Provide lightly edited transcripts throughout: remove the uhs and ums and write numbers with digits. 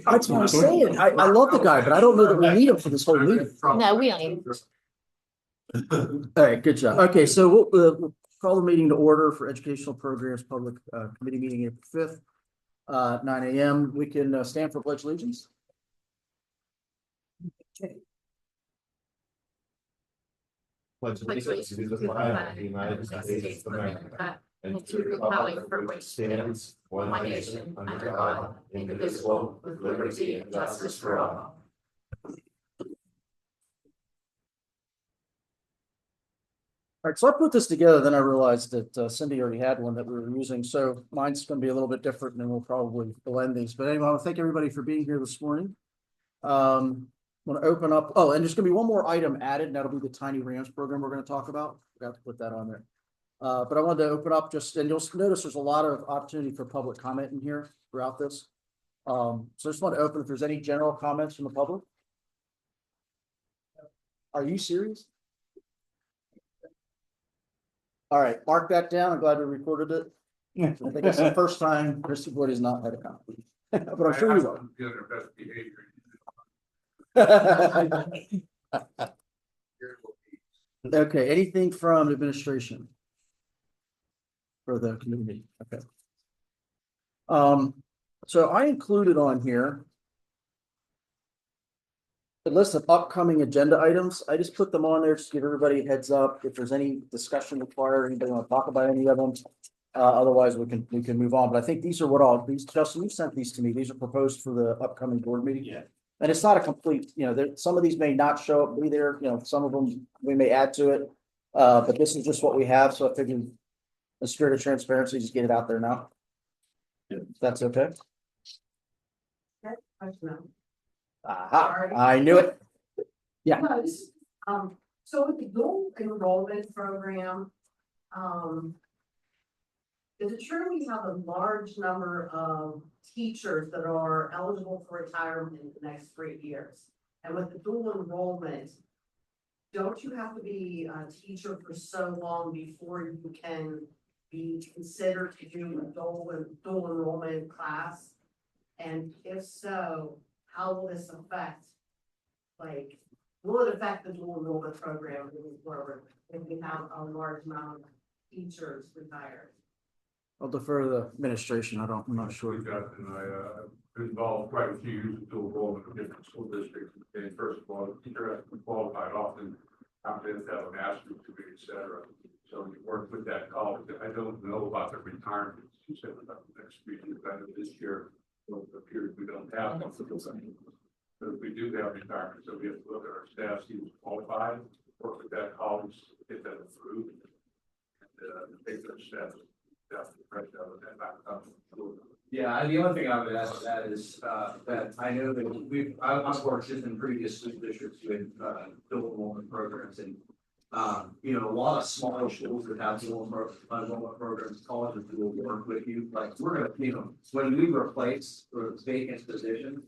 That's what I'm saying. I love the guy, but I don't know that we need him for this whole meeting. No, we don't need All right, good job. Okay, so we'll call the meeting to order for Educational Programs Public Committee meeting April 5th, 9 a.m. We can stand for pledge allegiance. Okay. Pledge allegiance to the flag of the United States of America and to the republic for which stands one nation under God, indivisible, with liberty and justice for all. All right, so I put this together, then I realized that Cindy already had one that we were using, so mine's going to be a little bit different, and we'll probably blend these. But anyway, I want to thank everybody for being here this morning. Want to open up, oh, and there's going to be one more item added, and that'll be the Tiny Rams program we're going to talk about. Forgot to put that on there. But I wanted to open up just, and you'll notice there's a lot of opportunity for public comment in here throughout this. So I just want to open if there's any general comments from the public. Are you serious? All right, mark that down. I'm glad we recorded it. I think it's the first time Mr. Wood has not had a comment, but I'm sure he will. Okay, anything from administration for the community? Okay. So I included on here a list of upcoming agenda items. I just put them on there just to give everybody a heads up if there's any discussion required, anybody want to talk about any of them. Otherwise we can move on. But I think these are what all these, Justin, you sent these to me. These are proposed for the upcoming board meeting. Yeah. And it's not a complete, some of these may not show up, be there, some of them we may add to it. But this is just what we have. So I figured in the spirit of transparency, just get it out there now. Yeah. That's okay. Aha, I knew it. Yeah. So with the dual enrollment program, is it true we have a large number of teachers that are eligible for retirement in the next 3 years? And with the dual enrollment, don't you have to be a teacher for so long before you can be considered to do a dual enrollment class? And if so, how will this affect, will it affect the dual enrollment program moving forward if we have a large amount of teachers retired? I'll defer to the administration. I'm not sure. I involved quite a few years of dual enrollment in different school districts. And first of all, the teacher has to be qualified often, have to have a master's degree, et cetera. So we work with that college. I don't know about their retirement. You said about the next 3 years. I know this year, the period we don't have. But if we do have retirement, so we have to look at our staff, see who's qualified, work with that college, get that approved, and take their staff. Yeah, the only thing I would add to that is that I know that I've worked just in previous school districts with dual enrollment programs, and a lot of smaller schools that have dual enrollment programs, colleges will work with you. Like we're gonna, when we replace or vacant positions,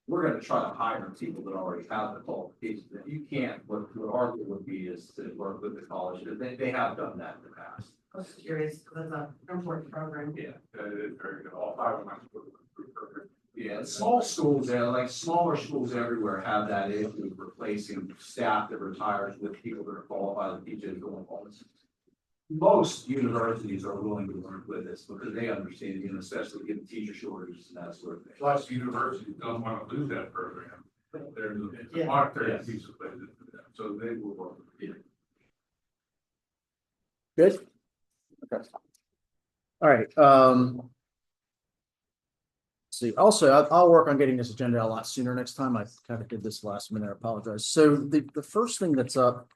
we're going to try to hire people that already have the qualifications. That you can't. What our goal would be is to work with the college. They have done that in the past. I was curious because it's an important program. Yeah, it's very good. All 5 of my schools program. Yeah, small schools, like smaller schools everywhere, have that issue of replacing staff that retires with people that are qualified to teach it going on. Most universities are willing to work with this because they understand, especially given teacher shortages and that sort of thing. Plus, universities don't want to lose that program. There's a monetary piece of it, so they will work with it. Good. Okay. All right. See, also, I'll work on getting this agenda a lot sooner next time. I kind of did this last minute. I apologize. So the first thing that's up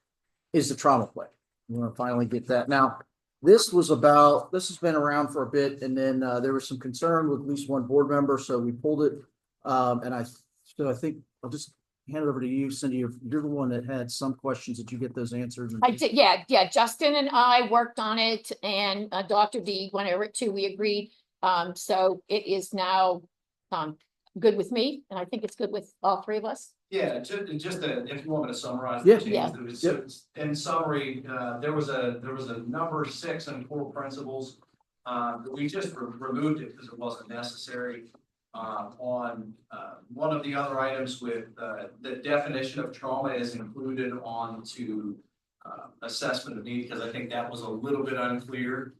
is the trauma play. We want to finally get that. Now, this has been around for a bit, and then there was some concern with at least one board member, so we pulled it. So I think I'll just hand it over to you, Cindy. You're the one that had some questions. Did you get those answered? I did. Yeah. Justin and I worked on it, and Dr. D went over it too. We agreed. So it is now good with me, and I think it's good with all 3 of us. Yeah, just if you want me to summarize the changes, in summary, there was a number 6 and core principles We just removed it because it wasn't necessary. On one of the other items with the definition of trauma is included onto assessment of need, because I think that was a little bit unclear.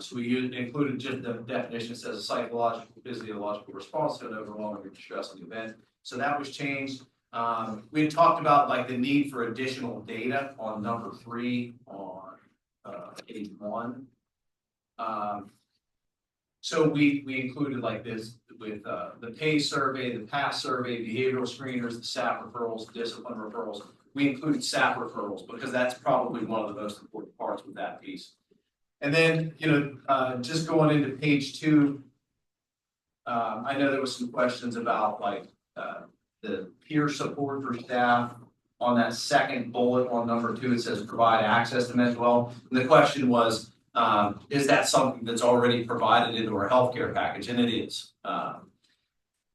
So we included just the definition. It says a psychological, physiological response to an overwhelming or distressing event. So that was changed. We had talked about like the need for additional data on number 3 on page 1. So we included like this with the PACE survey, the PASS survey, behavioral screeners, the SAP referrals, discipline referrals. We included SAP referrals because that's probably one of the most important parts with that piece. And then, just going into page 2, I know there was some questions about like the peer support for staff. On that second bullet on number 2, it says provide access to mental health. And the question was, is that something that's already provided into our healthcare package? And it is.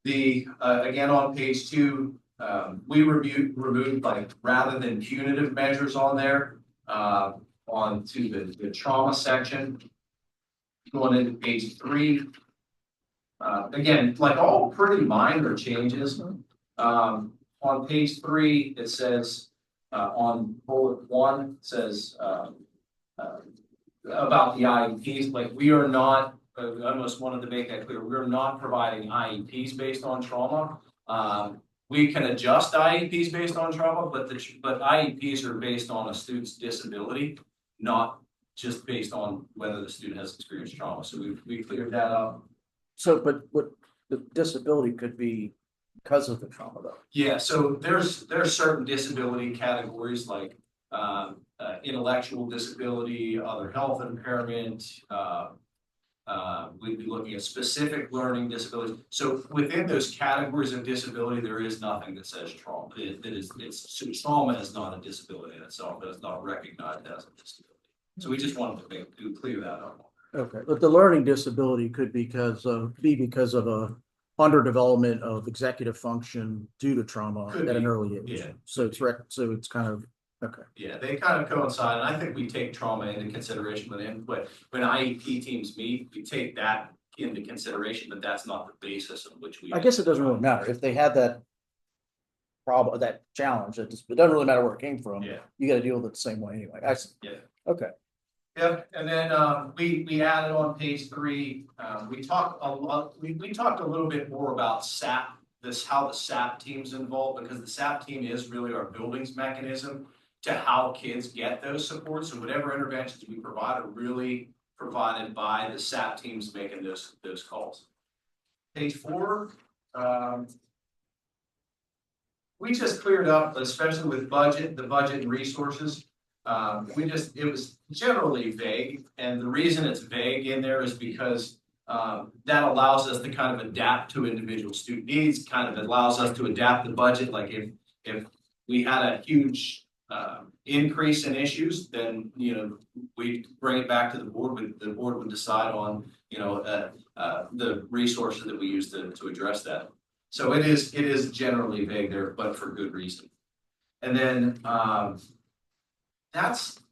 Again, on page 2, we removed like rather than punitive measures on there, onto the trauma section. Going into page 3. Again, like all pretty minor changes. On page 3, it says, on bullet 1, it says, about the IEPs, like we are not, I almost wanted to make that clear, we're not providing IEPs based on trauma. We can adjust IEPs based on trauma, but IEPs are based on a student's disability, not just based on whether the student has experienced trauma. So we cleared that up. So, but what the disability could be because of the trauma though? Yeah, so there's certain disability categories like intellectual disability, other health impairment. We'd be looking at specific learning disabilities. So within those categories of disability, there is nothing that says trauma. Trauma is not a disability in itself, but it's not recognized as a disability. So we just wanted to clear that up. Okay, but the learning disability could be because of a underdevelopment of executive function due to trauma Could at be. an early age. Yeah. So it's kind of okay. Yeah, they kind of coincide, and I think we take trauma into consideration when IEP teams meet, we take that into consideration, but that's not the basis on which we. I guess it doesn't really matter if they had that problem, that challenge. It doesn't really matter where it came from. Yeah. You got to deal with it the same way anyway. Yeah. Okay. Yep, and then we added on page 3. We talked a little bit more about SAP. How the SAP team's involved, because the SAP team is really our buildings mechanism to how kids get those supports. So whatever interventions we provide are really provided by the SAP teams making those calls. Page 4, we just cleared up, especially with the budget and resources. It was generally vague, and the reason it's vague in there is because that allows us to kind of adapt to individual student needs, kind of allows us to adapt the budget. Like if we had a huge increase in issues, then we bring it back to the board. The board would decide on the resources that we use to address that. So it is generally vague there, but for good reason. And then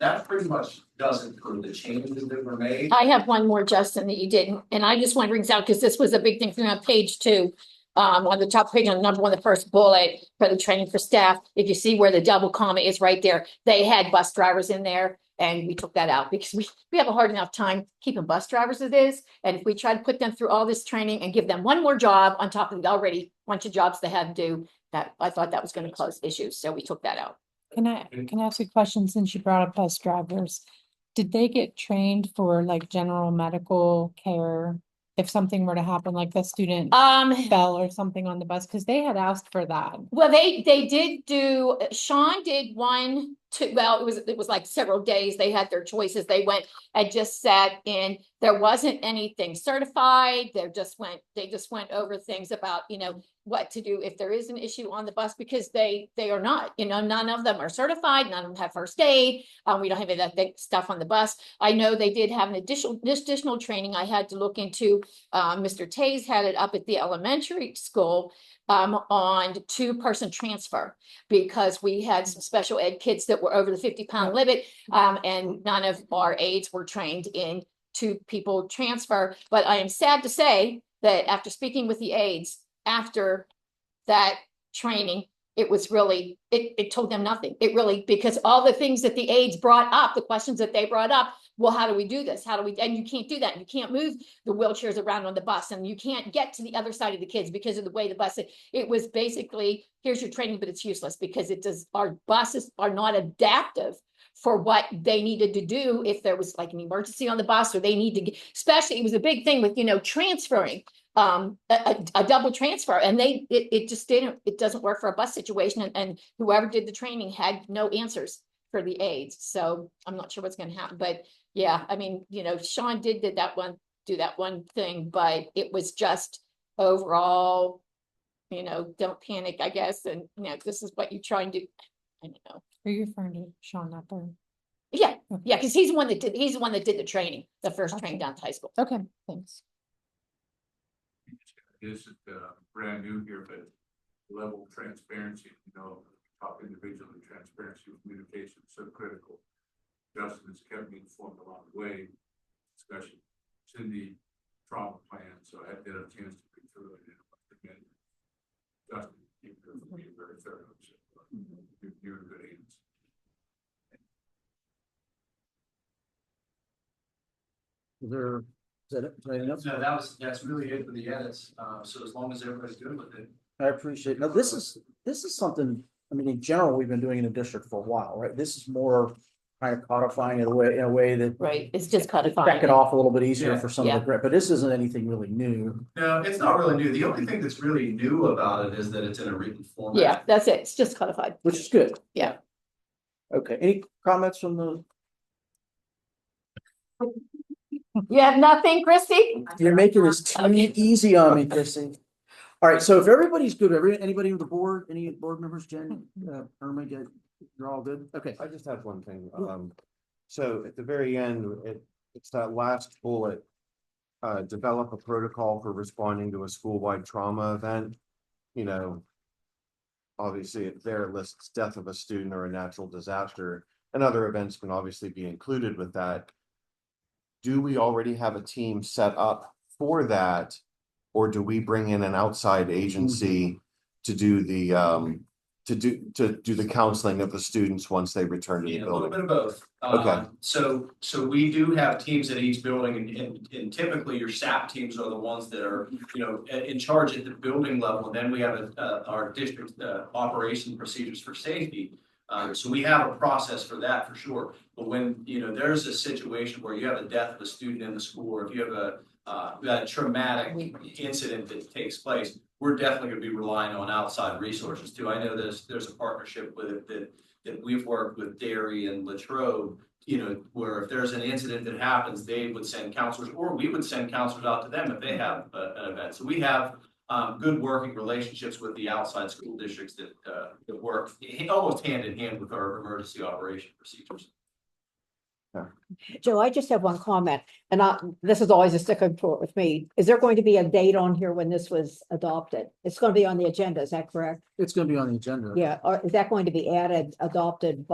that pretty much does it for the changes that were made. I have one more, Justin, that you didn't, and I just want to bring this out because this was a big thing for me on page 2. On the top page on number 1, the first bullet for the training for staff. If you see where the double comma is right there, they had bus drivers in there, and we took that out because we have a hard enough time keeping bus drivers as it is. And if we try to put them through all this training and give them one more job on top of the already bunch of jobs they have to do, that I thought that was going to cause issues. So we took that out. Can I ask a question since you brought up bus drivers? Did they get trained for like general medical care if something were to happen, like the student fell or something on the bus? Because they had asked for that. Well, they did do, Sean did 1, 2, well, it was like several days. They had their choices. They went and just sat in. There wasn't anything certified. They just went over things about, what to do if there is an issue on the bus, because they are not, none of them are certified. None of them have first aid. We don't have any of that stuff on the bus. I know they did have an additional training I had to look into. Mr. Tays had it up at the elementary school on 2-person transfer, because we had some special ed kids that were over the 50-pound limit, and none of our aides were trained in two people transfer, but I am sad to say that after speaking with the aides, after that training, it was really, it told them nothing. It really, because all the things that the aides brought up, the questions that they brought up, well, how do we do this? How do we, and you can't do that. You can't move the wheelchairs around on the bus, and you can't get to the other side of the kids because of the way the bus, it was basically, here's your training, but it's useless because it does, our buses are not adaptive for what they needed to do if there was like an emergency on the bus, or they need to get, especially, it was a big thing with, transferring a double transfer, and it just didn't, it doesn't work for a bus situation, and whoever did the training had no answers for the aides. So I'm not sure what's going to happen, but yeah, I mean, Sean did do that one thing, but it was just overall, don't panic, I guess, and this is what you're trying to, I don't know. Are you referring to Sean Knapper? Yeah, Okay. yeah, because he's the one that did the training, the first training down at high school. Okay, thanks. This is brand new here, but level of transparency, top individual and transparency of communication is so critical. Justin has kept me informed along the way, discussion, Cindy trauma plan, so I had a chance to read through it. And Justin, you're being very thorough, so you're in good hands. Is that it? Anything else? No, that's really it for the edits. So as long as everybody's good with it. I appreciate, now this is something, I mean, in general, we've been doing in the district for a while, right? This is more kind of codifying it in a way that Right, it's just codifying. check it off a little bit easier Yeah. for some of the, but this isn't anything really new. No, it's not really new. The only thing that's really new about it is that it's in a written format. Yeah, that's it. It's just codified. Which is good. Yeah. Okay, any comments from the, You have nothing, Christy? you're making this too easy on me, Chrissy. All right, so if everybody's good, anybody with the board, any board members, Jen, Irma, you're all good? Okay. I just have one thing. So at the very end, it's that last bullet. Develop a protocol for responding to a school-wide trauma event. Obviously there it lists death of a student or a natural disaster, and other events can obviously be included with that. Do we already have a team set up for that? Or do we bring in an outside agency to do the to do the counseling of the students once they return to the Yeah, a little building? bit of both. Okay. So we do have teams at each building, and typically your SAP teams are the ones that are, in charge at the building level. And then we have our district operation procedures for safety. So we have a process for that for sure. But when, there's a situation where you have a death of a student in the school, or if you have that traumatic incident that takes place, we're definitely going to be relying on outside resources too. I know there's a partnership with it that we've worked with Derry and Latrobe, where if there's an incident that happens, they would send counselors, or we would send counselors out to them if they have an event. So we have good working relationships with the outside school districts that work almost hand in hand with our emergency operation procedures. Joe, I just have one comment, and this is always a sticking point with me. Is there going to be a date on here when this was adopted? It's going to be on the agenda, is that correct? It's gonna be on the agenda. Yeah, or is that going to be added, adopted,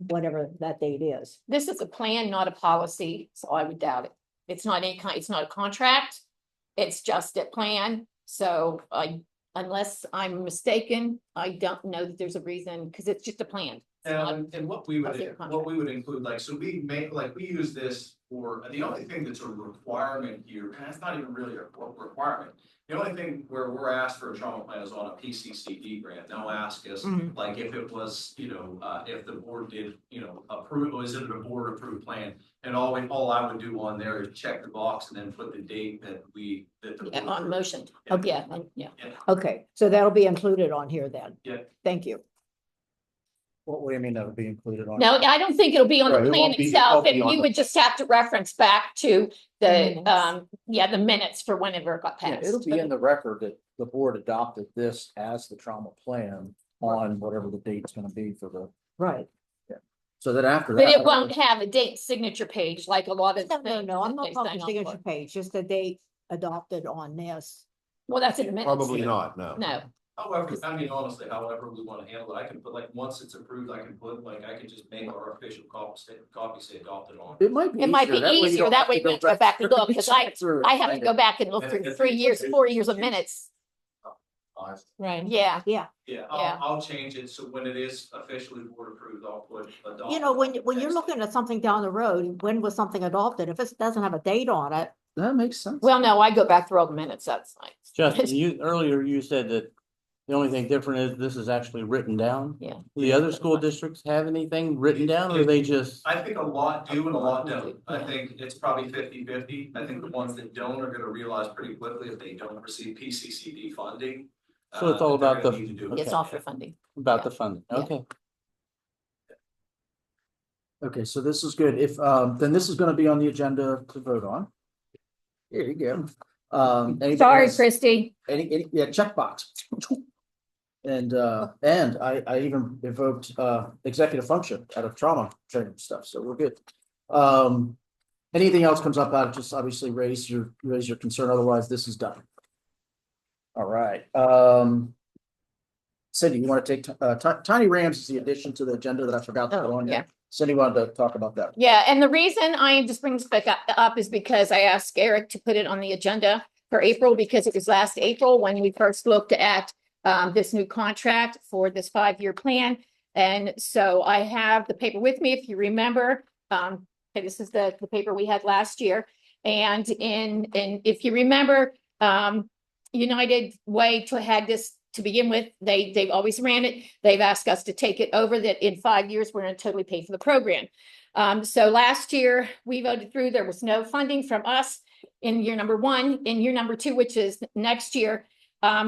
whatever that date is? This is a plan, not a policy, so I would doubt it. It's not it's not a contract. It's just a plan. So unless I'm mistaken, I don't know that there's a reason, because it's just a plan. And what we Of their would include, so we use this for, the only thing that's a requirement here, and that's not even really a requirement. The only thing where we're asked for a trauma plan is on a PCCD grant. They'll ask us, like, if it was, if the board did, approve, is it a board approved plan? And all I would do on there is check the box and then put the date that the board On approved. motion. Yeah. Oh, yeah, yeah. Okay, so that'll be included on here then? Yeah. Thank you. What do you mean that would be included on? No, I don't think it'll be on Right, the it plan won't be- it itself. won't be If on you the- would just have to reference back to the, minutes. the minutes for whenever it got Yeah, passed. it'll be in the record that the board adopted this as the trauma plan on whatever the date's gonna be for the, Right. so that after But that. it won't have a date signature page like a lot of. No, things I'm that not they talking sign off signature for. page, just the date adopted on this. Well, that's in the minutes. Probably not, no. No, However, I mean, honestly, however we want to handle it, I can put like, once it's approved, I can put like, I can just make our official copy say adopted on. It might be It might be way you easier, don't that have way to we don't go back and look, because through it. I have to go back and look through 3 years, 4 years of minutes. Right. Yeah, Yeah, Yeah. I'll change it, so when it is officially board approved, I'll put adopted. You know, when on you're next. looking at something down the road, when was something adopted? If it doesn't have a date on it, That makes sense. well, no, I go back through all the minutes, that's nice. Justin, earlier you said that the only thing different is this is actually written down. Yeah. The other school districts have anything written down, or they just? I think a lot do and a lot don't. I think it's probably 50-50. I think the ones that don't are gonna realize pretty quickly if they don't receive PCCD funding. So it's all that they're about gonna the- need to do it. It's Okay. all for funding. About Yeah. the funding, Yeah. okay. Okay, so this is good. If, then this is gonna be on the agenda to vote on. Here you go. Anything Sorry, else? Christy. Yeah, checkbox. And I even evoked, executive function out of trauma training stuff, so we're good. Anything else comes up out of, just obviously raise your concern, otherwise this is done. All right, Cindy, you want to take, Tiny Rams is the addition to the agenda that I forgot to put Oh, on yeah. yet. Cindy wanted to talk about that. Yeah, and the reason I am just bringing this back up is because I asked Eric to put it on the agenda for April, because it was last April when we first looked at this new contract for this 5-year plan. And so I have the paper with me, if you remember. Okay, this is the paper we had last year. And if you remember, United Way had this to begin with. They've always ran it. They've asked us to take it over, that in 5 years, we're going to totally pay for the program. So last year we voted through, there was no funding from us in year number 1. In year number 2, which is next year,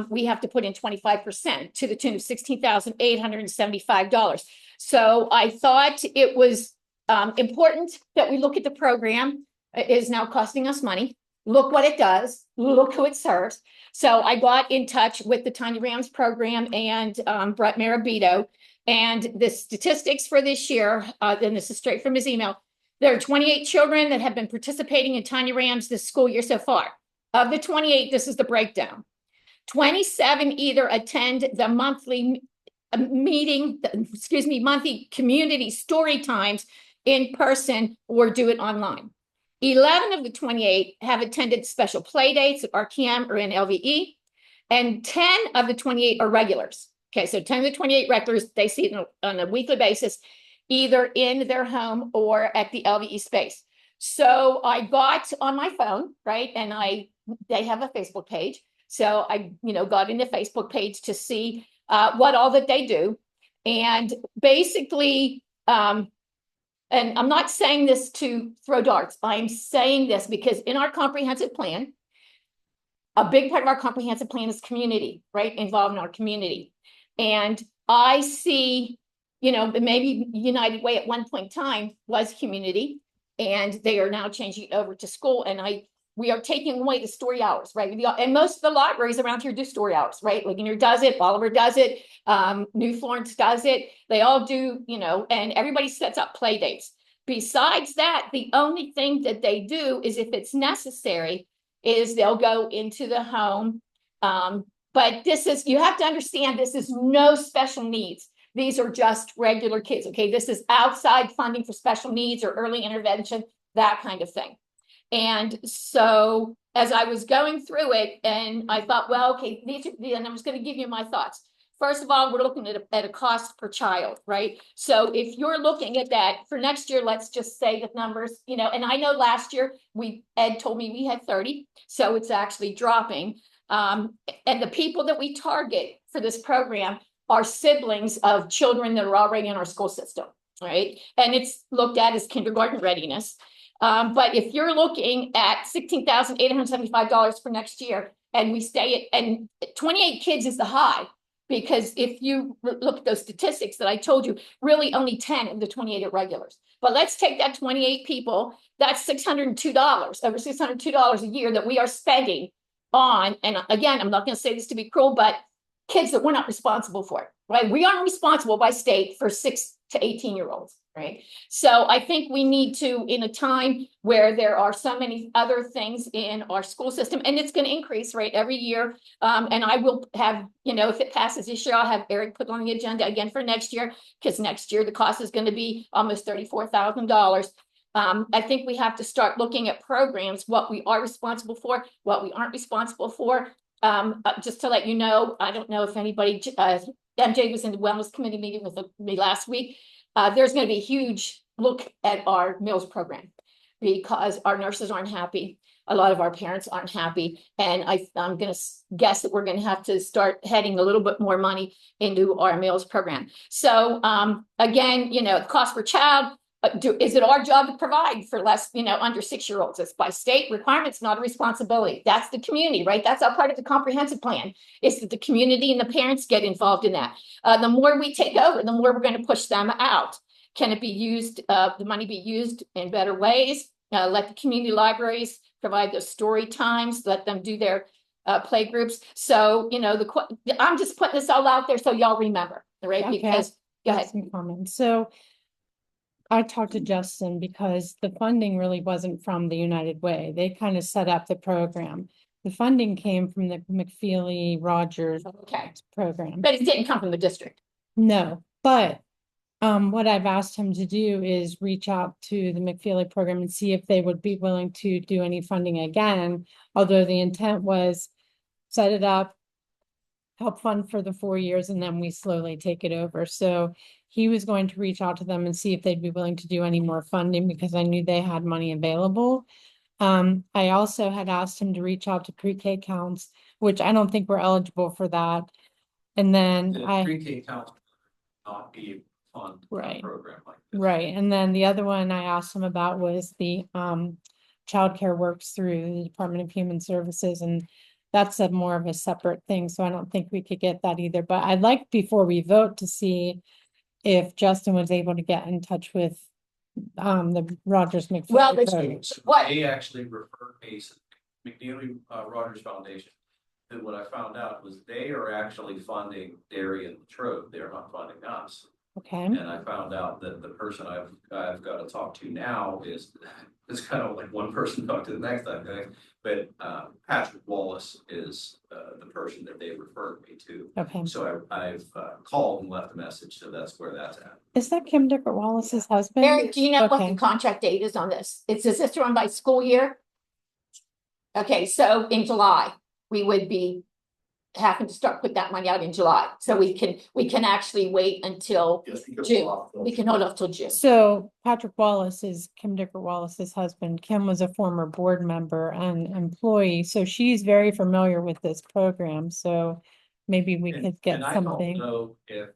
we have to put in 25% to the tune of $16,875. So I thought it was important that we look at the program. It is now costing us money. Look what it does. Look who it serves. So I got in touch with the Tiny Rams program and Brett Marabito, and the statistics for this year, and this is straight from his email. There are 28 children that have been participating in Tiny Rams this school year so far. Of the 28, this is the breakdown. 27 either attend the monthly monthly community story times in person or do it online. 11 of the 28 have attended special play dates at RTM or in LVE, and 10 of the 28 are regulars. Okay, so 10 of the 28 regulars, they see it on a weekly basis, either in their home or at the LVE space. So I got on my phone, right, and they have a Facebook page. So I, got in the Facebook page to see what all that they do. And basically, and I'm not saying this to throw darts. I'm saying this because in our comprehensive plan, a big part of our comprehensive plan is community, right? Involved in our community. And I see, maybe United Way at one point in time was community, and they are now changing it over to school. And we are taking away the story hours, right? And most of the libraries around here do story hours, right? Ligonier does it, Bolivar does it, New Florence does it. They all do, and everybody sets up play dates. Besides that, the only thing that they do is, if it's necessary, is they'll go into the home. But you have to understand, this is no special needs. These are just regular kids, okay? This is outside funding for special needs or early intervention, that kind of thing. And so as I was going through it, and I thought, well, okay, and I was going to give you my thoughts. First of all, we're looking at a cost per child, right? So if you're looking at that for next year, let's just say the numbers, and I know last year Ed told me we had 30, so it's actually dropping. And the people that we target for this program are siblings of children that are already in our school system, right? And it's looked at as kindergarten readiness. But if you're looking at $16,875 for next year, and we stay at, and 28 kids is the high, because if you look at those statistics that I told you, really only 10 of the 28 are regulars. But let's take that 28 people, that's $602, over $602 a year that we are spending on, and again, I'm not going to say this to be cruel, but kids that we're not responsible for. right? We aren't responsible by state for 6 to 18-year-olds, right? So I think we need to, in a time where there are so many other things in our school system, and it's going to increase, right, every year. And I will have, if it passes this year, I'll have Eric put on the agenda again for next year, because next year the cost is going to be almost $34,000. I think we have to start looking at programs, what we are responsible for, what we aren't responsible for. Just to let you know, I don't know if anybody, MJ was in the wellness committee meeting with me last week. There's going to be a huge look at our meals program because our nurses aren't happy. A lot of our parents aren't happy. And I'm going to guess that we're going to have to start heading a little bit more money into our meals program. So again, cost per child. Is it our job to provide for less, under 6-year-olds? It's by state requirements, not a responsibility. That's the community, right? That's all part of the comprehensive plan, is that the community and the parents get involved in that. The more we take over, the more we're going to push them out. Can it be used, the money be used in better ways? Let the community libraries provide those story times, let them do their play groups. So, I'm just putting this all out there so y'all remember, right? Okay. Because, go ahead. Some comments. So I talked to Justin because the funding really wasn't from the United Way. They kind of set up the program. The funding came from the McFeely Rogers Okay. program. But it didn't come from the district. No, but what I've asked him to do is reach out to the McFeely program and see if they would be willing to do any funding again. Although the intent was set it up, help fund for the 4 years, and then we slowly take it over. So he was going to reach out to them and see if they'd be willing to do any more funding because I knew they had money available. I also had asked him to reach out to pre-K counts, which I don't think we're eligible for that. And then The pre-K counts not be fund Right. program like this. Right, and then the other one I asked him about was the childcare works through the Department of Human Services, and that's a more of a separate thing, so I don't think we could get that either. But I'd like before we vote to see if Justin was able to get in touch with the Rogers McFeely Well, program. what? They actually referred me to McNeely Rogers Foundation. And what I found out was they are actually funding Dairy and Latrobe. They're not funding us. Okay, And I found out that the person I've got to talk to now is, it's kind of like one person talk to the next, I think. But Patrick Wallace is the person that they referred me to. okay. So I've called and left a message, so that's where that's at. Is that Kim Dicker Wallace's husband? Eric, do you know what Okay. the contract date is on this? Is this run by school year? Okay, so in July, we would be having to start put that money out in July. So we can actually wait until June. We can hold off till June. So Patrick Wallace is Kim Dicker Wallace's husband. Kim was a former board member and employee, so she's very familiar with this program. So maybe we could get And I something. don't know if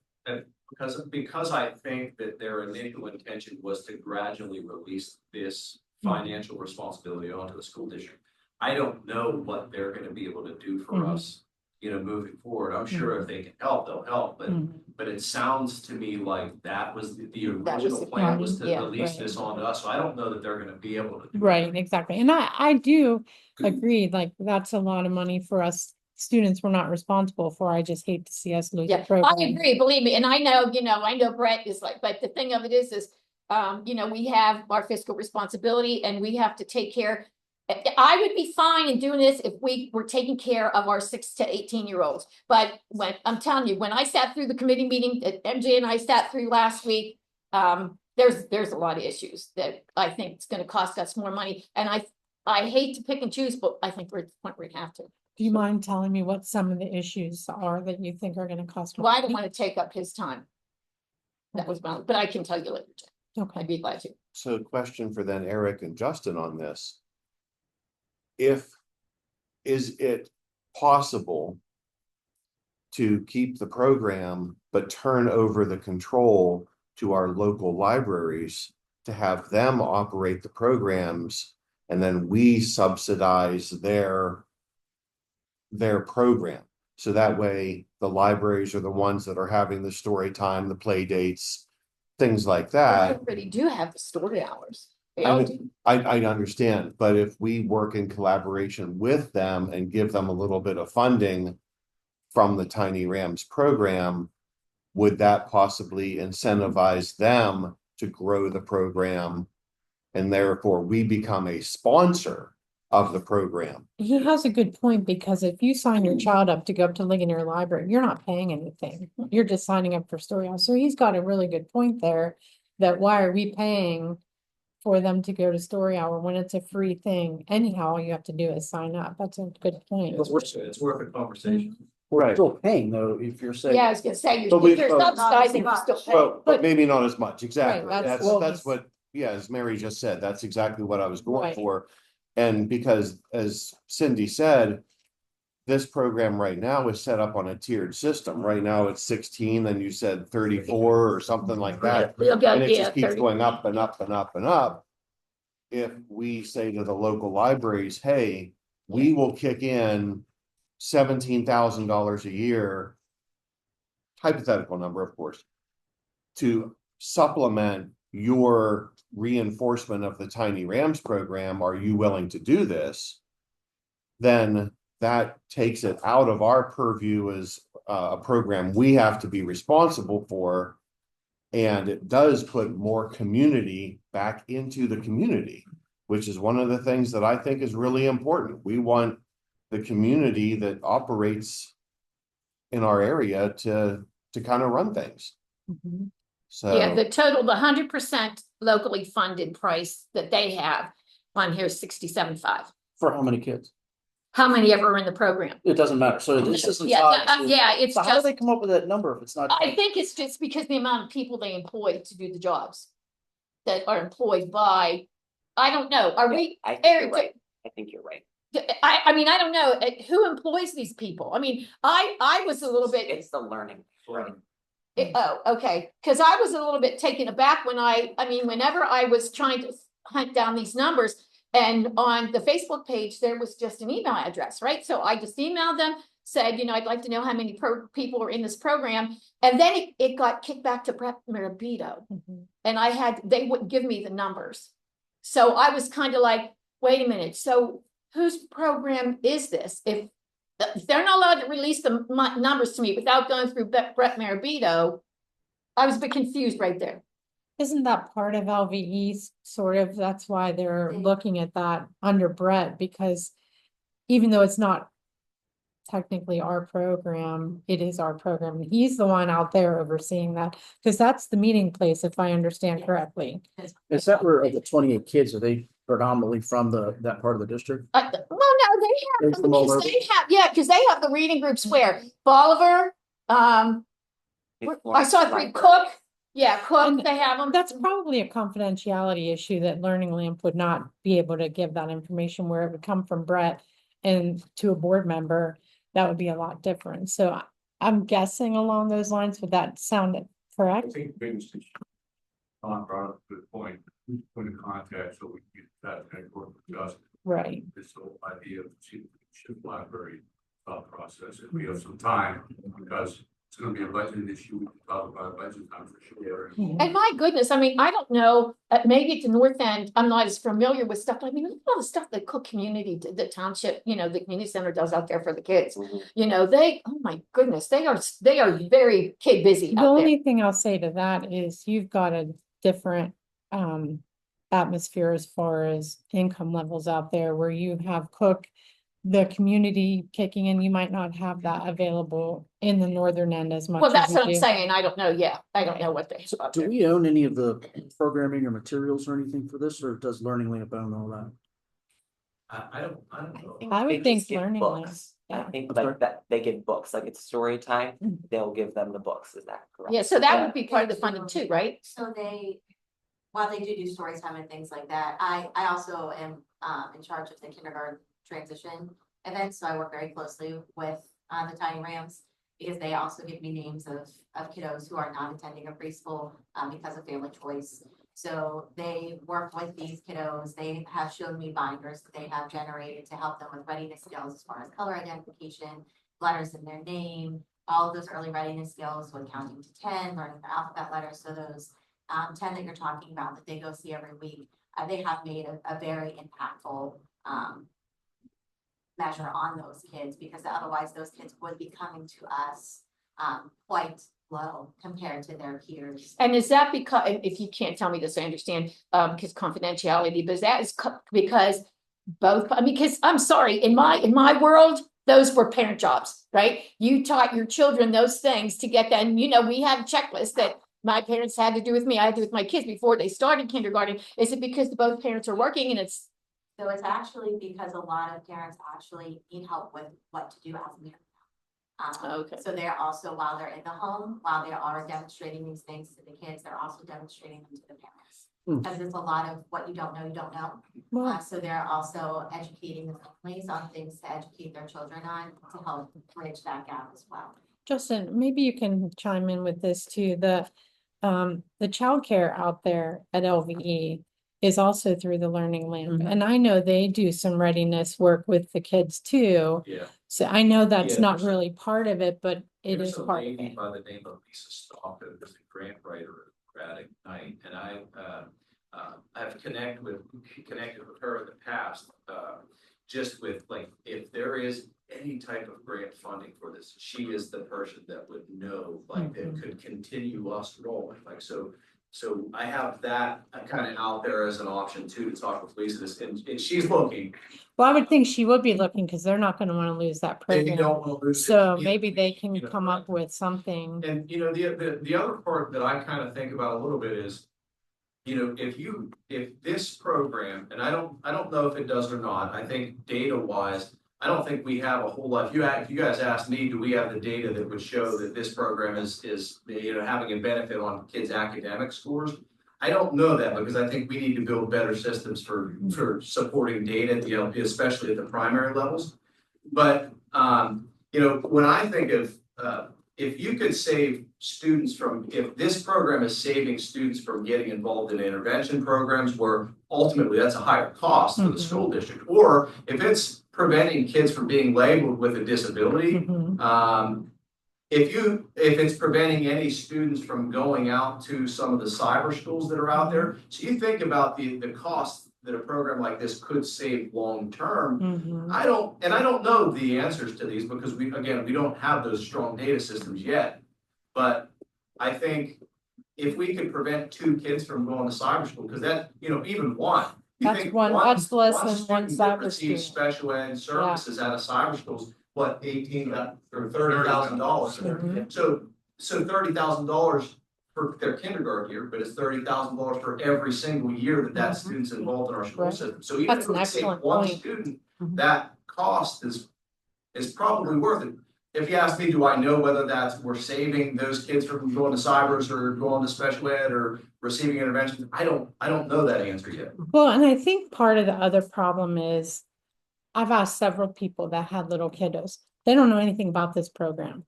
because I think that their initial intention was to gradually release this financial responsibility onto the school district. I don't know what they're gonna be able to do for us, moving forward. I'm sure if they can help, they'll help, but it sounds to me like that was the That was original the plan plan, was to yeah, release right. this onto us. So I don't know that they're gonna be able to do Right, exactly. And I do agree, like, that's a lot of money for us students we're not responsible for. I just hate to see us lose the Yeah, I program. agree, believe me. And I know Brett is like, but the thing of it is, we have our fiscal responsibility and we have to take care. I would be fine in doing this if we were taking care of our 6 to 18-year-olds. But when I'm telling you, when I sat through the committee meeting that MJ and I sat through last week, there's a lot of issues that I think it's going to cost us more money. And I hate to pick and choose, but I think we're at the point where we have to. Do you mind telling me what some of the issues are that you think are gonna cost? Well, I don't want to take up his time. That was but I can tell you later. Okay, I'd be glad to. So question for then Eric and Justin on this. Is it possible to keep the program, but turn over the control to our local libraries to have them operate the programs, and then we subsidize their program? So that way the libraries are the ones that are having the story time, the play dates, things like They that. already do have the story hours. They I all know- do. I understand, but if we work in collaboration with them and give them a little bit of funding from the Tiny Rams program, would that possibly incentivize them to grow the program? And therefore we become a sponsor of the program. He has a good point, because if you sign your child up to go up to Ligonier Library, you're not paying anything. You're just signing up for story hour. So he's got a really good point there, that why are we paying for them to go to story hour when it's a free thing? Anyhow, all you have to do is sign up. That's a good point. It's worth a conversation. We're Right. still paying though, if you're saying. Yeah, I was gonna say, But we- you're subsidizing, you're still paying. But maybe not as much, exactly. Right, That's, well, that's what, yeah, as Mary just said, that's exactly what I was going Right. for. And because, as Cindy said, this program right now is set up on a tiered system. Right now it's 16, then you said 34 or something like that. We'll go, And it yeah, just keeps 30. going up and up and up and up. If we say to the local libraries, hey, we will kick in $17,000 a year, hypothetical number, of course, to supplement your reinforcement of the Tiny Rams program, are you willing to do this? Then that takes it out of our purview as a program we have to be responsible for. And it does put more community back into the community, which is one of the things that I think is really important. We want the community that operates in our area to kind of run things. Mhm. So. Yeah, the total, the 100% locally funded price that they have on here is 67.5. For how many kids? How many ever are in the program? It doesn't matter. So this isn't. Yeah, tied to- yeah, it's So how do just, they come up with that number if it's not? I think it's just because the amount of people they employ to do the jobs that are employed by, I don't know, are we, I think Eric, you're right. I think you're right. I mean, I don't know, who employs these people? I mean, I was a little bit. It's the learning. Right. Oh, okay, because I was a little bit taken aback when I mean, whenever I was trying to hunt down these numbers, and on the Facebook page, there was just an email address, right? So I just emailed them, said, I'd like to know how many people are in this program, and then it got kicked back to Brett Marabito, Mhm. and they wouldn't give me the numbers. So I was kind of like, wait a minute, so whose program is this? If they're not allowed to release the numbers to me without going through Brett Marabito, I was a bit confused right there. Isn't that part of LVE's sort of, that's why they're looking at that under Brett, because even though it's not technically our program, it is our program. He's the one out there overseeing that, because that's the meeting place, if I understand correctly. Is that where of the 28 kids, are they predominantly from that part of the district? Well, no, they They're have, from all because over? because they have the reading groups where Bolivar, I saw three, Cook, Cook, And they have them. That's probably a confidentiality issue that Learning Lamp would not be able to give that information, where it would come from Brett and to a board member, that would be a lot different. So I'm guessing along those lines. Would that sound I correct? think the biggest issue, Tom brought up a good point, who's put in contact so we can get that and work with Justin. Right. This whole idea of shift library thought process, if we have some time, because it's gonna be a budget issue, we can talk about budget time for sure. And my goodness, I mean, I don't know, maybe at the north end, I'm not as familiar with stuff. I mean, look at all the stuff the Cook community, the township, the community center does out there for the kids. They, oh my goodness, they are very kid busy The out there. only thing I'll say to that is you've got a different atmosphere as far as income levels out there, where you have Cook, the community kicking in. You might not have that available in the northern end as much. Well, as that's you what I'm do. saying. I don't know. Yeah, I don't know what they So have out do there. we own any of the programming or materials or anything for this, or does Learning Lamp own all that? I don't know. I would They think just give Learning Lamp, books. I yeah. think I'm sorry? like that they give books, like it's story time, Mm. they'll give them the books, is that correct? Yeah, so that would be part of the funding too, right? So while they do story time and things like that, I also am in charge of the kindergarten transition event, so I work very closely with the Tiny Rams, because they also give me names of kiddos who are not attending a preschool because of family choice. So they work with these kiddos. They have shown me binders that they have generated to help them with readiness skills as far as color identification, letters in their name, all of those early readiness skills with counting to 10, learning the alphabet letters. So those 10 that you're talking about that they go see every week, they have made a very impactful measure on those kids, because otherwise those kids would be coming to us quite low compared to their peers. And is that because, if you can't tell me this, I understand, because confidentiality, but that is because both, I mean, because I'm sorry, in my world, those were parent jobs, right? You taught your children those things to get them, we had checklists that my parents had to do with me, I had to do with my kids before they started kindergarten. Is it because both parents are working and it's, So it's actually because a lot of parents actually need help with what to do as a parent. Okay. So they're also, while they're in the home, while they are demonstrating these things to the kids, they're also demonstrating them to the parents. Because there's a lot of what you don't know, you don't know. So they're also educating the families on things to educate their children on to help bridge that gap as well. Justin, maybe you can chime in with this too. The childcare out there at LVE is also through the Learning Lamp. And I know they do some readiness work with the kids too. Yeah. So I know that's Yeah, not there's- really part of it, but it There's is a part of lady it. by the name of Lisa Stock, who's a grant writer at Ignite, and I've connected with her in the past, just with like, if there is any type of grant funding for this, she is the person that would know, like, that could continue us rolling, like, so I have that kind of out there as an option too, to talk with Lisa, and she's looking. Well, I would think she would be looking because they're not going to want to lose that They program. don't want to lose it. So Yeah. maybe they can You know, come up with something. And the other part that I kind of think about a little bit is, if this program, and I don't know if it does or not, I think data wise, I don't think we have a whole lot. If you guys asked me, do we have the data that would show that this program is having a benefit on kids' academic scores? I don't know that, because I think we need to build better systems for supporting data at the LP, especially at the primary levels. But when I think of if you could save students if this program is saving students from getting involved in intervention programs where ultimately that's a higher cost for the school district, or if it's preventing kids from being labeled with a disability, if it's preventing any students from going out to some of the cyber schools that are out there, so you think about the cost that a program like this could save long term. I don't know the answers to these, because we don't have those strong data systems yet. But I think if we could prevent 2 kids from going to cyber school, because that, even one. That's that's less than one student that cyber receives student. special ed services out of cyber schools, what, $18,000 or $30,000. So $30,000 for their kindergarten year, but it's $30,000 for every single year that student's involved in our school system. So even That's if an we save excellent one point. student, that cost is probably worth it. If you ask me, do I know whether we're saving those kids from going to cybers or going to special ed or receiving interventions? I don't know that answer yet. Well, and I think part of the other problem is I've asked several people that had little kiddos. They don't know anything about this program.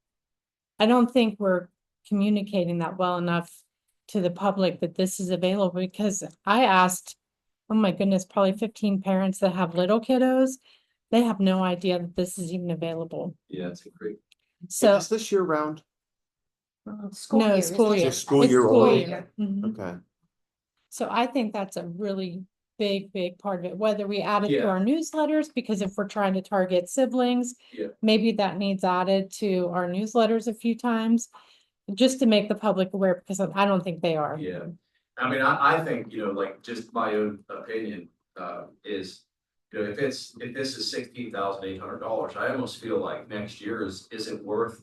I don't think we're communicating that well enough to the public that this is available, because I asked, oh my goodness, probably 15 parents that have little kiddos. They have no idea that this is even available. Yeah, it's a great. So Is this year round? school no, year, school isn't it? year. Just school It's year school only? year. Mhm. Okay. So I think that's a really big part of it, whether we add it to Yeah. our newsletters, because if we're trying to target siblings, Yeah. maybe that needs added to our newsletters a few times, just to make the public aware, because I don't think they are. Yeah, I mean, I think, like, just my own opinion, is, if this is $16,800, I almost feel like next year is it worth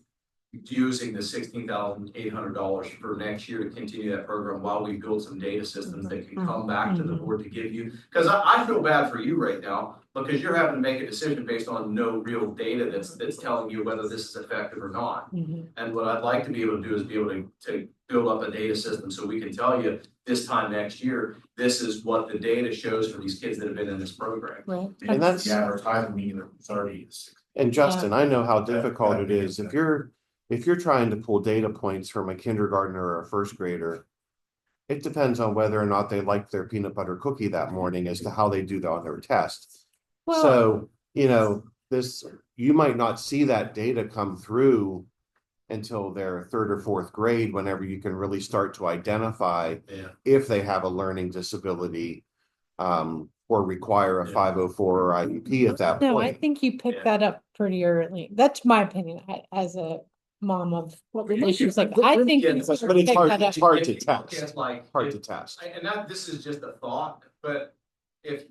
using the $16,800 for next year to continue that program while we build some data systems that can come back to the board to give you, because I feel bad for you right now, because you're having to make a decision based on no real data that's telling you whether this is effective or not. And what I'd like to be able to do is be able to build up a data system so we can tell you this time next year, this is what the data shows for these kids that have been in this program. Right. And that's, The advertising mean 30 to 60. and Justin, I know how difficult it is. If you're trying to pull data points from a kindergartner or a first grader, it depends on whether or not they like their peanut butter cookie that morning as to how they do on their test. Well, So, you might not see that data come through until their 3rd or 4th grade, whenever you can really start to identify if they have a learning disability, or require a 504 or IEP at that no, I point. think you picked that up pretty early. That's my opinion as a mom of Well, they might issues be- like, I think. Yeah, we but should But it's pick hard, that up. it's hard to If you look test, at, like, hard to if- test. And that, this is just a thought, but if,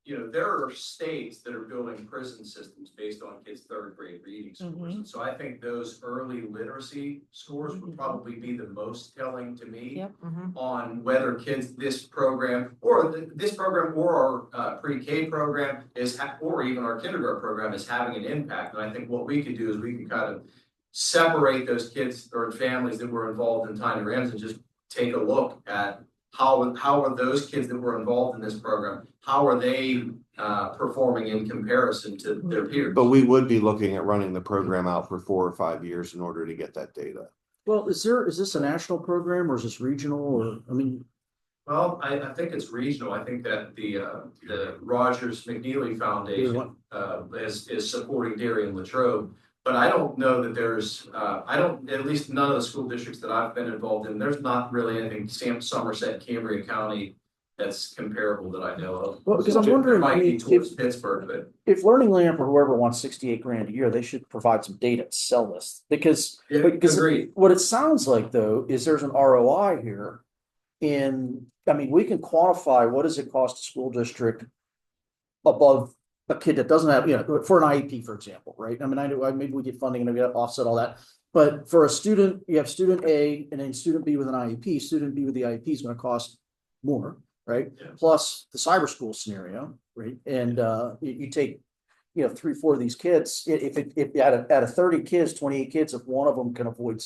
you know, there are states that are building prison systems based on kids' third grade reading scores. And so I think those early literacy scores would probably be the most telling to me Yep. on whether kids, this program, or this program, or our pre-K program is, or even our kindergarten program is having an impact. And I think what we could do is we can kind of separate those kids or families that were involved in Tiny Rams and just take a look at how are those kids that were involved in this program, how are they performing in comparison to their peers? But we would be looking at running the program out for 4 or 5 years in order to get that data. Well, is this a national program or is this regional or, I mean, Well, I think it's regional. I think that the Rogers McNeely Foundation is supporting Darien Latrobe. But I don't know that there's, at least none of the school districts that I've been involved in, there's not really anything, Somerset, Cambria County that's comparable that I know of. Well, because I'm There wondering, I might be mean, towards Pittsburgh, but. if Learning Lamp or whoever wants 68 grand a year, they should provide some data to sell this. Because Agreed. what it sounds like though, is there's an ROI here. I mean, we can quantify what does it cost a school district above a kid that doesn't have, for an IEP, for example, right? I mean, I know, maybe we get funding and we got to offset all that. But for a student, you have student A and then student B with an IEP, student B with the IEP is going to cost more, right? Yeah. Plus the cyber school scenario, right? And you take, 3, 4 of these kids, if out of 30 kids, 28 kids, if one of them can avoid,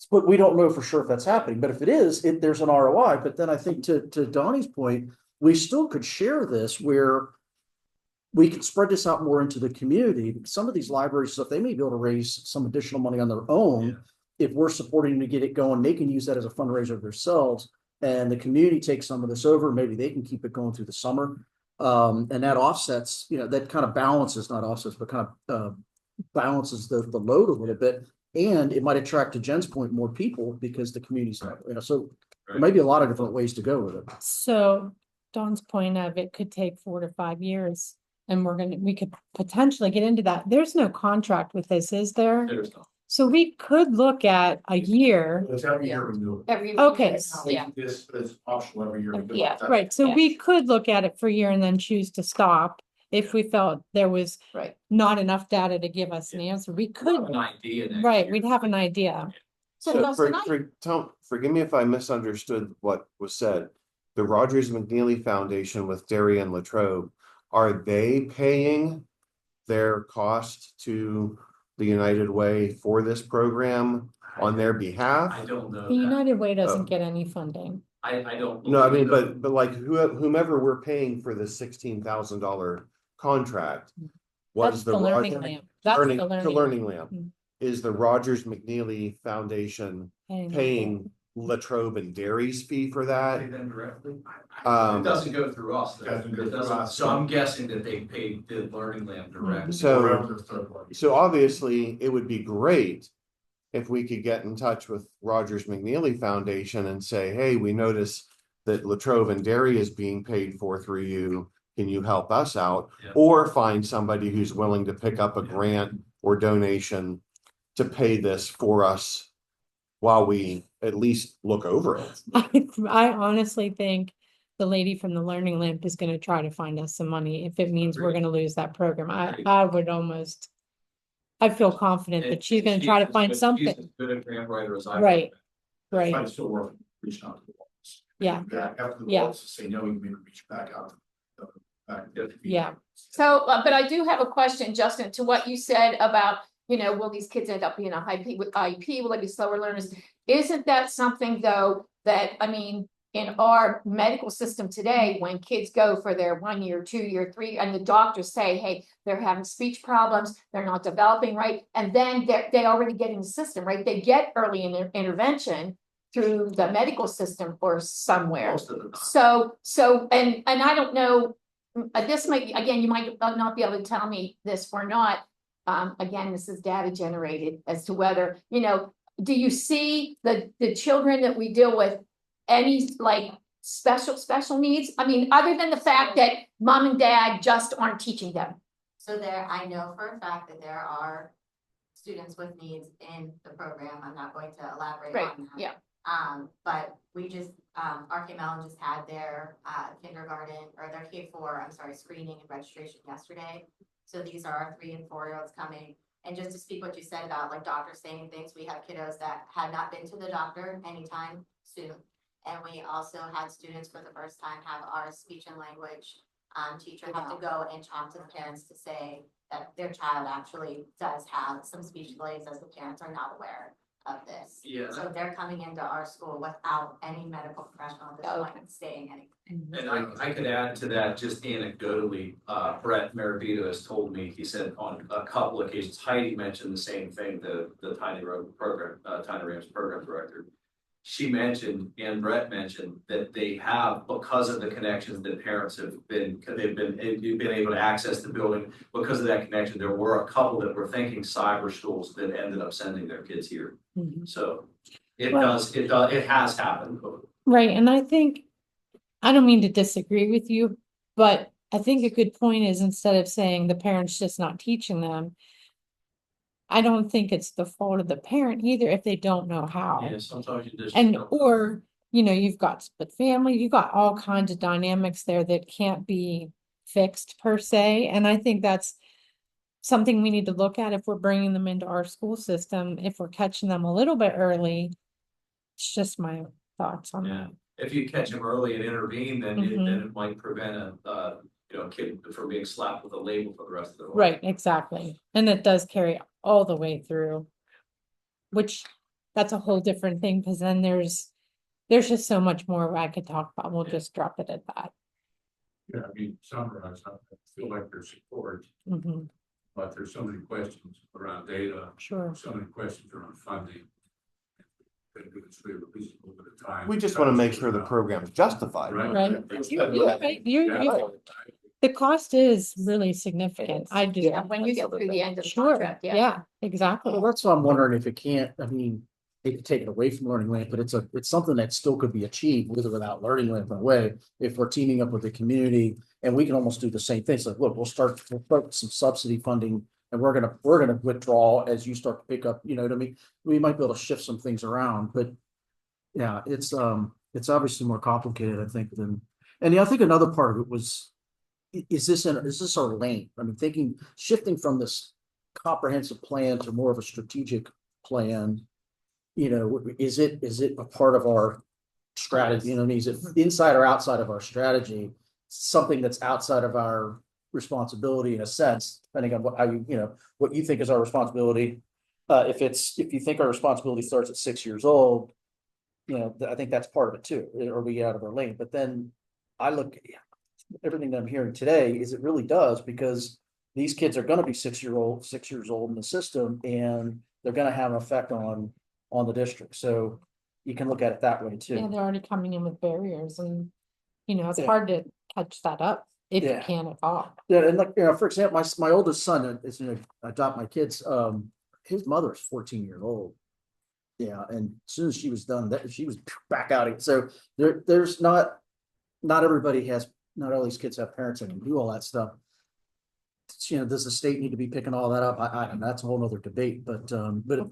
but we don't know for sure if that's happening. But if it is, there's an ROI. But then I think to Donnie's point, we still could share this where we could spread this out more into the community. Some of these libraries stuff, they may be able to raise some additional money on their own. If we're supporting them to get it going, they can use that as a fundraiser themselves. And the community takes some of this over. Maybe they can keep it going through the summer. And that offsets, that kind of balances, not offsets, but kind of balances the load a little bit. And it might attract, to Jen's point, more people because the community's, so there may be a lot of different ways to go with it. So Dawn's point of it could take 4 to 5 years. And we could potentially get into that. There's no contract with this, is there? There's not. So we could look at a year. It's every year we do Every. Okay. Yeah, This is optional every year. we do it. Yeah, Right, so Yeah. we could look at it for a year and then choose to stop if we felt there was right. not enough data to give us an answer. We We'll have could, an idea next right, year. we'd have an idea. So So Dustin, I, forgive me if I misunderstood what was said. The Rogers McNeely Foundation with Darien Latrobe, are they paying their cost to the United Way for this program on their behalf? I don't know The that. United Way Oh. doesn't get any funding. I don't. No, I mean, believe that. but like whomever we're paying for this $16,000 contract That's was the the Learning Rogers- Lamp. That's Learning, the the Learning. Learning Lamp. Mm. Is the Rogers McNeely Foundation paying Latrobe and Derry's fee for Pay that? them directly? It Um, doesn't go through us. though. Doesn't go It through doesn't. us. So I'm guessing that they paid the Learning Lamp directly. So- Whatever the third party. So obviously, it would be great if we could get in touch with Rogers McNeely Foundation and say, hey, we notice that Latrobe and Derry is being paid for through you. Can you help us out? Yeah. Or find somebody who's willing to pick up a grant or donation to pay this for us while we at least look over it. I honestly think the lady from the Learning Lamp is gonna try to find us some money if it means we're Agreed. gonna lose that program. Agreed. I would almost. I feel confident that And she's gonna try to as find good- she's something. as good a grant writer as I've Right. been. Right, But it's still worth reaching out to the walls. Yeah. After the Yeah. walls say no, you can reach back out. Back to the Yeah. so, but I do have a question, Justin, to what you said about, will these kids end up being a high P with IEP? Will they be slower learners? Isn't that something though, that, in our medical system today, when kids go for their 1 year, 2 year, 3, and the doctors say, hey, they're having speech problems, they're not developing right, and then they already get in the system, right? They get early intervention through the medical system or somewhere. Most of the time. So, and I don't know, this might, again, you might not be able to tell me this or not. Again, this is data generated as to whether, do you see the children that we deal with any like special needs? Other than the fact that mom and dad just aren't teaching them. So I know for a fact that there are students with needs in the program. I'm not going to elaborate Right, on that. yeah. But we just, RK Mellon just had their, kindergarten, or their K4, I'm sorry, screening and registration yesterday. So these are our 3 and 4-year-olds coming. And just to speak what you said about like doctors saying things, we have kiddos that had not been to the doctor anytime soon. And we also had students for the first time have our speech and language teacher have to go and talk to the parents to say that their child actually does have some speech delays, as the parents are not aware of this. Yeah. So they're coming into our school without any medical professional at this Okay. point saying anything. And I could add to that just anecdotally, Brett Maravito has told me, he said on a couple occasions, Heidi mentioned the same thing, the Tiny Rams program director. She mentioned, and Brett mentioned, that they have, because of the connections that parents they've been able to access the building, because of that connection, there were a couple that were thinking cyber schools that ended up sending their kids here. So it has happened. Right, and I think, I don't mean to disagree with you, but I think a good point is instead of saying the parent's just not teaching them, I don't think it's the fault of the parent either if they don't know how. Yeah, sometimes you just. And, don't- or, you know, you've got split family, you've got all kinds of dynamics there that can't be fixed per se, and I think that's something we need to look at if we're bringing them into our school system, if we're catching them a little bit early. It's just my thoughts on Yeah, that. if you catch them early and intervene, then Mhm. it might prevent a kid from being slapped with a label for the rest of their life. Right, exactly, and it does carry all the way through. Which, that's a whole different thing, because then there's just so much more I could talk about, we'll just drop it at that. Yeah, I mean, summarize, I feel like there's support, Mhm, but there's so many questions around data, sure. so many questions around funding. That we can spare at least a little bit of time. We just want to make sure the program's justified. Right. Right. You're right, the cost is really significant, I do. Yeah, when you get through the end of the Sure, contract, yeah. yeah, exactly. Well, that's what I'm wondering if it can't, I mean, they could take it away from Learning Land, but it's something that still could be achieved with or without Learning Land in a way. If we're teaming up with the community, and we can almost do the same thing. It's like, look, we'll start with some subsidy funding, and we're gonna withdraw as you start to pick up, you know what I mean? We might be able to shift some things around, but yeah, it's obviously more complicated, I think, and I think another part of it was, is this our lane? I mean, shifting from this comprehensive plan to more of a strategic plan, you know, is it a part of our strategy? You know, is it inside or outside of our strategy? Something that's outside of our responsibility in a sense, depending on what you think is our responsibility. If you think our responsibility starts at 6 years old, you know, I think that's part of it too, or we get out of our lane. But then I look, everything that I'm hearing today is it really does, because these kids are gonna be 6 years old in the system, and they're gonna have an effect on the district. So you can look at it that way Yeah, too. they're already coming in with barriers, and, you know, it's Yeah. hard to catch that up, if you Yeah. can at all. Yeah, and like, you know, for example, my oldest son is, you know, adopt my kids, his mother is 14 years old. Yeah, and as soon as she was done, that she was back out. So there's not everybody has, not all these kids have parents that can do all that stuff. You know, does the state need to be picking all that up? I don't know, that's a whole nother debate, but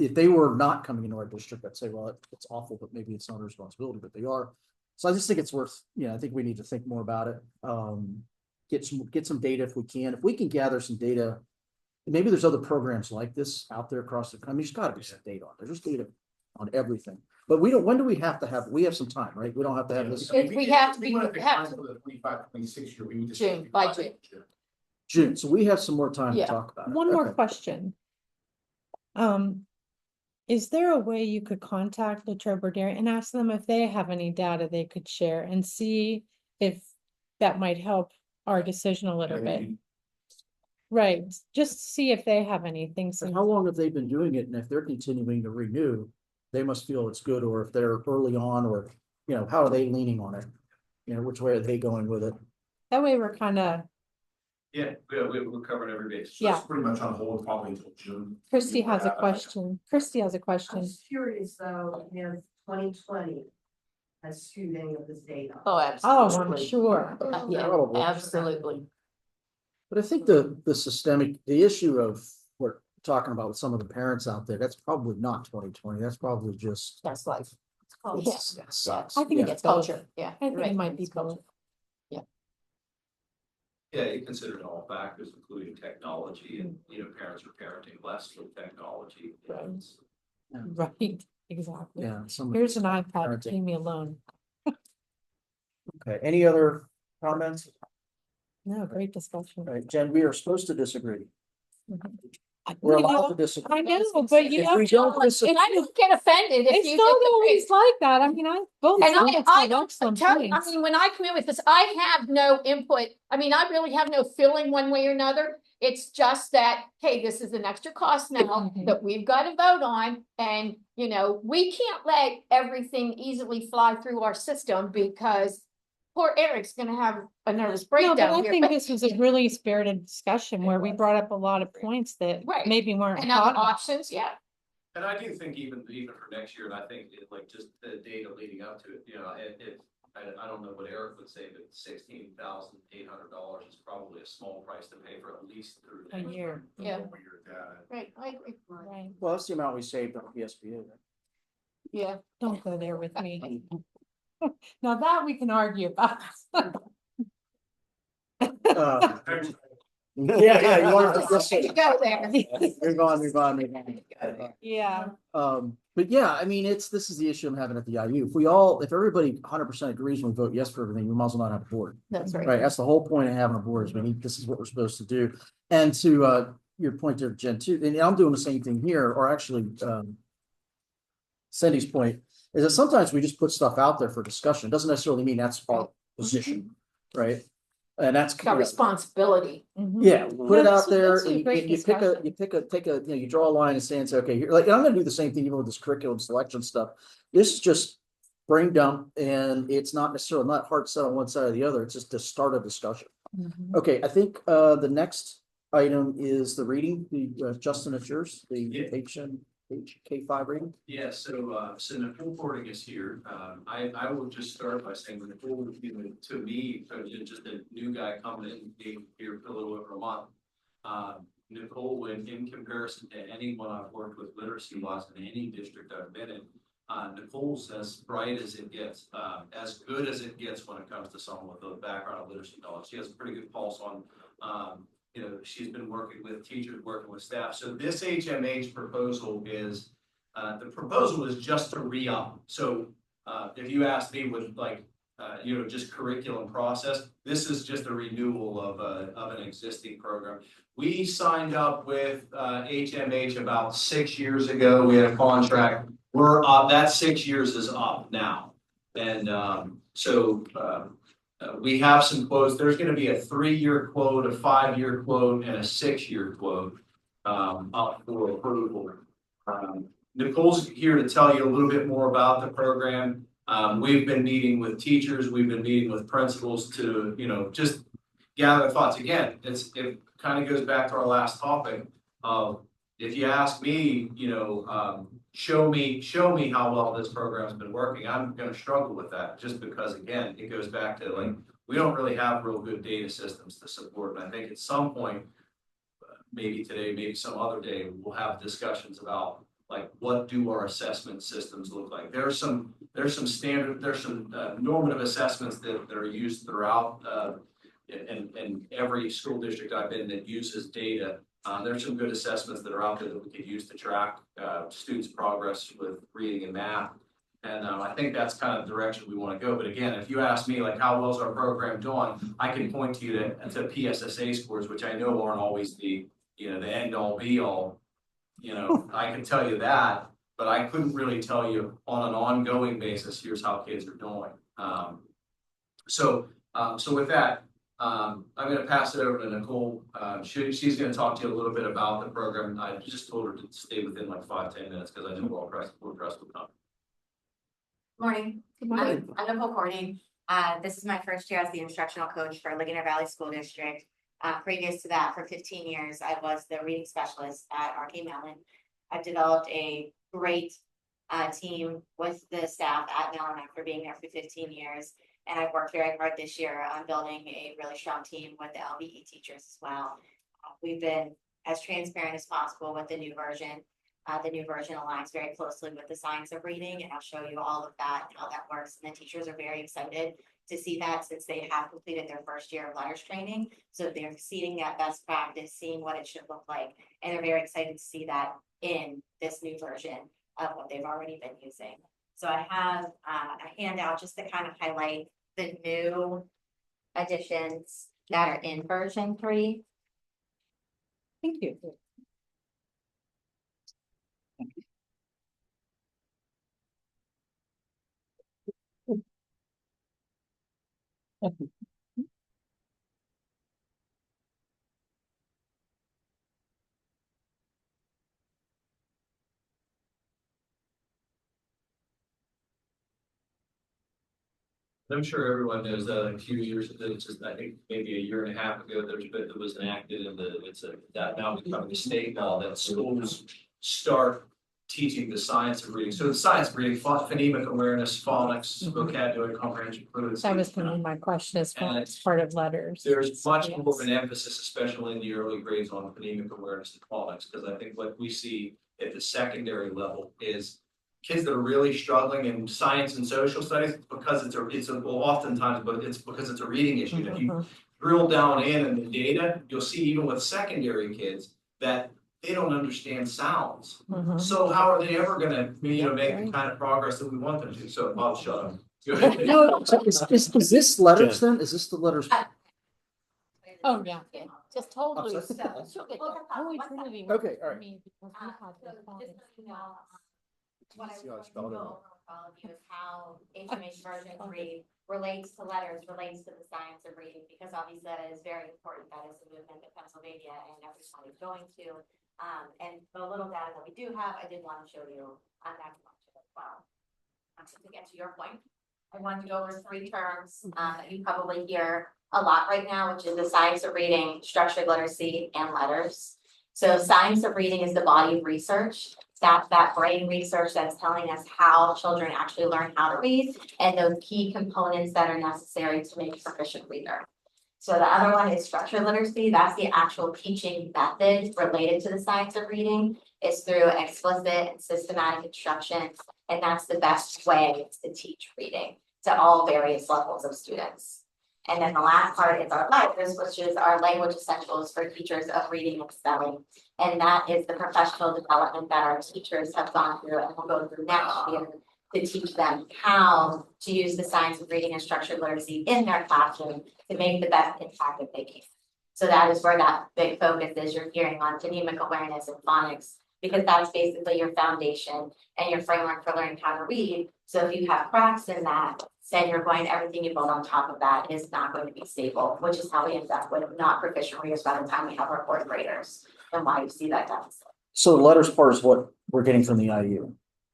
if they were not coming into our district, I'd say, well, it's awful, but maybe it's not a responsibility, but they are. So I just think it's worth, I think we need to think more about it. Get some data if we can gather some data. Maybe there's other programs like this out there across the country. There's gotta be some data on there. There's data on everything. But when do we have to have, we have some time, right? We don't have to have this If we have to be, wanted to have find for the 25-26 year, we would just. June, by June. June, so we have some more time to Yeah. talk about it. One more Okay. question. Is there a way you could contact Latrobe Dairy and ask them if they have any data they could share and see if that might help our decision a little bit? Right, just see if they have anything. And how long have they been doing it? And if they're continuing to renew, they must feel it's good, or if they're early on, or, how are they leaning on it? Which way are they going with it? That way we're kind of, Yeah, we're covering every base. So it's Yeah. pretty much on hold probably until June. Christy has a question. Christy has a I'm question. just curious though, if 2020 has skewed any of this data. Oh, Oh, absolutely. I'm sure. Yeah, Probably. absolutely. But I think the issue of, we're talking about with some of the parents out there, that's probably not 2020. That's probably just. That's life. It's- It sucks. I think Yeah. It's culture, yeah. I think you're right. it might be It's culture. both. Yeah, you considered all factors, including technology and, parents are parenting less with technology. Right. Right, exactly. Yeah. some- Here's an iPad, Parenting. leave me alone. Okay, any other comments? No, great discussion. All right, Jen, we are supposed to disagree. I- We're you allowed know, to disagree. I know, but you If know, we don't disagree, And I don't get offended if it's you not disagree. always like that. I mean, I both. And groups I have don't excellent tell you, I points. mean, when I come in with this, I have no input. I mean, I really have no feeling one way or another. It's just that, hey, this is an extra cost now Mhm. that we've got to vote on. And, we can't let everything easily fly through our system because poor Eric's gonna have a nervous No, but breakdown I here. think But- this was a really spirited discussion where we brought up a lot of points that Right. maybe weren't And thought other of. options, yeah. And I do think even for next year, and I think like just the data leading up to it, I don't know what Eric would say, but $16,800 is probably a small price to pay for at least through. A year. Yeah. When you're data. Right, I agree. Right. well, that's the amount we saved on PSBA. Yeah. Don't go there with me. Now that we can argue about. Yeah, you want to, Let's go there. move on. Yeah. But yeah, I mean, this is the issue I'm having at the IU. If everybody 100% agrees and we vote yes for everything, we might as well not have a board. That's right. Right, that's the whole point of having a board is this is what we're supposed to do. And to your point there, Jen, too, and I'm doing the same thing here, or actually Cindy's point, is that sometimes we just put stuff out there for discussion. It doesn't necessarily mean that's our position, right? And that's. It's our responsibility. Yeah, put No, it this out was- there, this was and great you pick discussion. you draw a line and say, okay, here, like, and I'm gonna do the same thing even with this curriculum selection stuff. This is just brain dump, and it's not necessarily not hard set on one side or the other. It's just to start a discussion. Mhm. Okay, I think the next item is the reading, Justin, it's yours, the Yeah. HK5 reading. Yeah, so Nicole Porting is here. I will just start by saying Nicole, to me, just a new guy coming in, being here for a little over a month. Nicole, in comparison to anyone I've worked with literacy wise in any district I've been in, Nicole's as bright as it gets, as good as it gets when it comes to someone with a background of literacy knowledge. She has a pretty good pulse on, she's been working with teachers, working with staff. So this HMH proposal is, the proposal is just to re-up. So if you ask me with just curriculum process, this is just a renewal of an existing program. We signed up with HMH about 6 years ago. We had a contract. We're up, that 6 years is up now. And we have some quotes. There's gonna be a 3-year quote, a 5-year quote, and a 6-year quote up for approval. Nicole's here to tell you a little bit more about the program. We've been meeting with teachers, we've been meeting with principals to, just gather thoughts. Again, it kind of goes back to our last topic of, if you ask me, show me how well this program's been working. I'm gonna struggle with that just because, again, it goes back to we don't really have real good data systems to support. And I think at some point, maybe today, maybe some other day, we'll have discussions about what do our assessment systems look like. There's some normative assessments that are used throughout in every school district I've been that uses data. There's some good assessments that are out there that we could use to track students' progress with reading and math. And I think that's kind of the direction we want to go. But again, if you ask me how well is our program doing, I can point to you to PSSA scores, which I know aren't always the end all be all. I can tell you that, but I couldn't really tell you on an ongoing basis, here's how kids are doing. So with that, I'm going to pass it over to Nicole. She's going to talk to you a little bit about the program. I just told her to stay within 5-10 minutes because I know we're pressed with time. Morning. Good morning. I'm Nicole Courtney. This is my first year as the instructional coach for Ligonier Valley School District. Previous to that, for 15 years, I was the reading specialist at Arcade Mellon. I've developed a great team with the staff at Mellon after being there for 15 years. And I've worked very hard this year on building a really strong team with the LVE teachers as well. We've been as transparent as possible with the new version. The new version aligns very closely with the science of reading, and I'll show you all of that and how that works. And the teachers are very excited to see that since they have completed their first year of letters training. So they're seeing that best practice, seeing what it should look like, and they're very excited to see that in this new version of what they've already been using. So I have a handout just to kind of highlight the new additions that are in version 3. Thank you. I'm sure everyone knows that a few years ago, just I think maybe a year and a half ago, there's been, it was enacted in the, that now becoming a state law that schools start teaching the science of reading. So the science of reading, phonemic awareness, phonics, vocabulary, comprehension, fluency. That was gonna be my question, is And it's part of letters. There's much more of Yes. an emphasis, especially in the early grades, on phonemic awareness and phonics, because I think what we see at the secondary level is kids that are really struggling in science and social studies because well, oftentimes, but it's because it's a reading issue. And if you drill down in the data, you'll see even with secondary kids that they don't understand sounds. Mhm. So how are they ever gonna, make the kind of progress that we want them to? So Bob, shut up. Go ahead. No, so is this letters then? Is this the letters? Oh, yeah. Just hold I'm loose. sorry. She'll get Well, there. Only one Trinity. second. Okay, all right. I mean, because we had So the just phonics so you know, what I was See how I going to spelled go it? over with all of you is how information version 3 relates to letters, relates to the science of reading, because obviously that is very important. That is the movement that Pennsylvania and everyone is going to. And the little data that we do have, I did want to show you on that as well. To get to your point, I wanted to go over 3 terms that you probably hear a lot right now, which is the science of reading, structured literacy, and letters. So science of reading is the body of research. That brain research that's telling us how children actually learn how to read and those key components that are necessary to make a proficient reader. So the other one is structured literacy. That's the actual teaching method related to the science of reading. It's through explicit and systematic instruction, and that's the best way to teach reading to all various levels of students. And then the last part is our letters, which is our language essentials for teachers of reading and spelling. And that is the professional development that our teachers have gone through and will go through next year to teach them how to use the science of reading and structured literacy in their classroom to make the best impact that they can. So that is where that big focus is. You're hearing on phonemic awareness and phonics, because that's basically your foundation and your framework for learning how to read. So if you have cracks in that, then you're going, everything you build on top of that is not going to be stable, which is how we end up with not proficient readers by the time we have our 4th graders, and why you see that deficit. So the letters part is what we're getting from the IU.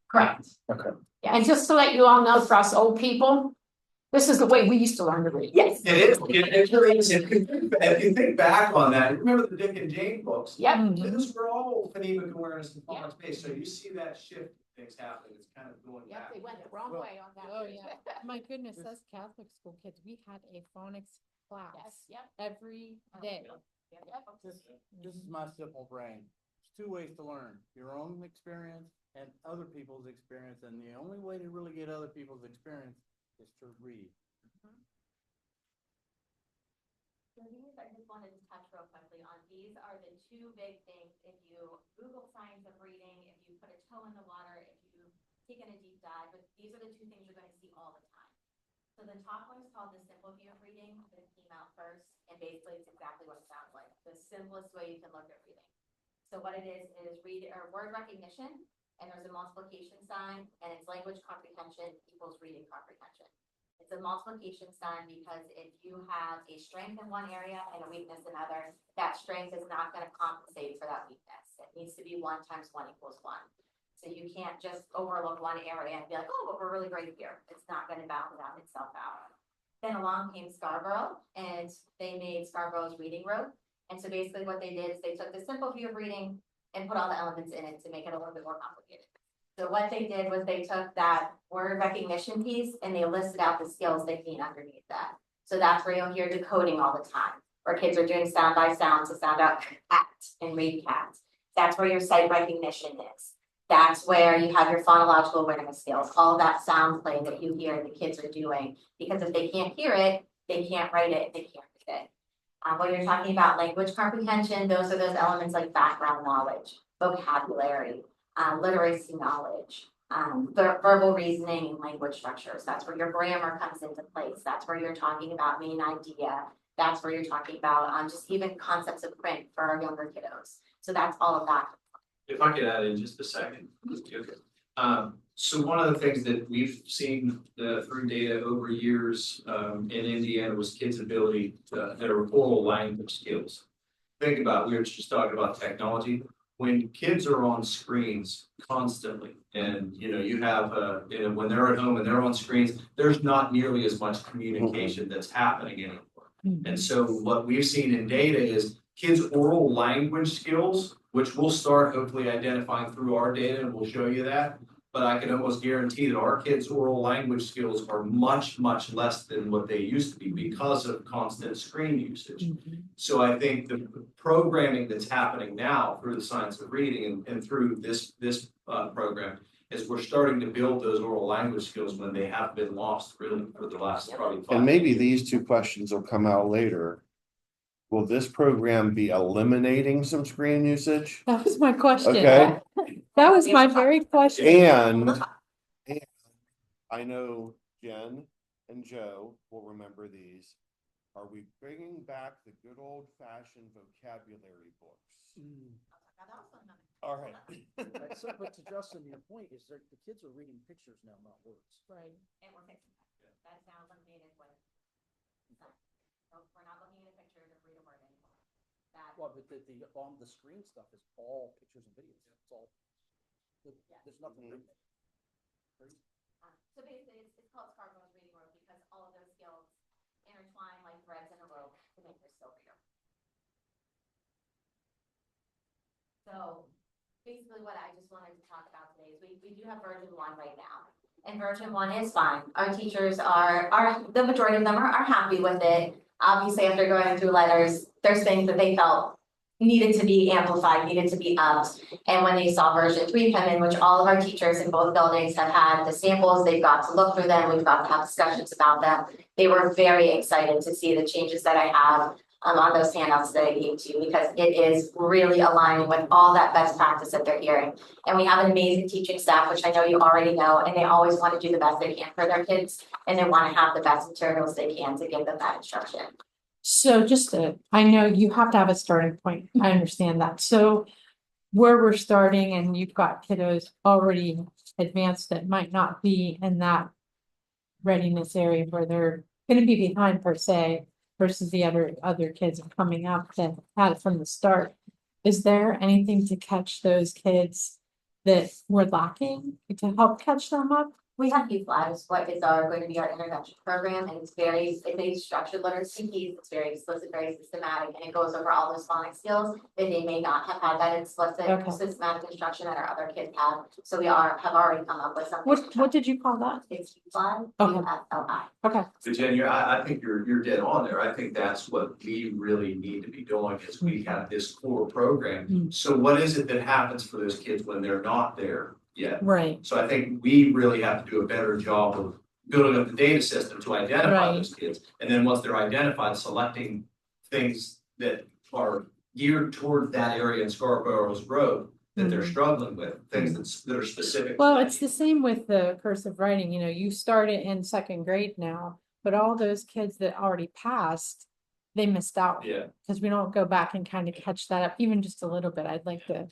Correct. Okay. And just to let you all know, for us old people, this is the way we used to learn to read. Yes. It is, it really is. If you think back on that, remember the Dick and Jane books? Yep. Those were all phonemic awareness and phonics based, so you see that shift, things happen, it's kind of going Yep, back. they went the wrong Well, way on that. Oh, yeah. My goodness, us Catholic school kids, we had a phonics class Yes, yep. every day. This is my simple brain. There's 2 ways to learn, your own experience and other people's experience, and the only way to really get other people's experience is to read. So these I just wanted to touch real quickly on. These are the 2 big things. If you Google science of reading, if you put a toe in the water, if you take in a deep dive, but these are the 2 things you're going to see all the time. So the top one is called the simple view of reading. It came out first, and basically it's exactly what it sounds like. The simplest way you can look at reading. So what it is read or word recognition, and there's a multiplication sign, and it's language comprehension equals reading comprehension. It's a multiplication sign because if you have a strength in one area and a weakness in another, that strength is not going to compensate for that weakness. It needs to be 1 times 1 equals 1. So you can't just overlook one area and be like, oh, but we're really great here. It's not going to balance out itself out. Then along came Scarborough, and they made Scarborough's reading road. And so basically what they did is they took the simple view of reading and put all the elements in it to make it a little bit more complicated. So what they did was they took that word recognition piece and they listed out the skills they need underneath that. So that's where you'll hear decoding all the time. where kids are doing sound by sound to sound out cat and read cat. That's where your sight recognition is. That's where you have your phonological awareness skills, all that sound play that you hear the kids are doing. Because if they can't hear it, they can't write it, they can't read it. When you're talking about language comprehension, those are those elements like background knowledge, vocabulary, literacy knowledge, verbal reasoning and language structures. That's where your grammar comes into place. That's where you're talking about main idea. That's where you're talking about just even concepts of print for our younger kiddos. So that's all of that. If I could add in just a second. So one of the things that we've seen through data over years in Indiana was kids' ability to their oral language skills. Think about, we were just talking about technology. When kids are on screens constantly, and you have when they're at home and they're on screens, there's not nearly as much communication that's happening anymore. And so what we've seen in data is kids' oral language skills, which we'll start hopefully identifying through our data, and we'll show you that. But I can almost guarantee that our kids' oral language skills are much, much less than what they used to be because of constant screen usage. So I think the programming that's happening now through the science of reading and through this program is we're starting to build those oral language skills when they have been lost really for the last probably 5 And maybe years. these two questions will come out later. Will this program be eliminating some screen usage? That was my question. Okay. That was my very question. And I know Jen and Joe will remember these. Are we bringing back the good old fashioned vocabulary books? All right. So, but to Justin, your point is that the kids are reading pictures now, not words. Right. And we're fixing that. That's now eliminated with. So we're not looking at a picture to read a word anymore. Well, but the on the screen stuff is all pictures and videos. It's all. There's nothing written. So basically, it's called Scarborough's reading rope because all of those skills intertwine like threads in a rope to make your skill reader. So basically what I just wanted to talk about today is we do have version 1 right now. And version 1 is fine. Our teachers are the majority of them are happy with it. Obviously, after going through letters, there's things that they felt needed to be amplified, needed to be upped. And when they saw version 3 come in, which all of our teachers in both buildings have had the samples, they've got to look through them, we've got to have discussions about them. They were very excited to see the changes that I have on those handouts that I gave to you, because it is really aligning with all that best practice that they're hearing. And we have an amazing teaching staff, which I know you already know, and they always want to do the best they can for their kids, and they want to have the best materials they can to give them that instruction. So I know you have to have a starting point. I understand that. So where we're starting and you've got kiddos already advanced that might not be in that readiness area where they're going to be behind per se versus the other kids coming up that had it from the start. Is there anything to catch those kids that were lacking to help catch them up? We have key flags, what is going to be our intervention program, and it's a structured literacy piece, it's very explicit, very systematic, and it goes over all those phonics skills that they may not have had that explicit systematic instruction that our other kids have. So we have already come up with something. What did you call that? It's key flag, Okay. UFLI. Okay. So Jen, I think you're dead on there. I think that's what we really need to be doing is we have this core program. So what is it that happens for those kids when they're not there yet? Right. So I think we really have to do a better job of building up the data system to identify those kids. And then once they're identified, selecting things that are geared toward that area in Scarborough's Road that they're struggling with, things that are specific. Well, it's the same with the cursive writing, you start it in 2nd grade now, but all those kids that already passed, they missed out. Yeah. Because we don't go back and kind of catch that up, even just a little bit. I'd like to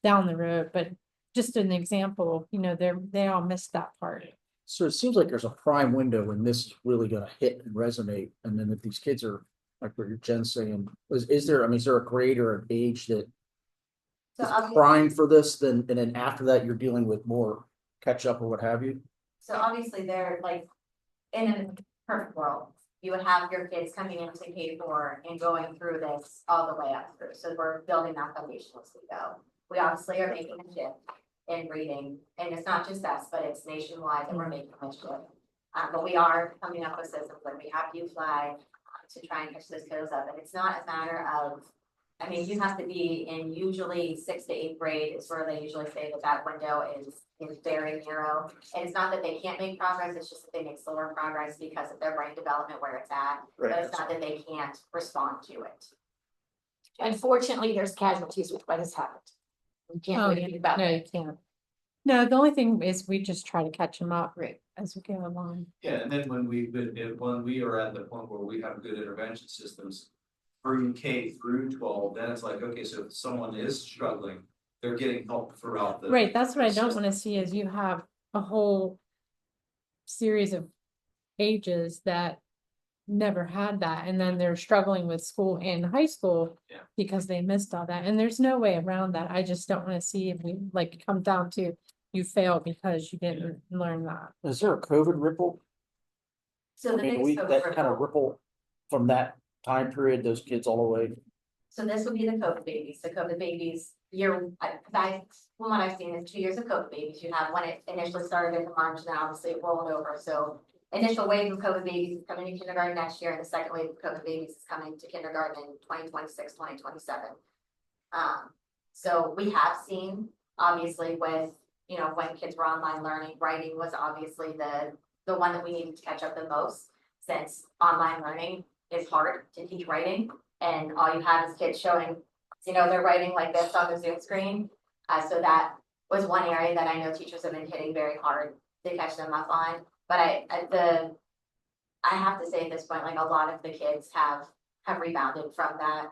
down the road, but just an example, they all missed that part. So it seems like there's a prime window when this is really gonna hit and resonate, and then if these kids are, like what Jen's saying, is there a grade or an age that So is prime for this, and then after that, you're dealing with more catch up or what have you? So obviously they're like, in a perfect world, you would have your kids coming into K4 and going through this all the way up through. So we're building that foundation as we go. We obviously are making a shift in reading, and it's not just us, but it's nationwide that we're making a shift. But we are coming up with systems like we have U-Fly, to try and catch those kiddos up, and it's not a matter of. I mean, you have to be in usually 6th to 8th grade is where they usually say that window is very narrow. And it's not that they can't make progress, it's just that they make slower progress because of their brain development where it's at. But it's not that they can't respond to it. Unfortunately, there's casualties with what has happened. We can't do anything about No, it. you can't. No, the only thing is we just try to catch them up Right. as we go along. Yeah, and then when we are at the point where we have good intervention systems through K through 12, then it's like, okay, so if someone is struggling, they're getting help throughout the. Right, that's what I don't wanna see is you have a whole series of ages that never had that, and then they're struggling with school and high school. Yeah. Because they missed all that, and there's no way around that. I just don't wanna see if we like come down to you failed because you didn't learn that. Is there a COVID ripple? So I the mean, biggest that COVID kind of ripple from that time period, those kids all the way. So this would be the COVID babies, the COVID babies, from what I've seen is 2 years of COVID babies, you have when it initially started in March, and obviously it rolled over, so. Initial wave of COVID babies is coming to kindergarten next year, and the second wave of COVID babies is coming to kindergarten in 2026, 2027. So we have seen, obviously, with, you know, when kids were online learning, writing was obviously the one that we needed to catch up the most, since online learning is hard to teach writing. And all you have is kids showing, you know, they're writing like this on the Zoom screen. So that was one area that I know teachers have been hitting very hard to catch them up on. But I have to say at this point, like a lot of the kids have rebounded from that.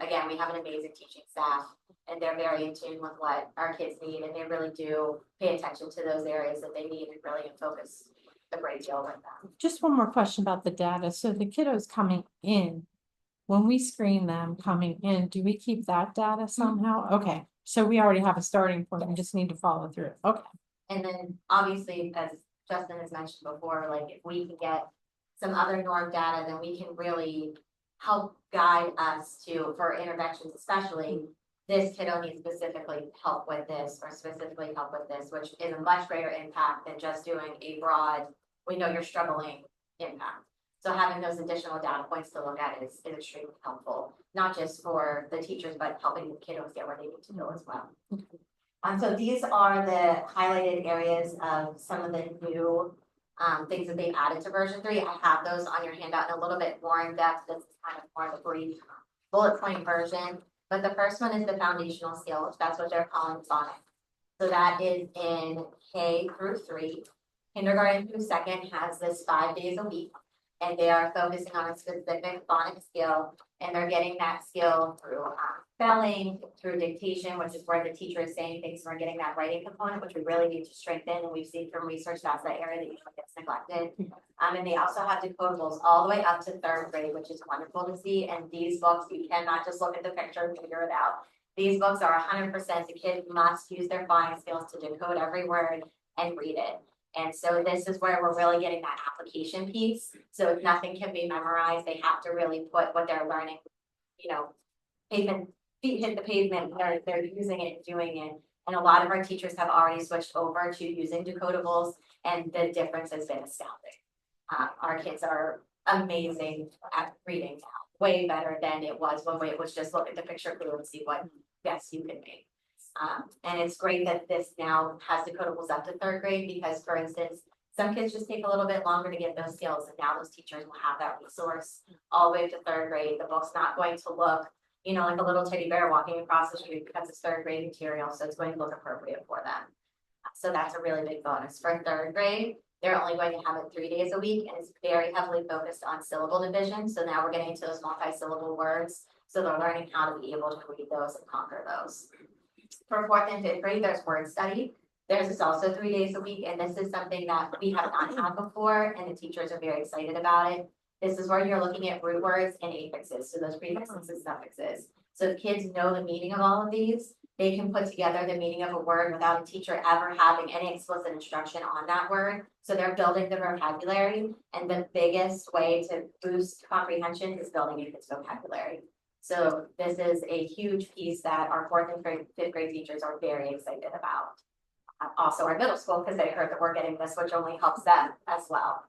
Again, we have an amazing teaching staff, and they're very in tune with what our kids need, and they really do pay attention to those areas that they need and really focus a great deal with them. Just one more question about the data. So the kiddos coming in, when we screen them coming in, do we keep that data somehow? Okay, so we already have a starting point. We just need to follow through. Okay. And then obviously, as Justin has mentioned before, like if we can get some other norm data, then we can really help guide us to, for interventions especially, this kiddo needs specifically help with this or specifically help with this, which is a much greater impact than just doing a broad, we know you're struggling impact. So having those additional data points to look at is extremely helpful, not just for the teachers, but helping the kiddos get where they need to go as well. So these are the highlighted areas of some of the new things that they've added to version 3. I have those on your handout in a little bit more in depth. This is kind of more of a brief bullet point version. But the first one is the foundational skills. That's what they're calling phonics. So that is in K through 3. Kindergarten through 2nd has this 5 days a week, and they are focusing on a specific phonics skill, and they're getting that skill through spelling, through dictation, which is where the teacher is saying things, so we're getting that writing component, which we really need to strengthen, and we've seen from research that's that area that usually gets neglected. And they also have decodables all the way up to 3rd grade, which is wonderful to see, and these books, you cannot just look at the picture and figure it out. These books are 100%, the kid must use their phonics skills to decode every word and read it. And so this is where we're really getting that application piece. So if nothing can be memorized, they have to really put what they're learning, you know, feet hit the pavement, they're using it, doing it. And a lot of our teachers have already switched over to using decodables, and the difference has been astounding. Our kids are amazing at reading now, way better than it was when it was just look at the picture clue and see what guess you can make. And it's great that this now has decodables up to 3rd grade, because for instance, some kids just take a little bit longer to get those skills, and now those teachers will have that resource all the way to 3rd grade. The book's not going to look, you know, like a little teddy bear walking across the street because it's 3rd grade material, so it's going to look appropriate for them. So that's a really big bonus. For 3rd grade, they're only going to have it 3 days a week, and it's very heavily focused on syllable division. So now we're getting into those multi-syllable words, so they're learning how to be able to read those and conquer those. For 4th and 5th grade, there's word study. Theirs is also 3 days a week, and this is something that we have not had before, and the teachers are very excited about it. This is where you're looking at root words and affixes, so those prefixes and suffixes. So if kids know the meaning of all of these, they can put together the meaning of a word without a teacher ever having any explicit instruction on that word. So they're building the vocabulary, and the biggest way to boost comprehension is building a kid's vocabulary. So this is a huge piece that our 4th and 5th grade teachers are very excited about. Also our middle school, because they heard that we're getting this, which only helps them as well.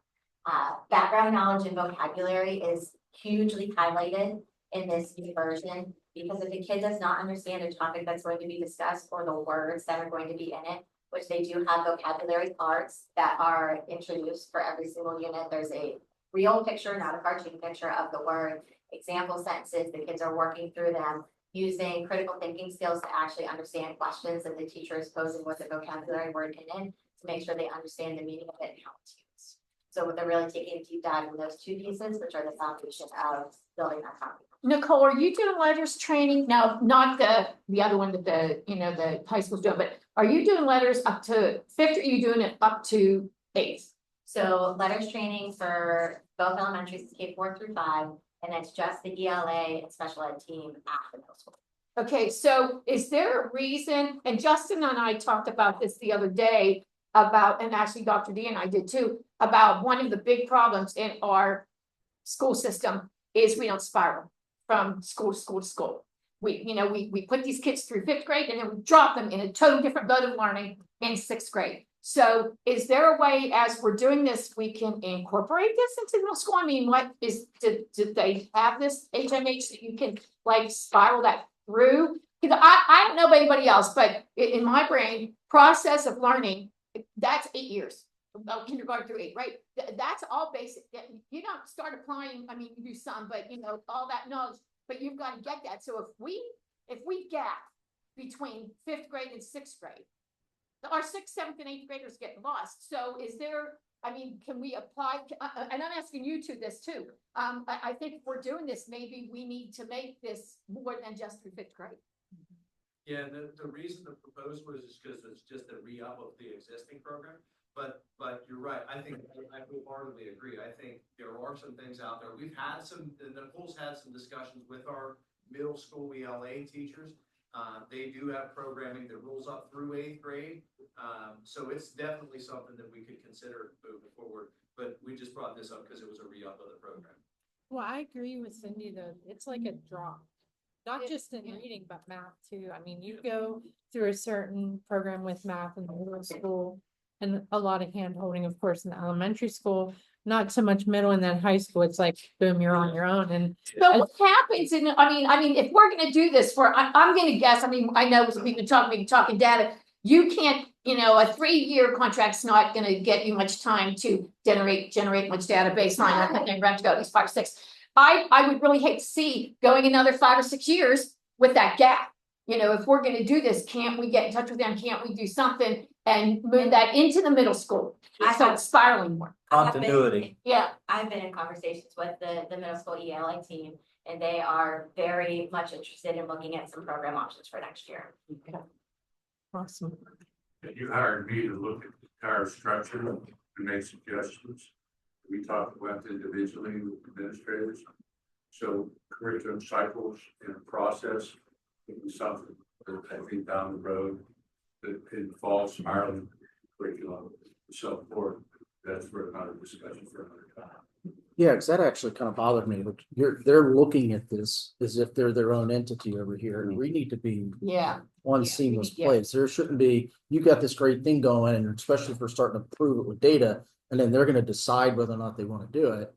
Background knowledge and vocabulary is hugely highlighted in this new version. Because if the kid does not understand a topic that's going to be discussed or the words that are going to be in it, which they do have vocabulary cards that are introduced for every single unit, there's a real picture, not a cartoon picture of the word, example sentences, the kids are working through them, using critical thinking skills to actually understand questions that the teacher is posing with the vocabulary word in it, to make sure they understand the meaning of it and how it's used. So they're really taking a deep dive in those two pieces, which are the foundation of building that copy. Nicole, are you doing letters training? Now, not the other one that the high school's doing, but are you doing letters up to fifth, or are you doing it up to eighth? So letters training for both elementaries, K 4 through 5, and it's just the ELA and special ed team at the middle school. Okay, so is there a reason, and Justin and I talked about this the other day about, and actually Dr. D and I did too, about one of the big problems in our school system is we don't spiral from school to school to school. We put these kids through fifth grade and then we drop them in a totally different mode of learning in sixth grade. So is there a way, as we're doing this, we can incorporate this into middle school? I mean, did they have this HMH that you can like spiral that through? Because I don't know about anybody else, but in my brain, process of learning, that's 8 years. Kindergarten through 8, right? That's all basic. You don't start applying, I mean, you do some, but all that knowledge, but you've got to get that. So if we gap between fifth grade and sixth grade, our sixth, seventh, and eighth graders get lost. So is there, I mean, can we apply, and I'm asking you to this too. I think if we're doing this, maybe we need to make this more than just through fifth grade. Yeah, the reason the proposed was is because it's just a re-up of the existing program. But you're right. I think I wholeheartedly agree. I think there are some things out there. We've had some, and Nicole's had some discussions with our middle school ELA teachers. They do have programming that rolls up through 8th grade. So it's definitely something that we could consider moving forward. But we just brought this up because it was a re-up of the program. Well, I agree with Cindy though. It's like a drop. Not just in reading, but math too. I mean, you go through a certain program with math in the middle school and a lot of hand holding, of course, in the elementary school, not so much middle, and then high school. It's like, boom, you're on your own. And So what happens in, I mean, if we're gonna do this I'm gonna guess, I mean, I know we've been talking data. You can't, a 3-year contract's not gonna get you much time to generate much data baseline. I think you're gonna have to go at least 5 or 6. I would really hate to see going another 5 or 6 years with that gap. If we're gonna do this, can't we get in touch with them? Can't we do something and move that into the middle school? So it's spiraling more. Continuity. Yeah. I've been in conversations with the middle school ELA team, and they are very much interested in looking at some program options for next year. awesome. And you hired me to look at the entire structure and make suggestions. We talked about individually with administrators. So curriculum cycles in a process would be something that I think down the road that involves spiraling curriculum is so important. That's for another discussion for another time. Yeah, because that actually kind of bothered me. Like they're looking at this as if they're their own entity over here, and we need to be Yeah. one Yeah, seamless yeah. place. There shouldn't be, you got this great thing going, and especially if we're starting to prove it with data, and then they're going to decide whether or not they want to do it.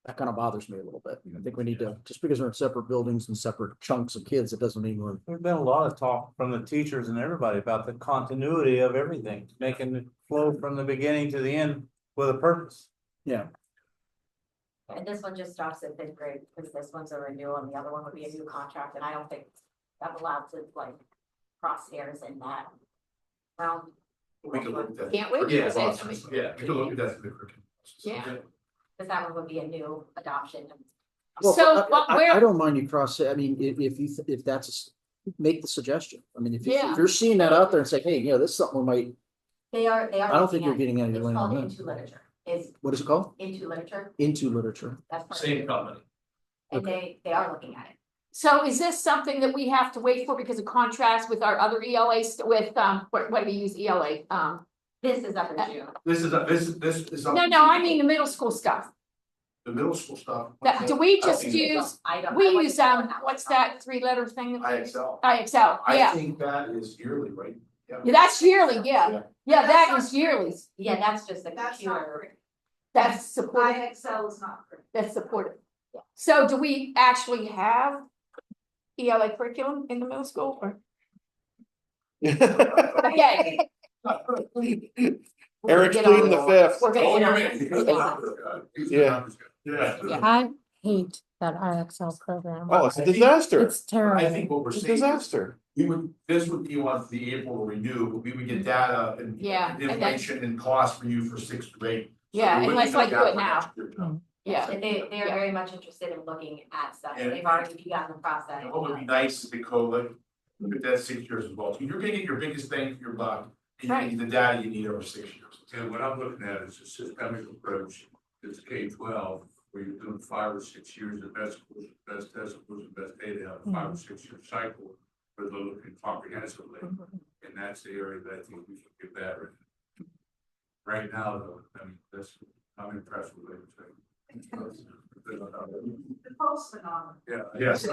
That kind of bothers me a little bit. I think we need to, just because we're in separate buildings and separate chunks of kids, it doesn't mean we're. There's been a lot of talk from the teachers and everybody about the continuity of everything, making it flow from the beginning to the end with a purpose. Yeah. And this one just stops at 5th grade, because this one's a renewal and the other one would be a new contract, and I don't think I'm allowed to cross hairs in that realm. We can look at that. Can't wait. Yeah, Yeah, we can look at that through the curriculum. Yeah. Because that one would be a new adoption. Well, So, I don't mind you cross it. I mean, if that's, make the suggestion. I mean, if you're seeing that out there and say, hey, this is something we might, They are. I don't think you're getting any It's land called on that. Into Literature. Is What is it called? Into Literature. Into literature. That's part of Same it. company. And they are looking at it. So is this something that we have to wait for because of contrast with our other ELAs with, what do we use ELA? This is up in June. This is. No, I mean the middle school stuff. The middle school stuff. Do we just I use, I we wasn't use, sure on that what's one. that 3-letter thing? IXL. IXL, I yeah. think that is yearly, right? Yeah, that's yearly, yeah. Yeah, that is yearly. Yeah, that's just the That's computer. not. That's supported. IXL is not. That's supported. So do we actually have ELA curriculum in the middle school or? Okay. Eric's Get pleading on- the fifth. We're Oh, gonna yeah, get man. on. Yeah. Yeah. I hate that IXL program. Oh, it's a disaster. It's terrible. I think what we're It's a saying is, disaster. this would be on the April renew, but we would get data and Yeah, and then- information and cost for you for 6th grade. So Yeah, we and wouldn't let's like get do that it for now. next year, no. Yeah. They are Yeah. very much interested in looking at stuff. And- They've already begun the process. And what would be nice is to go like, look at that 6 years as well. So you're gonna get your biggest bang for your buck. And you're gonna get the data you need over 6 years. And what I'm looking at is a systemic approach, it's K-12, where you're doing 5 or 6 years of best test, the best data, have a 5 or 6 year cycle, where they're looking comprehensively. And that's the area that I think we should get better in. Right now, though, I mean, I'm impressed with what you're saying. The post phenomenon. Yeah, yes,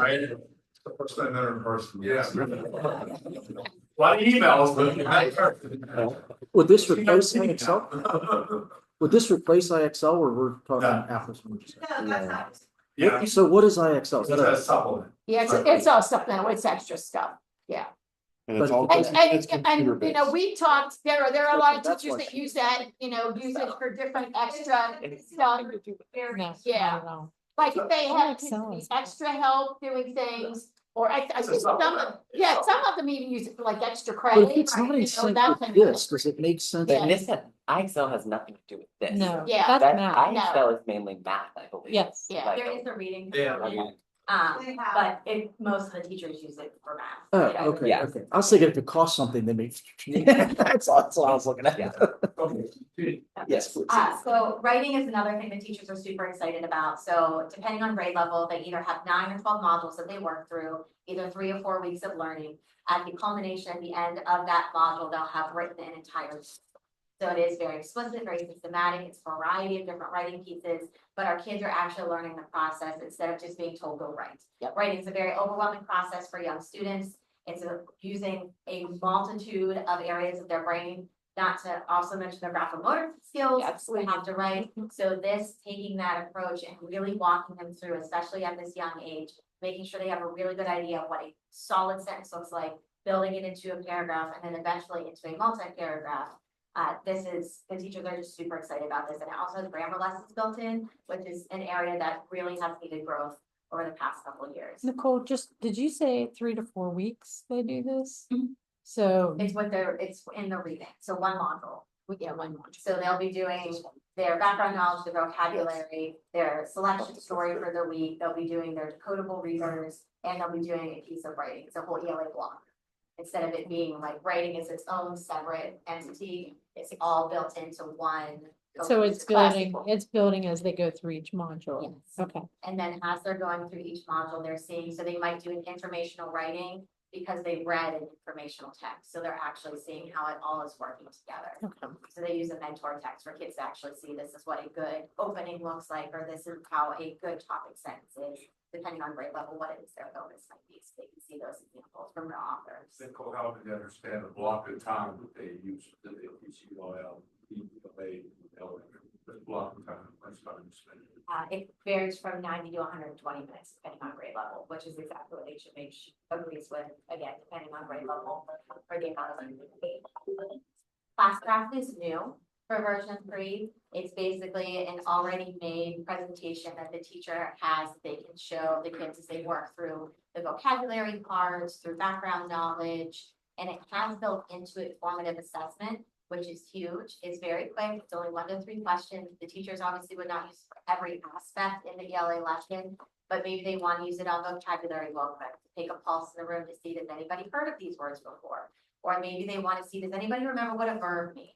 first time met her in person. Yeah. A lot of emails, but. Would this replace IXL? Would this replace IXL or we're talking No. apples? and oranges? No, that's not. Yeah, So what is IXL? Is it's that a supplement. Yeah, it's all supplemental, it's extra stuff, yeah. And it's all, And- it's computer You know, based. we talked, there are a lot of That's teachers why that use that, use it for different extra stuff. No, not Yeah. at all. Like if they have IXL is- extra help doing things, or I It's a think some supplement. of, yeah, some of them even use it for like extra But credit. if it's not in sync that with kind of this, thing. does it make sense? Yeah. But this, IXL has nothing to do with this. No, Yeah. that's That math. IXL is mainly math, I believe. Yes. Yeah. Like, There is a reading. Yeah. component, They have- but most of the teachers use it for math. Oh, okay, Yeah. okay. I was thinking if it costs something, then maybe. That's all I was looking at. Yeah. Okay. Yes, please. So writing is another thing that teachers are super excited about. So depending on grade level, they either have 9 or 12 modules that they work through, either 3 or 4 weeks of learning. At the culmination, at the end of that module, they'll have written an entire. So it is very explicit, very systematic. It's a variety of different writing pieces, but our kids are actually learning the process instead of just being told go write. Yep. Writing is a very overwhelming process for young students. It's using a multitude of areas of their brain, not to also mention their graphomotor skills. Absolutely. They have to write. So this, taking that approach and really walking them through, especially at this young age, making sure they have a really good idea of what a solid sentence looks like, building it into a paragraph, and then eventually into a multi-paragraph. The teachers are just super excited about this, and it also has grammar lessons built in, which is an area that really has needed growth over the past couple of years. Nicole, did you say 3 to 4 weeks they do this? Mhm. So, It's in the reading, so one module. Yeah, one more. So they'll be doing their background knowledge, their vocabulary, their selection story for the week, they'll be doing their decodable readers, and they'll be doing a piece of writing, it's a whole ELA block. Instead of it being like writing is its own separate entity, it's all built into one. so it's classic. building as they go through each module. Yes. Okay. And then as they're going through each module, they're seeing, so they might do an informational writing because they read an informational text. So they're actually seeing how it all is working together. Okay. So they use a mentor text for kids to actually see this is what a good opening looks like, or this is how a good topic sentence is, depending on grade level, what it is their focus might be. So they can see those examples from their authors. Think will help you understand the block of time that they use, that they teach you all out, the block of time, that's time to spend. It varies from 90 to 120 minutes, depending on grade level, which is exactly what HMH agrees with, again, depending on grade level for the amount of. Classcraft is new for version 3. It's basically an already made presentation that the teacher has, that they can show the kids as they work through the vocabulary parts, through background knowledge, and it has built into it formative assessment, which is huge. It's very quick. It's only 1 to 3 questions. The teachers obviously would not use it for every aspect in the ELA lesson, but maybe they want to use it on vocabulary real quick, to take a pulse in the room to see, does anybody heard of these words before? Or maybe they want to see, does anybody remember what a verb means?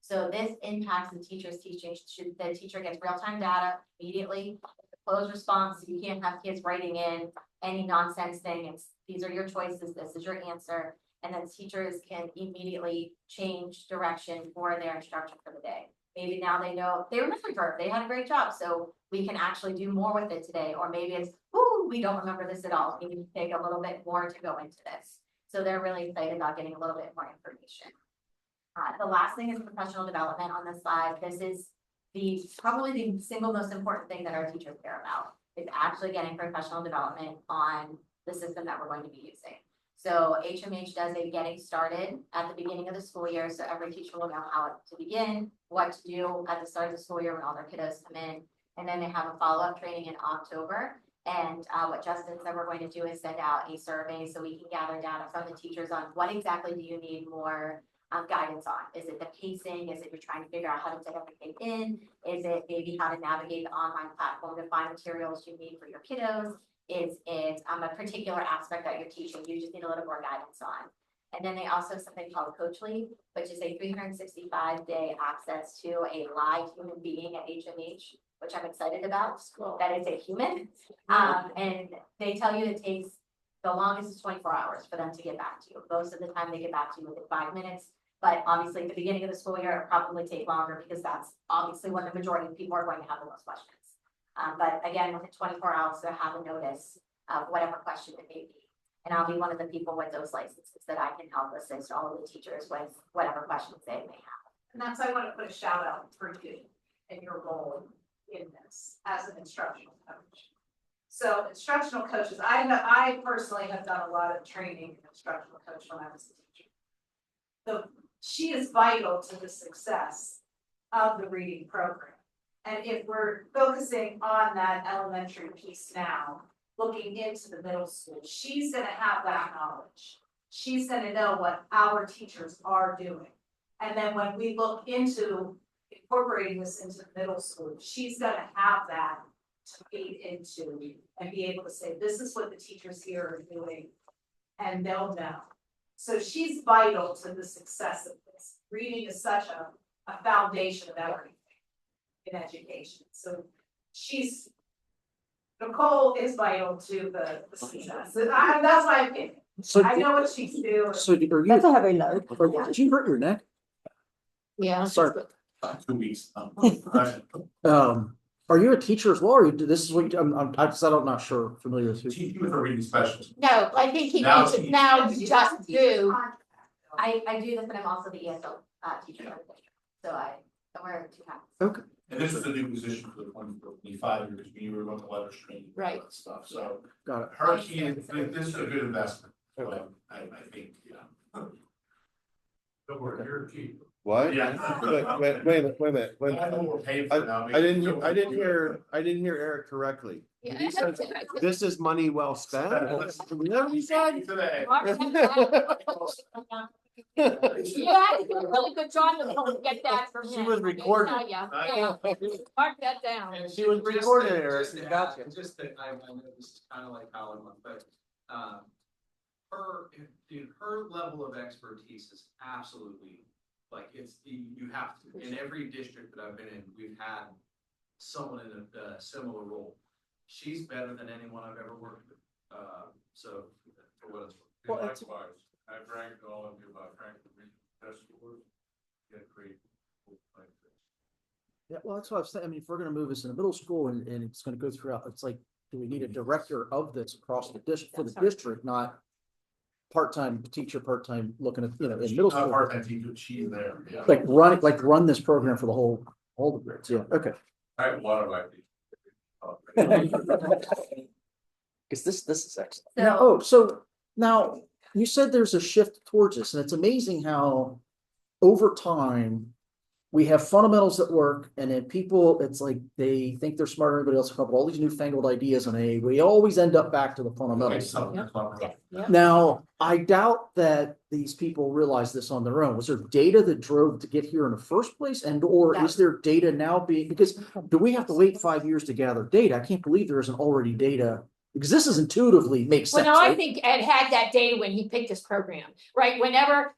So this impacts the teacher's teaching. The teacher gets real-time data immediately. Closed response, so you can't have kids writing in any nonsense thing. It's, these are your choices, this is your answer. And then teachers can immediately change direction for their instruction for the day. Maybe now they know, they remember verb, they had a great job, so we can actually do more with it today. Or maybe it's, ooh, we don't remember this at all. We need to take a little bit more to go into this. So they're really excited about getting a little bit more information. The last thing is professional development on this slide. This is probably the single most important thing that our teachers care about. is actually getting professional development on the system that we're going to be using. So HMH does a getting started at the beginning of the school year, so every teacher will know how to begin, what to do at the start of the school year when all their kiddos come in. And then they have a follow-up training in October. And what Justin said we're going to do is send out a survey so we can gather data from the teachers on what exactly do you need more guidance on. Is it the pacing? Is it you're trying to figure out how to fit everything in? Is it maybe how to navigate the online platform to find materials you need for your kiddos? Is it a particular aspect that you're teaching you just need a little more guidance on? And then they also have something called Coachly, which is a 365-day access to a live human being at HMH, which I'm excited about. That is a human. And they tell you it takes the longest is 24 hours for them to get back to you. Most of the time they get back to you within 5 minutes. But obviously at the beginning of the school year, it'll probably take longer because that's obviously when the majority of people are going to have the most questions. But again, within 24 hours, they'll have a notice of whatever question it may be. And I'll be one of the people with those licenses that I can help assist all of the teachers with whatever questions they may have. And that's why I want to put a shout out for you and your role in this as an instructional coach. So instructional coaches, I personally have done a lot of training in instructional coach when I was a teacher. She is vital to the success of the reading program. And if we're focusing on that elementary piece now, looking into the middle school, she's gonna have that knowledge. She's gonna know what our teachers are doing. And then when we look into incorporating this into the middle school, she's gonna have that to feed into and be able to say, this is what the teachers here are doing, and they'll know. So she's vital to the success of this. Reading is such a foundation of everything in education. So Nicole is vital to the success. That's my opinion. So, I know what she's doing. so are That's a you, heavy load. did you hurt your neck? Yeah. Sorry. 2 weeks. Are you a teacher as well, or this is what I'm not sure, familiar with you? Teaching with a reading specialist. No, I think he Now needs to teach. now just do. I do this, but I'm also the ESL teacher for the district. So I wear 2 hats. Okay. And this is a new position for the 25 years, when you were on the letter stream. And all Right. that stuff, so Got it. her key, this is a good investment, I think, yeah. Don't worry, you're a key. What? Yeah. Wait a minute. I know we're paying for now. I didn't hear Eric correctly. Yeah. He said, this is money well spent. Is that what he said? Today. You had to do a really good job to get that from him. She was recording. Yeah. Mark that down. And She was just recording to- it, Eric. just to Gotcha. add, Just that I know this is kind of like Colin, but, her level of expertise is absolutely, like, you have to, in every district that I've been in, we've had someone in a similar role. She's better than anyone I've ever worked with, so, for what it's worth. Well, And it's- likewise, I've ranked all of you about ranking the test scores. Get great. Yeah, well, that's what I was saying. I mean, if we're gonna move this in the middle school and it's gonna go throughout, it's like, do we need a director of this across the district for the district, not part-time teacher, part-time looking at, in middle Not school? part-time teacher, she's there, yeah. Like run this program for the whole the grades. Yeah, okay. I have a lot of ideas. Because this is excellent. Now, so now you said there's a shift towards this, and it's amazing how over time we have fundamentals that work, and then people, it's like they think they're smarter than everybody else, come up with all these newfangled ideas, and we always end up back to the fundamentals. Now, I doubt that these people realize this on their own. Was there data that drove to get here in the first place? And or is there data now being, because do we have to wait 5 years to gather data? I can't believe there isn't already data, because this is intuitively makes sense. Well, no, I right? think Ed had that data when he picked his program, right? Whenever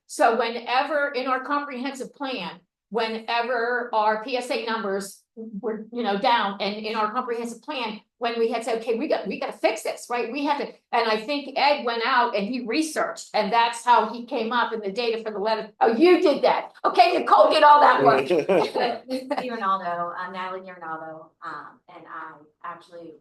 in our comprehensive plan, whenever our PSA numbers were, down, and in our comprehensive plan, when we had said, okay, we got to fix this, right? We had to, and I think Ed went out and he researched, and that's how he came up in the data for the letter. Oh, you did that. Okay, Nicole did all that work. Natalie Ronaldo, and I actually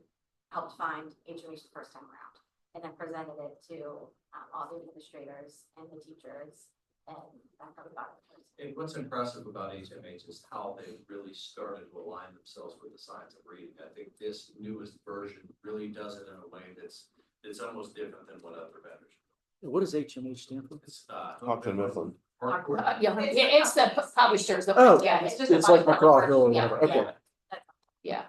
helped find HMH the first time around, and then presented it to all the administrators and the teachers, and that's how we got it. And what's impressive about HMH is how they really started to align themselves with the science of reading. I think this newest version really does it in a way it's almost different than what other vendors. What does HMH stand for? It's, Hopkins Mifflin. Yeah, it's the publishers. Oh, Yeah, it's just. it's like McGraw-Hill or Yeah, whatever, okay. Yeah.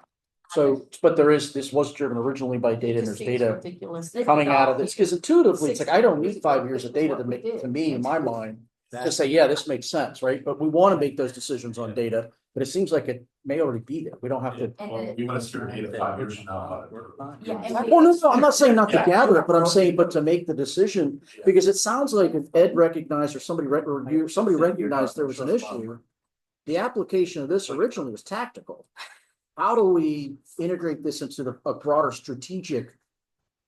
So, but this was driven originally by data, and there's It just seems data ridiculous. coming out of this, because intuitively, it's like, I don't need 5 years of data to me, in my mind, to say, yeah, this makes sense, right? But we want to make those decisions on data, but it seems like it may already be there. We don't have to. You want to steer data 5 years from now. Well, no, I'm not saying not to gather it, but I'm saying, but to make the decision, because it sounds like if Ed recognized or somebody recognized there was an issue, the application of this originally was tactical. How do we integrate this into a broader strategic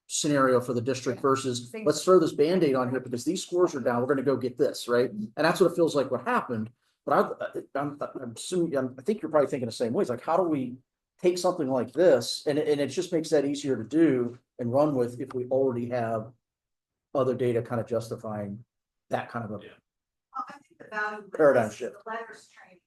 scenario for the district versus let's throw this Band-Aid on here because these scores are down, we're gonna go get this, right? And that's what it feels like what happened. But I'm assuming, I think you're probably thinking the same way. It's like, how do we take something like this and it just makes that easier to do and run with if we already have other data kind of justifying that kind of a Well, I think the value. of Paradigm this is shift. The letters training.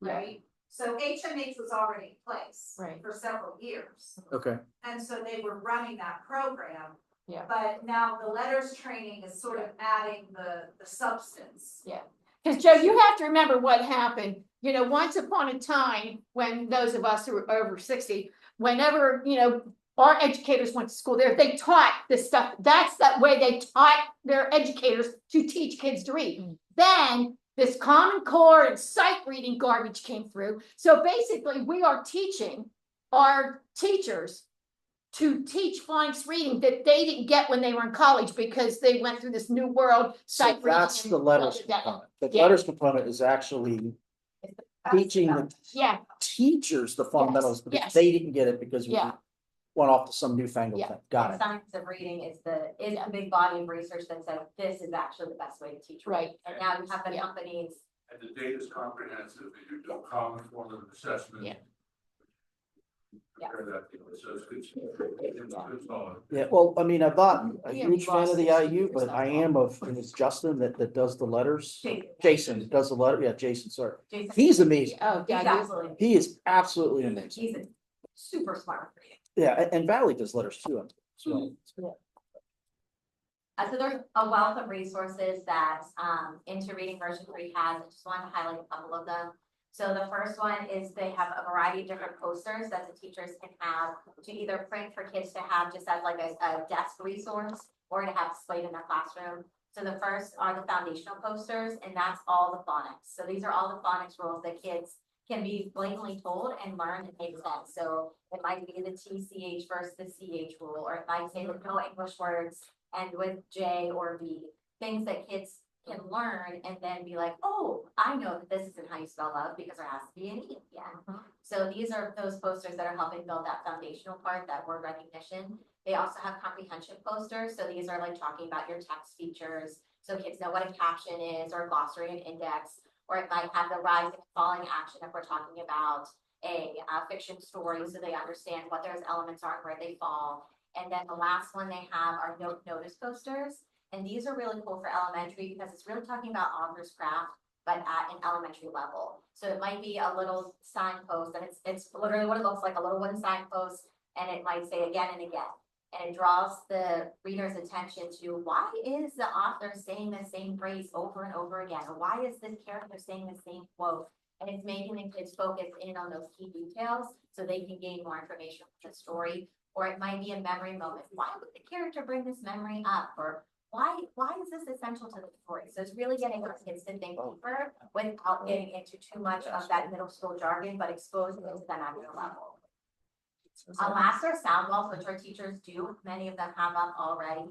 Right? So HMH was already in place. Right. For several years. okay. And so they were running that program. Yeah. But now the letters training is sort of adding the substance. Yeah. Because Joe, you have to remember what happened, once upon a time, when those of us who were over 60, whenever, our educators went to school there, they taught this stuff. That's that way they taught their educators to teach kids to read. Then this Common Core and sight reading garbage came through. So basically we are teaching our teachers to teach phonics reading that they didn't get when they were in college because they went through this new world sight So reading. that's and the letters all of that. component. The Yeah. letters component is actually teaching the Yeah, teachers the fundamentals because yes. they didn't get it because we Yeah. went off to some newfangled Yeah. thing. Got it. Science of reading is the big body of research that says this is actually the best way to teach. Right. And now you have the Yeah. companies. And the data is comprehensive, and you do a common form of assessment. Yeah. Yeah. Compare that, so it's good. It's good solid. Yeah, well, I mean, I'm not a Yeah, huge we fan lost of the this IU, but I am and it's Justin that does the letters. Jason does the letter. Yeah, Jason, sorry. Jason- He's amazing. Oh, He's yeah. absolutely, He is absolutely amazing. he's super smart for reading. Yeah, and Valley does letters too. As well. So there's a wealth of resources that Into Reading version 3 has. I just wanted to highlight a couple of them. So the first one is they have a variety of different posters that the teachers can have to either print for kids to have just as like a desk resource or to have displayed in their classroom. So the first are the foundational posters, and that's all the phonics. So these are all the phonics rules that kids can be blatantly told and learn and make sense. So it might be the TCH versus the CH rule, or it might say that no English words end with J or B, things that kids can learn and then be like, oh, I know that this isn't how you spell love because there has to be an E at the end. So these are those posters that are helping build that foundational part, that word recognition. They also have comprehension posters. So these are like talking about your text features. So kids know what a caption is, or a glossary and index, or it might have the rising and falling action if we're talking about a fiction story, so they understand what those elements are and where they fall. And then the last one they have are notice posters. And these are really cool for elementary because it's really talking about author's craft, but at an elementary level. So it might be a little signpost, and it's literally what it looks like, a little wooden signpost, and it might say again and again. And it draws the reader's attention to why is the author saying the same phrase over and over again? Or why is this character saying the same quote? And it's making the kids focus in on those key details so they can gain more information from the story. Or it might be a memory moment. Why would the character bring this memory up? Or why is this essential to the story? So it's really getting our kids to think deeper without getting into too much of that middle school jargon, but exposing it to them at their level. Last are sound walls, which our teachers do. Many of them have up already.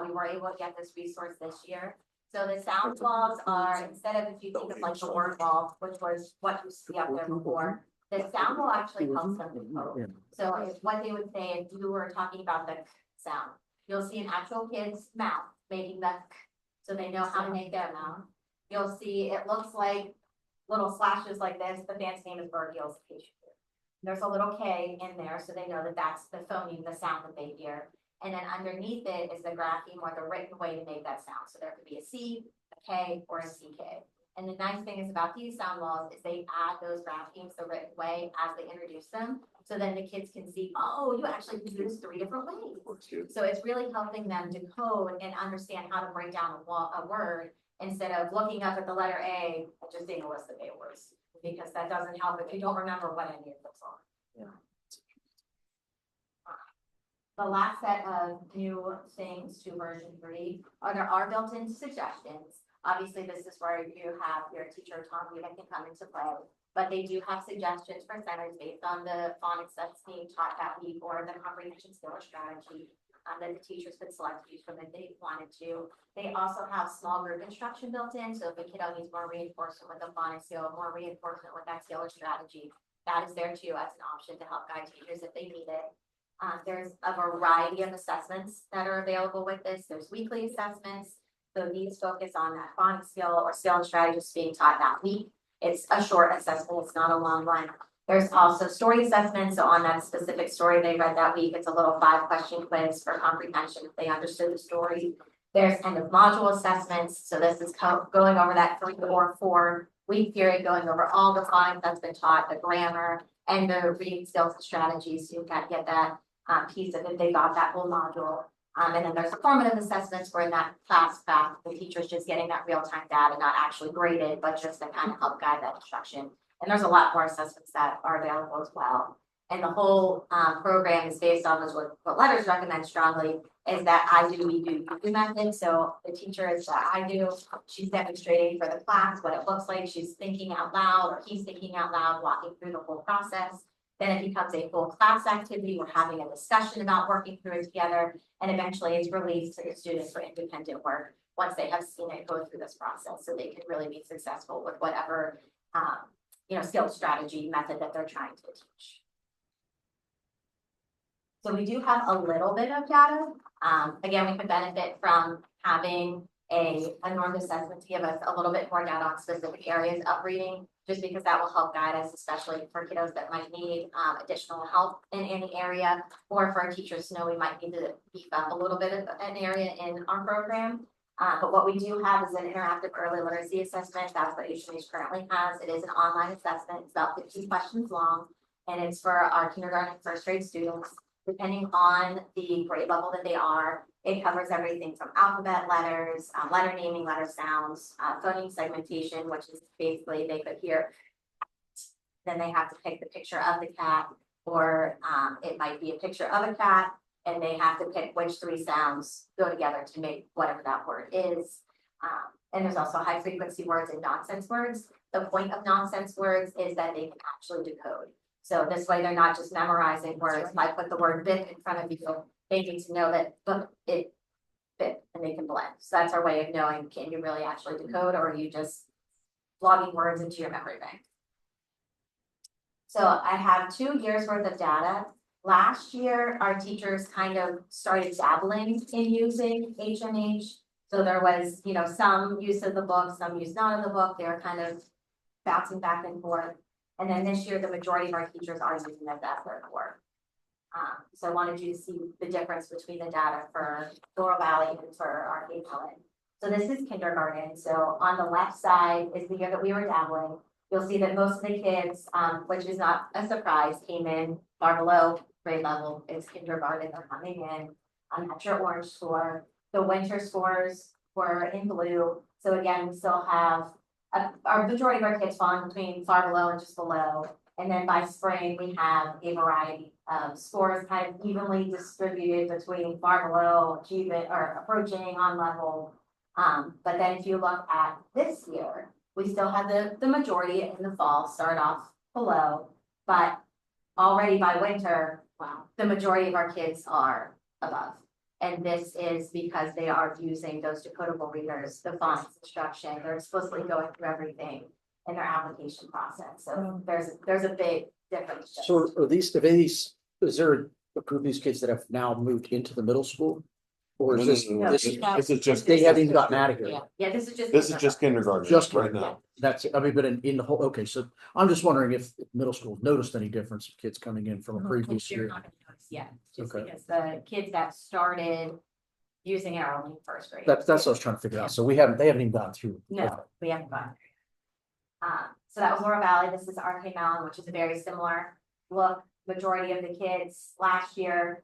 We were able to get this resource this year. So the sound walls are, instead of, if you think of like the word wall, which was what you see up there before, the sound wall actually helps them to code. So it's what they would say if you were talking about the sound. You'll see an actual kid's mouth making the, so they know how to make their mouth. You'll see, it looks like little slashes like this. The band's name is Bird Gill's. There's a little K in there, so they know that that's the phoneme, the sound that they hear. And then underneath it is the grapheme, or the written way to make that sound. So there could be a C, a K, or a CK. And the nice thing is about these sound walls is they add those graphemes the right way as they introduce them. So then the kids can see, oh, you actually can do this 3 different ways. So it's really helping them decode and understand how to break down a word instead of looking up at the letter A and just seeing a list of A words. Because that doesn't help if you don't remember what any of those are. Yeah. The last set of new things to version 3 are there are built-in suggestions. Obviously, this is where you have your teacher Tom that can come into play, but they do have suggestions for centers based on the phonics that's being taught that week or the comprehension skill or strategy that the teachers could select to use from if they wanted to. They also have small group instruction built in, so if a kiddo needs more reinforcement with a phonics skill, more reinforcement with that skill or strategy, that is there too as an option to help guide teachers if they need it. There's a variety of assessments that are available with this. There's weekly assessments. So these focus on that phonics skill or skill and strategies being taught that week. It's a short assessment, it's not a long one. There's also story assessments. So on that specific story they read that week, it's a little 5-question quiz for comprehension if they understood the story. There's end of module assessments. So this is going over that 3 or 4 week period, going over all the phonics that's been taught, the grammar and the reading skills and strategies. So you can get that piece of it. They got that whole module. And then there's the formative assessments where in that class path, the teacher's just getting that real-time data, not actually graded, but just to kind of help guide that instruction. And there's a lot more assessments that are available as well. And the whole program is based on what letters recommend strongly is that I do, we do, you do method. So the teacher is that I do, she's demonstrating for the class what it looks like. She's thinking out loud or he's thinking out loud, walking through the whole process. Then it becomes a full class activity. We're having a discussion about working through it together. And eventually it's released to the students for independent work once they have seen it go through this process. So they can really be successful with whatever, skill strategy method that they're trying to teach. So we do have a little bit of data. Again, we could benefit from having a normed assessment to give us a little bit more data on specific areas of reading, just because that will help guide us, especially for kiddos that might need additional help in any area, or for our teachers to know we might need to beef up a little bit of an area in our program. But what we do have is an interactive early literacy assessment. That's what HMH currently has. It is an online assessment. It's about 15 questions long, and it's for our kindergarten and first grade students. Depending on the grade level that they are, it covers everything from alphabet letters, letter naming, letter sounds, phoneme segmentation, which is basically they could hear, then they have to pick the picture of the cat, or it might be a picture of a cat, and they have to pick which 3 sounds go together to make whatever that word is. And there's also high frequency words and nonsense words. The point of nonsense words is that they can actually decode. So this way they're not just memorizing words. If I put the word bit in front of you, they need to know that it bit and they can blend. So that's our way of knowing, can you really actually decode, or are you just logging words into your memory bank? So I have 2 years worth of data. Last year, our teachers kind of started dabbling in using HMH. So there was, some use of the book, some use not of the book. They were kind of bouncing back and forth. And then this year, the majority of our teachers are using this as their core. So I wanted you to see the difference between the data for Laurel Valley and for our Cape Helen. So this is kindergarten. So on the left side is the year that we were dabbling. You'll see that most of the kids, which is not a surprise, came in far below grade level. It's kindergarten, they're coming in. That's your orange score. The winter scores were in blue. So again, we still have our majority of our kids falling between far below and just below. And then by spring, we have a variety of scores kind of evenly distributed between far below, achievement, or approaching on level. But then if you look at this year, we still have the majority in the fall start off below, but already by winter, the majority of our kids are above. And this is because they are using those decodable readers, the phonics instruction, they're explicitly going through everything in their application process. So there's a big difference. So are these, is there a group of these kids that have now moved into the middle school? Or is this, No, this, This is just. they haven't even gotten out of here? Yeah, this is just. This is just kindergarten. Just right now. That's, but in the whole, okay, so I'm just wondering if middle school noticed any difference of kids coming in from a previous You're year. not gonna notice yet, just Okay. because the kids that started using it are only in first grade. That's what I was trying to figure out. So they haven't even gone through. No, we haven't gone. So that was Laura Valley. This is Arcade Mountain, which is a very similar look. Majority of the kids last year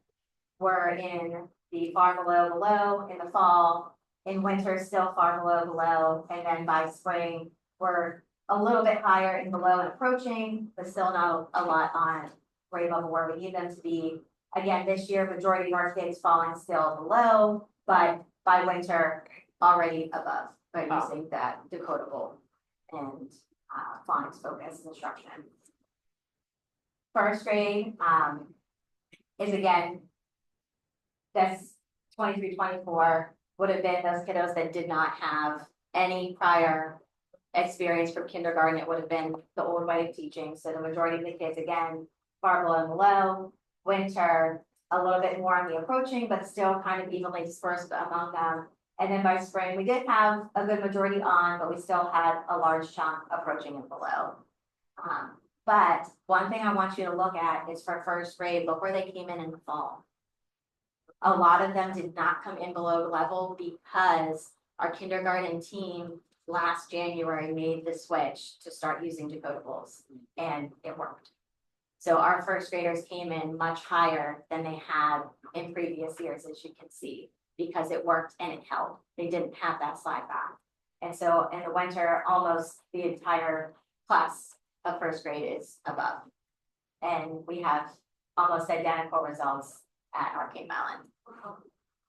were in the far below in the fall. In winter, still far below, and then by spring, we're a little bit higher in below and approaching, but still not a lot on grade level where we need them to be. Again, this year, majority of our kids falling still below, but by winter, already above, by using that decodable and phonics focused instruction. First grade, is again, this 23-24 would have been those kiddos that did not have any prior experience from kindergarten. It would have been the old way of teaching. So the majority of the kids, again, far below and below. Winter, a little bit more on the approaching, but still kind of evenly dispersed among them. And then by spring, we did have a good majority on, but we still had a large chunk approaching and below. But one thing I want you to look at is for first grade, look where they came in the fall. A lot of them did not come in below level because our kindergarten team last January made the switch to start using decodables, and it worked. So our first graders came in much higher than they had in previous years, as you can see, because it worked and it held. They didn't have that slide back. And so in the winter, almost the entire class of first grade is above. And we have almost identical results at Arcade Mountain.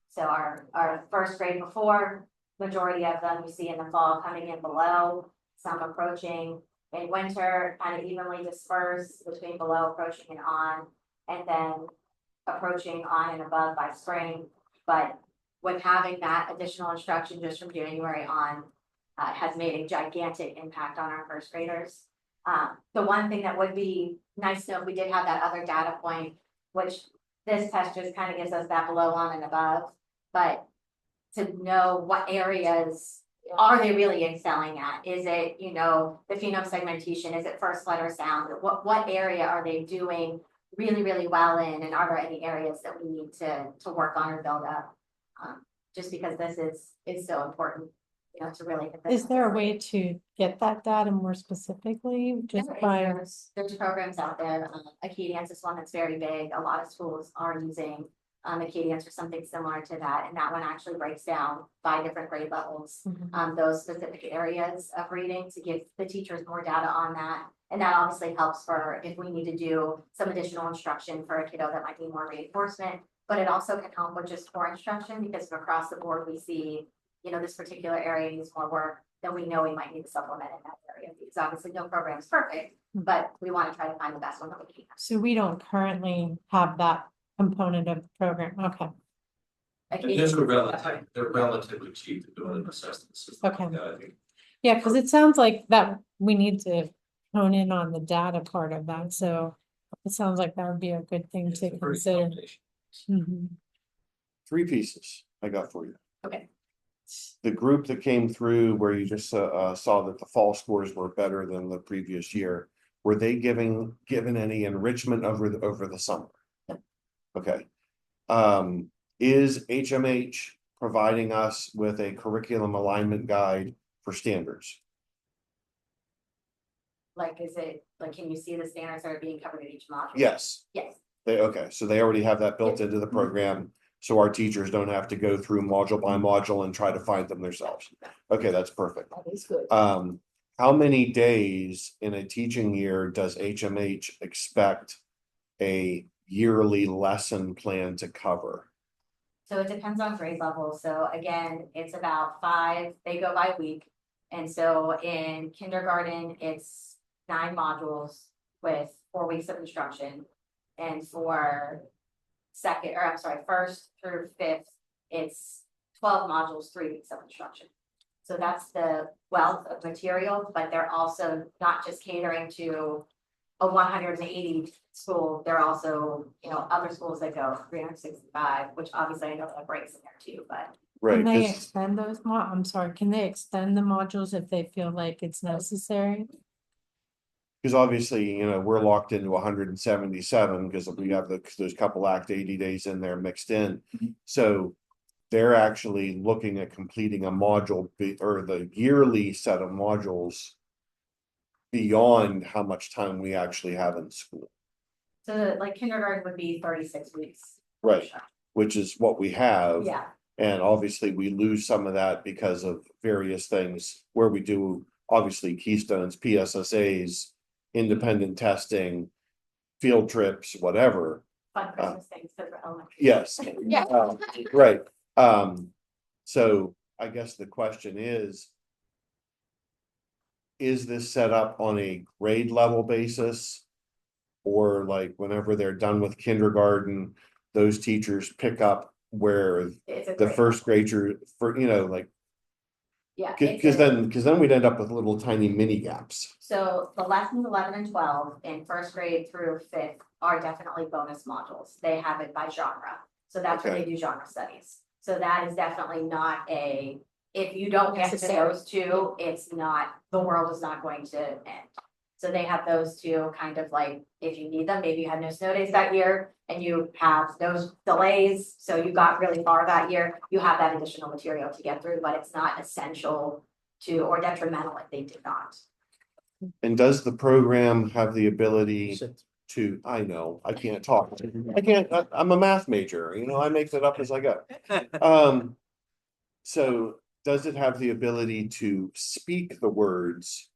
So our first grade before, majority of them you see in the fall coming in below, some approaching. In winter, kind of evenly dispersed between below, approaching, and on, and then approaching, on, and above by spring. But with having that additional instruction just from January on, has made a gigantic impact on our first graders. The one thing that would be nice to know, if we did have that other data point, which this test just kind of gives us that below, on, and above, but to know what areas are they really excelling at? Is it, you know, the phenome segmentation? Is it first letter sound? What area are they doing really, really well in? And are there any areas that we need to work on or build up? Just because this is so important, you know, to really hit that. Is there a way to get that data more specifically? Just by there's programs out there. Acadians is one that's very big. A lot of schools are using Acadians or something similar to that, and that one actually breaks down by different grade levels, those specific areas of reading to give the teachers more data on that. And that obviously helps for if we need to do some additional instruction for a kiddo that might need more reinforcement, but it also can help with just core instruction, because if across the board we see, you know, this particular area needs more work, then we know we might need to supplement in that area, because obviously no program is perfect, but we want to try to find the best one that we can. So we don't currently have that component of the program. Okay. They're relatively cheap to do an assessment system. Okay. Like that, I think. Yeah, because it sounds like that we need to hone in on the data part of that. So it sounds like that would be a good thing to It's a pretty consider. combination. Mhm. Three pieces I got for you. Okay. The group that came through where you just saw that the fall scores were better than the previous year, were they given any enrichment over the summer? Okay. Is HMH providing us with a curriculum alignment guide for standards? Like, is it, like, can you see the standards that are being covered in each module? Yes. Yes. Okay, so they already have that built into the program, so our teachers don't have to go through module by module and try to find them themselves. Okay, that's perfect. That is good. How many days in a teaching year does HMH expect a yearly lesson plan to cover? So it depends on grade level. So again, it's about 5, they go by week. And so in kindergarten, it's 9 modules with 4 weeks of instruction. And for first through 5th, it's 12 modules, 3 weeks of instruction. So that's the wealth of material, but they're also not just catering to a 180 school. They're also, you know, other schools that go 365, which obviously I know that breaks in there too, but. Right. Can they extend those I'm sorry, can they extend the modules if they feel like it's necessary? Because obviously, you know, we're locked into 177 because we have those couple act 80 days in there mixed in. So they're actually looking at completing a module or the yearly set of modules beyond how much time we actually have in school. So like kindergarten would be 36 weeks. Right, which is what we have. Yeah, And obviously, we lose some of that because of various things where we do, obviously, keystones, PSSAs, independent testing, field trips, whatever. fun Christmas things because we're elementary. Yes. Yeah. Right. So I guess the question is this set up on a grade level basis? Or like whenever they're done with kindergarten, those teachers pick up where It's a the great first level. grader for, like, Yeah. because then we'd end up with little tiny mini gaps. So the lessons 11 and 12 in first grade through fifth are definitely bonus modules. They have it by genre. So that's where they do genre studies. So that is definitely not if you don't get to Necessary. those two, it's not, the world is not going to end. So they have those two kind of like, if you need them, maybe you had no snow days that year and you have those delays, so you got really far that year, you have that additional material to get through, but it's not essential to, or detrimental if they did not. And does the program have the ability to, I know, I can't talk. I'm a math major, I make that up as I go. So does it have the ability to speak the words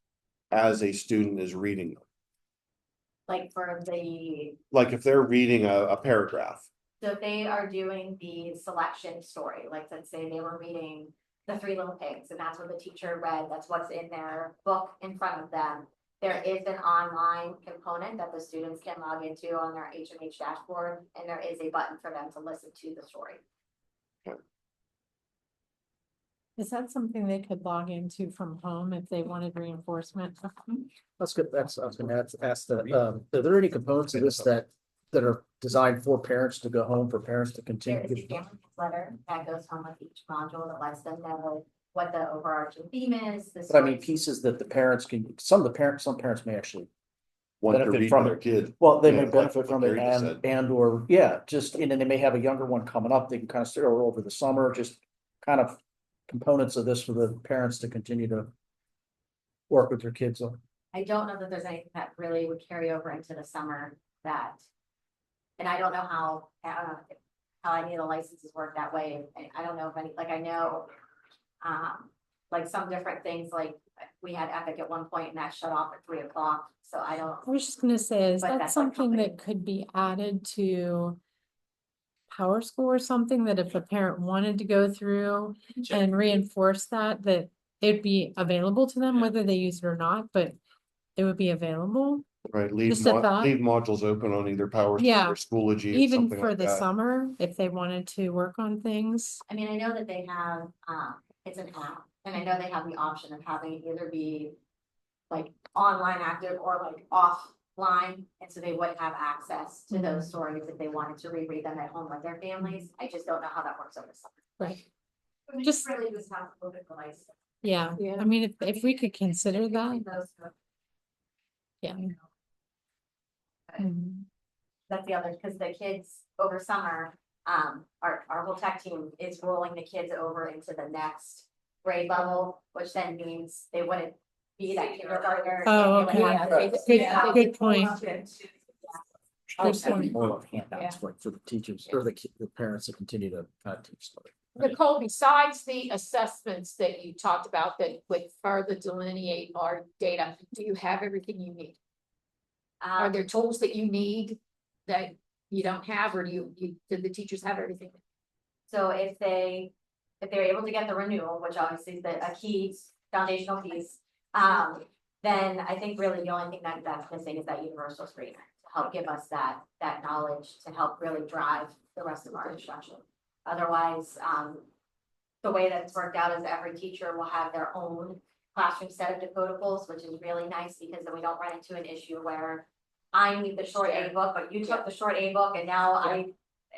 as a student is reading them? Like for the, Like if they're reading a paragraph. so if they are doing the selection story, like let's say they were reading The Three Little Pigs, and that's what the teacher read, that's what's in their book in front of them. There is an online component that the students can log into on their HMH dashboard, and there is a button for them to listen to the story. Is that something they could log into from home if they wanted reinforcement? That's good. I was gonna ask that, are there any components of this that are designed for parents to go home, for parents to There continue? is a family letter that goes home with each module that lets them know what the overarching theme is. But I mean, pieces that the parents can, some parents may actually, Want to benefit read from to their it. kid. well, they Yeah, may like benefit what from it Gary just said. or, yeah, just, and then they may have a younger one coming up. They can kind of start over the summer, just kind of components of this for the parents to continue to work with their kids on. I don't know that there's anything that really would carry over into the summer that. And I don't know how, how any of the licenses work that way. And I don't know if any, like I know, like some different things, like we had Epic at one point and that shut off at 3 o'clock. So I don't, I was just gonna say, is But that that's like something that company. could be added to Power School or something, that if a parent wanted to go through and reinforce that it'd be available to them, whether they use it or not, but it would be available, Right, leave Just a thought. leave modules open on either Power School Yeah, or Schoology or even something for like the that. summer, if they wanted to work on things. I mean, I know that they have, it's an app, and I know they have the option of having it either be like online active or like offline, and so they would have access to those stories if they wanted to reread them at home with their families. I just don't know how that works over summer. Right. Just Just- really just have to look at the license. Yeah, I mean, if we could consider that, yeah. Mhm. That's the other, because the kids over summer, our whole tech team is rolling the kids over into the next grade level, which then means they wouldn't be that kindergartner. Oh, and they okay. would have grades. Good point. More of handouts like for the teachers or the parents to continue to teach stuff. Nicole, besides the assessments that you talked about that would further delineate our data, do you have everything you need? Are there tools that you need that you don't have, or do the teachers have everything? So if they're able to get the renewal, which obviously is a key foundational piece, then I think really the only thing that's missing is that universal screener to help give us that knowledge to help really drive the rest of our instruction. Otherwise, the way that it's worked out is every teacher will have their own classroom set of decodables, which is really nice because then we don't run into an issue where I need the short A book, but you took the short A book and now I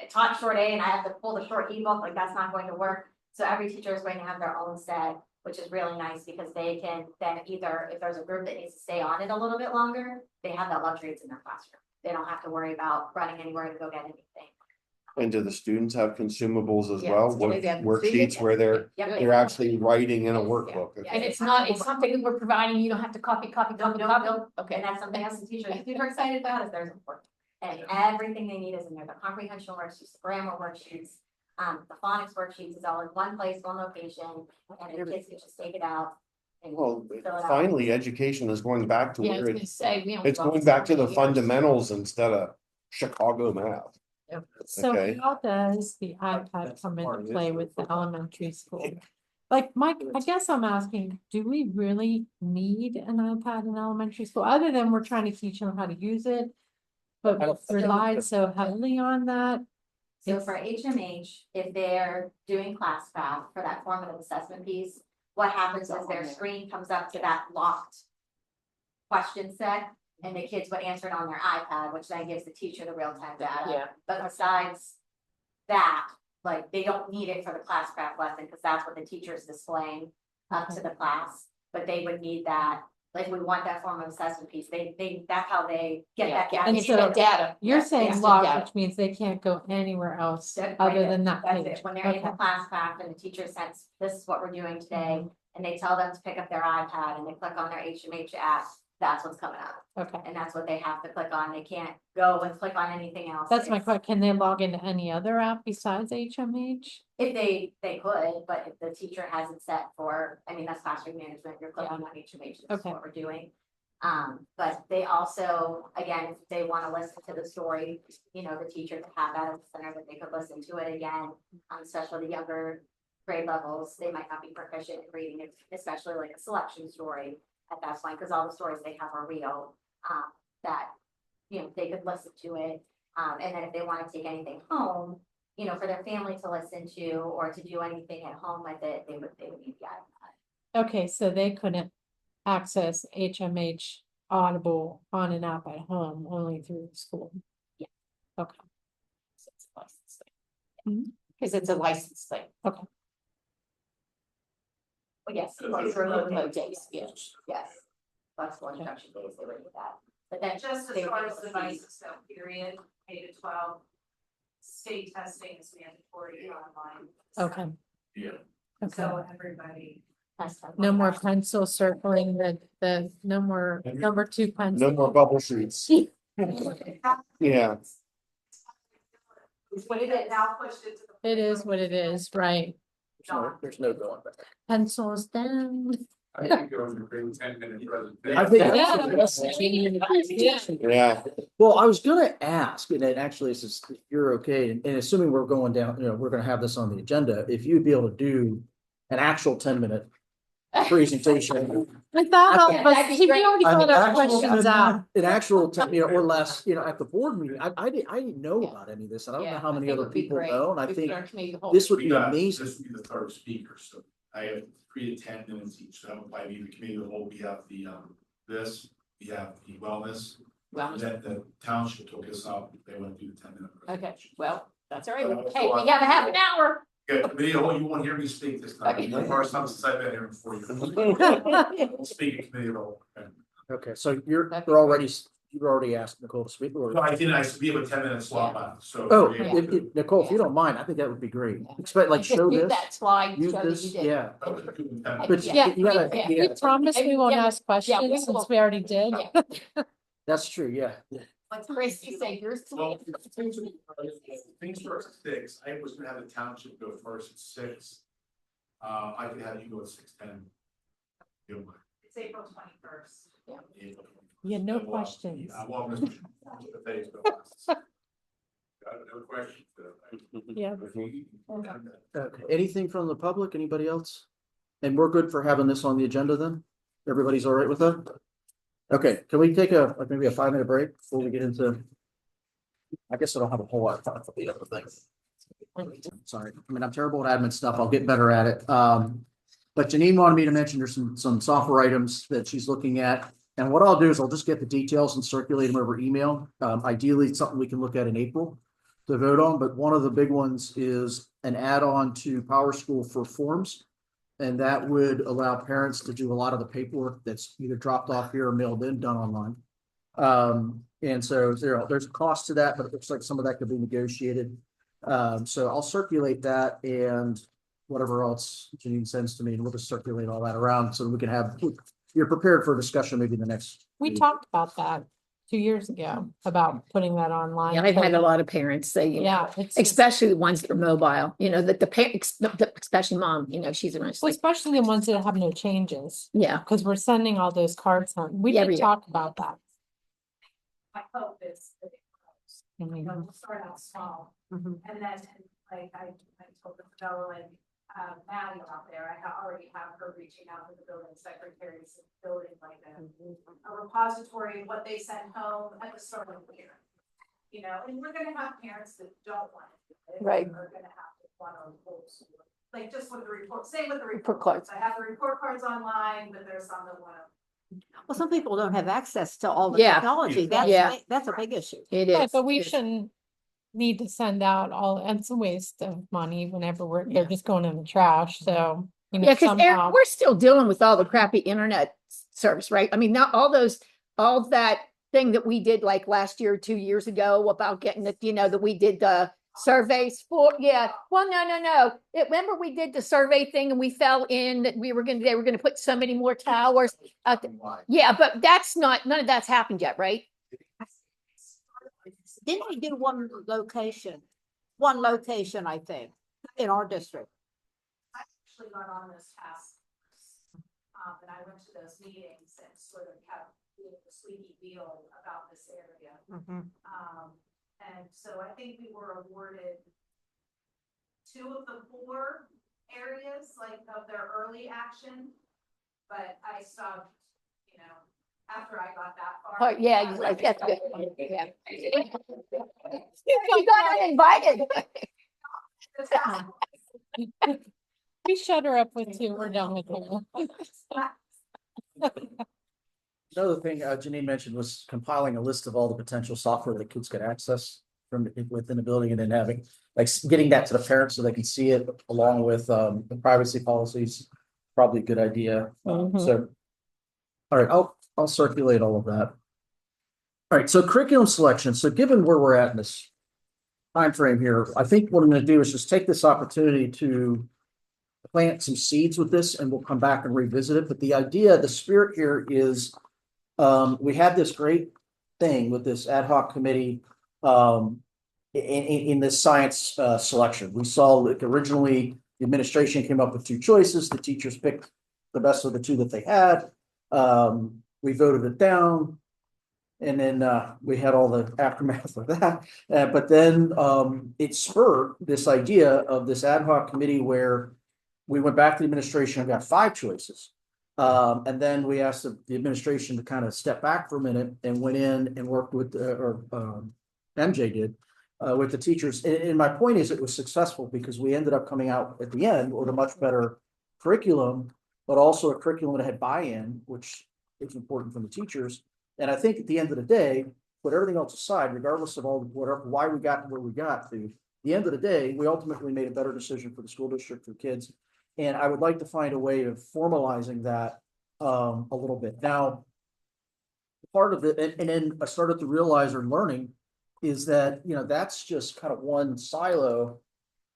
taught short A and I have to pull the short E book, like that's not going to work. So every teacher is going to have their own set, which is really nice because they can then either, if there's a group that needs to stay on it a little bit longer, they have that luxury, it's in their classroom. They don't have to worry about running anywhere to go get anything. And do the students have consumables as Yeah, well? so they have Worksheets where they're Yep. actually writing in a Yeah. workbook? Yeah. And it's something that we're providing, you don't have to copy. No. Okay. And that's something else the teachers are super excited about is there's a report. And everything they need is in there, the comprehension worksheets, the grammar worksheets, the phonics worksheets is all in one place, one location, and the kids can just take it out. And Well, fill it out. finally, education is going back to Yeah, I was where gonna it's, say, we only it's got going so back to the many years. fundamentals instead of Chicago math. So Okay. how does the iPad come part into of it. play with the elementary school? Like, Mike, I guess I'm asking, do we really need an iPad in elementary school, other than we're trying to teach them how to use it? I But don't- relied so heavily on that, So for HMH, if they're doing class craft for that formative assessment piece, what happens is their screen comes up to that locked question set, and the kids would answer it on their iPad, which then gives the teacher the real-time data. Yeah. But besides that, like, they don't need it for the class craft lesson, because that's what the teacher is displaying up to the class. But they would need that, like, we want that form of assessment piece, that's how they get Yeah, that. and it's so- the data. you're Yeah, saying it's the locked, data. which means they can't go anywhere else That's other right. than that That's page. it, when they're in the Okay. class craft and the teacher says, this is what we're doing today, and they tell them to pick up their iPad and they click on their HMH app, that's what's coming up. Okay, And that's what they have to click on, they can't go and click on anything else. that's my It's- question, can they log into any other app besides HMH? If they could, but if the teacher has it set for, I mean, that's classroom management, you're clicking on HMH, this is Okay. what we're doing. But they also, again, if they wanna listen to the story, you know, the teachers have that at the center that they could listen to it again. Especially the younger grade levels, they might not be proficient in reading it, especially like a selection story at that point, cause all the stories they have are real. That, you know, they could listen to it, and then if they wanna take anything home, you know, for their family to listen to or to do anything at home with it, they would need the iPad. Okay, so they couldn't access HMH Audible on an app at home, only through the school? Yeah. Okay. So it's a license Mhm. thing. Cause it's a license thing. But yes. Remote days, yeah. Yes. Flexible instruction days, they would do that. But then Just as they would far be as able to see- devices go, period, K to 12. State testing is mandatory online. Okay, Yeah. okay. So everybody. No more pencil circling no more number two pencil. No more bubble sheets. Yeah. What it is now pushed into the. It is what it is, right? There's no going back. Pencils down. I think go into a 10-minute presentation. I think. Yeah. Well, I was gonna ask, and it actually is, if you're okay, and assuming we're going down, you know, we're gonna have this on the agenda, if you'd be able to do an actual 10-minute presentation. I thought all of Yeah, that'd us, be see, we great. already An got our actual questions 10 out. An actual 10, you know, or less, you know, at the board meeting, I didn't know about any of this, and I don't know Yeah, how I many think it other would be people great. know, and I We've think learned to make the whole- this would We be got, amazing. this would be the third speaker, so I have created 10 minutes each, so that would probably be the committee of the whole, we have the, this, we have the wellness. Wellness. That the township took us up, they want to do the 10-minute. Okay, well, that's all right. Uh, Hey, so we have a half an hour. Yeah, committee, oh, you won't hear me speak this time, Okay. the first time since I've been here before you. I'll speak in committee of the whole. Okay. Okay, so you've already asked Nicole to speak, or? No, I didn't, I we have a 10-minute slot left, so. Oh, we're able to- Nicole, if you don't mind, I think that would be great. Expect, like, Just show use this, that slide, use show that this, you did. yeah. Okay, do 10 minutes. But Yeah. you gotta, Yeah. you We gotta- promise we won't Yeah. ask questions will. since we already did. Yeah. that's true, yeah. What's Chris, you say yours? Well, things start at 6, I was gonna have the township go first at 6. I could have you go at 6:10. It's April 21st. Yeah, no questions. I want Mr. No question. Yeah. Okay, anything from the public, anybody else? And we're good for having this on the agenda then? Everybody's all right with that? Okay, can we take maybe a 5-minute break before we get into? I guess I don't have a whole lot of time for the other things. Sorry, I mean, I'm terrible at admin stuff, I'll get better at it. But Janine wanted me to mention there's some software items that she's looking at. And what I'll do is I'll just get the details and circulate them over email. Ideally, it's something we can look at in April to vote on, but one of the big ones is an add-on to Power School for forms. And that would allow parents to do a lot of the paperwork that's either dropped off here or mailed in, done online. And so there's a cost to that, but it looks like some of that could be negotiated. So I'll circulate that and whatever else Janine sends to me, and we'll just circulate all that around so that we can have, you're prepared for a discussion maybe the next. We talked about that 2 years ago, about putting that online. Yeah, I've had a lot of parents say, you know, Yeah, it's just- especially the ones that are mobile, you know, that the parents, especially mom, you know, she's around. well, especially the ones that have no changes, Yeah, because we're sending all those cards home. We Yeah, did we- talk about that. My hope is that it grows. You know, we'll start out small. Mhm. And then, like, I told the fellow and, Maddie out there, I already have her reaching out to the building secretaries and building like a repository of what they send home at the start of the year. You know, and we're gonna have parents that don't want to do it. Right. Are gonna have to want to hold school. Like just with the report, same with the Report report cards. cards. I have the report cards online, but there's some that want to. Well, some people don't have access to all the Yeah. technology. Yeah. That's a big issue. it Right, is. but we It's- shouldn't need to send out all, and it's a waste of money whenever they're just going in the trash, so. You know, Yeah, because somehow, we're still dealing with all the crappy internet service, right? I mean, not all that thing that we did like last year, 2 years ago about getting the, you know, that we did the surveys for, yeah. Well, no. Remember we did the survey thing and we fell in that they were gonna put so many more towers out there. Yeah, but none of that's happened yet, right? Didn't we do one location, I think, in our district? I actually got on this task force, and I went to those meetings and sort of kept doing the squeaky wheel about this area. And so I think we were awarded 2 of the 4 areas, like of their early action. But I stopped, you know, after I got that far. Oh, yeah, you're like, that's good. Yeah. You got uninvited. The task force. we shut her up with 2, we're done with her. Another thing Janine mentioned was compiling a list of all the potential software that kids could access from within the building, and then having, like, getting that to the parents so they can see it along with the privacy policies. Probably a good idea. So, all right, I'll circulate all of that. All right, so curriculum selection. So given where we're at in this time frame here, I think what I'm going to do is just take this opportunity to plant some seeds with this, and we'll come back and revisit it. But the idea, the spirit here is, we had this great thing with this ad hoc committee in this science selection. We saw like originally the administration came up with 2 choices. The teachers picked the best of the 2 that they had. We voted it down. And then we had all the aftermath of that. But then it spurred this idea of this ad hoc committee where we went back to the administration and got 5 choices. And then we asked the administration to kind of step back for a minute and went in and worked with, MJ did, with the teachers. And my point is it was successful because we ended up coming out at the end with a much better curriculum, but also a curriculum that had buy-in, which is important from the teachers. And I think at the end of the day, put everything else aside, regardless of all whatever, why we got to where we got to, the end of the day, we ultimately made a better decision for the school district, for kids. And I would like to find a way of formalizing that a little bit. Now, part of it, and then I started to realize or learning is that, you know, that's just kind of one silo.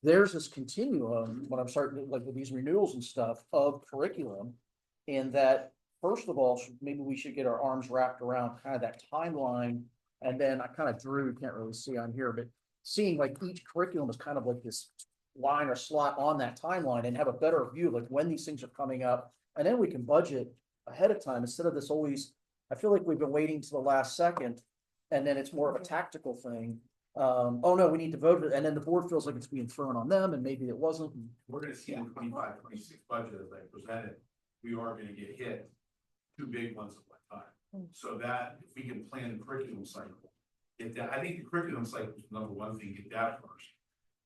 There's this continuum when I'm starting like with these renewals and stuff of curriculum. And that, first of all, maybe we should get our arms wrapped around kind of that timeline. And then I kind of drew, can't really see on here, but seeing like each curriculum is kind of like this line or slot on that timeline and have a better view of like when these things are coming up. And then we can budget ahead of time instead of this always, I feel like we've been waiting to the last second and then it's more of a tactical thing. Oh no, we need to vote it. And then the board feels like it's being thrown on them and maybe it wasn't. We're gonna see in the 25-26 budget as I presented, we are gonna get hit 2 big ones at one time. So that if we can plan the curriculum cycle, get that, I think the curriculum cycle is number one thing, get that first.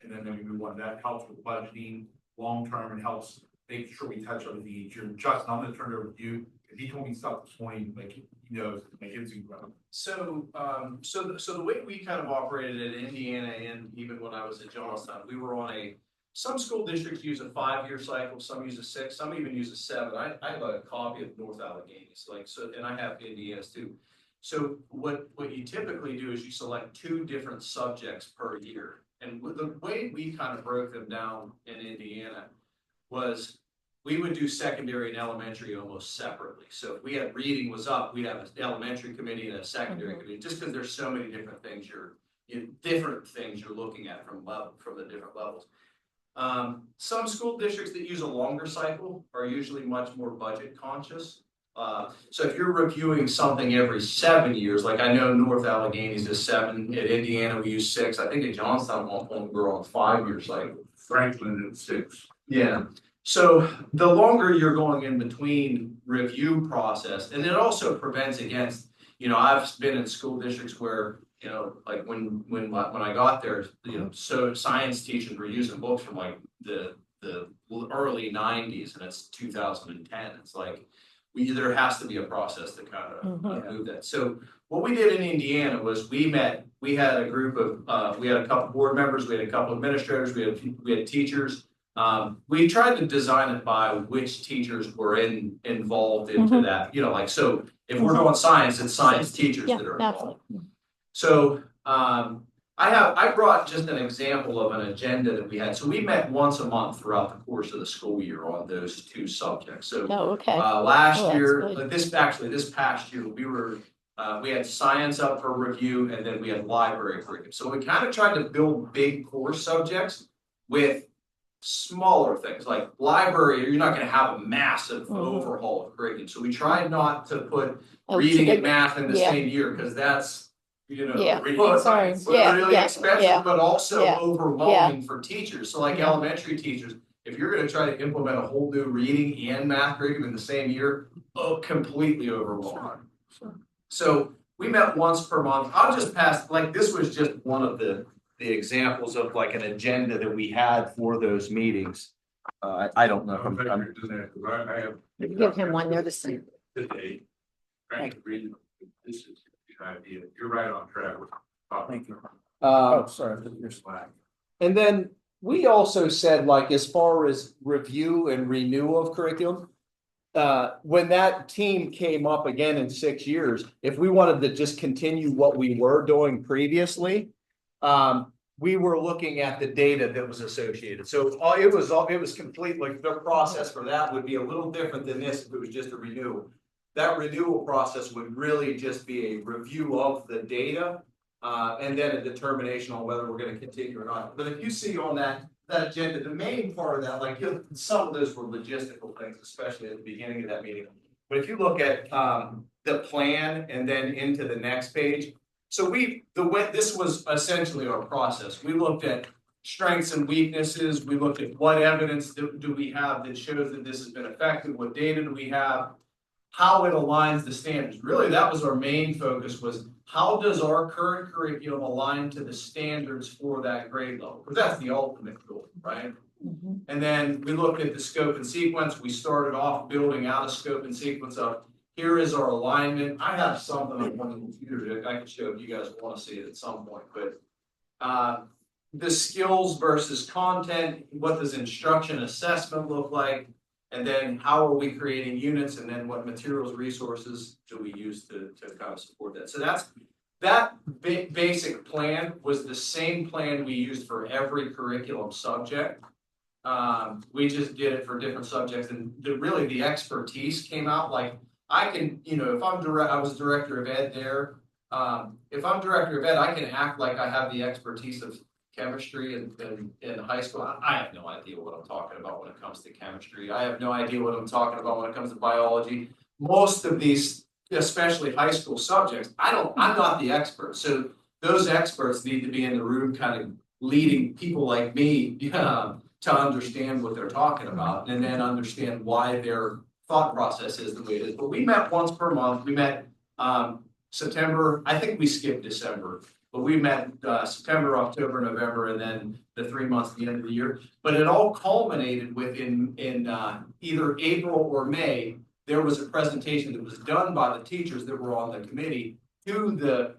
And then we move on, that helps with budgeting long-term and helps make sure we touch everything each year. Justin, I'm gonna turn it over to you. If he told me stuff this morning, like, he knows, my kids can grow. So the way we kind of operated in Indiana and even when I was at Johnstown, we were on some school districts use a 5-year cycle, some use a 6, some even use a 7. I have a copy of North Alleghany's, and I have Indiana's too. So what you typically do is you select 2 different subjects per year. And the way we kind of broke them down in Indiana was we would do secondary and elementary almost separately. So if we had reading was up, we'd have an elementary committee and a secondary committee, just because there's so many different things different things you're looking at from the different levels. Some school districts that use a longer cycle are usually much more budget conscious. So if you're reviewing something every 7 years, like I know North Allegany's is 7, at Indiana we use 6. I think at Johnstown we're on 5-year cycle. Franklin at 6. Yeah. So the longer you're going in between review process, and it also prevents against, I've been in school districts where, like when I got there, so science teachers were using books from like the early 90s, and it's 2010. It's like there has to be a process to kind of move that. So what we did in Indiana was we had a group of we had a couple board members, we had a couple administrators, we had teachers. We tried to design it by which teachers were involved into that. So if we're doing science, it's science teachers that are involved. So I brought just an example of an agenda that we had. So we met once a month throughout the course of the school year on those 2 subjects. So last year, this past year, we had science up for review, and then we had library curriculum. So we kind of tried to build big core subjects with smaller things like library. You're not going to have a massive overhaul of curriculum. So we tried not to put reading and math in the same year, because that's really expensive, but also overwhelming for teachers. So like elementary teachers, if you're going to try to implement a whole new reading and math curriculum in the same year, completely overwhelming. So we met once per month. I'll just pass, like this was just one of the examples of like an agenda that we had for those meetings. I don't know. I have Give him one, they're the same. today. Trying to read this is the idea. You're right on track. Thank you. Sorry, your slack. And then we also said, like, as far as review and renewal of curriculum, when that team came up again in 6 years, if we wanted to just continue what we were doing previously, we were looking at the data that was associated. So it was completely, the process for that would be a little different than this if it was just a renewal. That renewal process would really just be a review of the data, and then a determination on whether we're going to continue or not. But if you see on that agenda, the main part of that, like some of those were logistical things, especially at the beginning of that meeting. But if you look at the plan and then into the next page, so this was essentially our process. We looked at strengths and weaknesses. We looked at what evidence do we have that shows that this has been effective. What data do we have? How it aligns the standards. Really, that was our main focus, was how does our current curriculum align to the standards for that grade level? Because that's the ultimate goal, right? And then we looked at the scope and sequence. We started off building out a scope and sequence of, here is our alignment. I have something on one of the computers I can show if you guys want to see it at some point, but the skills versus content, what does instruction assessment look like? And then how are we creating units, and then what materials, resources do we use to kind of support that? So that basic plan was the same plan we used for every curriculum subject. We just did it for different subjects, and really the expertise came out. Like I can, if I was director of ed there. If I'm director of ed, I can act like I have the expertise of chemistry in high school. I have no idea what I'm talking about when it comes to chemistry. I have no idea what I'm talking about when it comes to biology. Most of these, especially high school subjects, I'm not the expert. So those experts need to be in the room kind of leading people like me to understand what they're talking about, and then understand why their thought process is the way it is. But we met once per month. We met September, I think we skipped December. But we met September, October, November, and then the 3 months at the end of the year. But it all culminated within either April or May. There was a presentation that was done by the teachers that were on the committee to the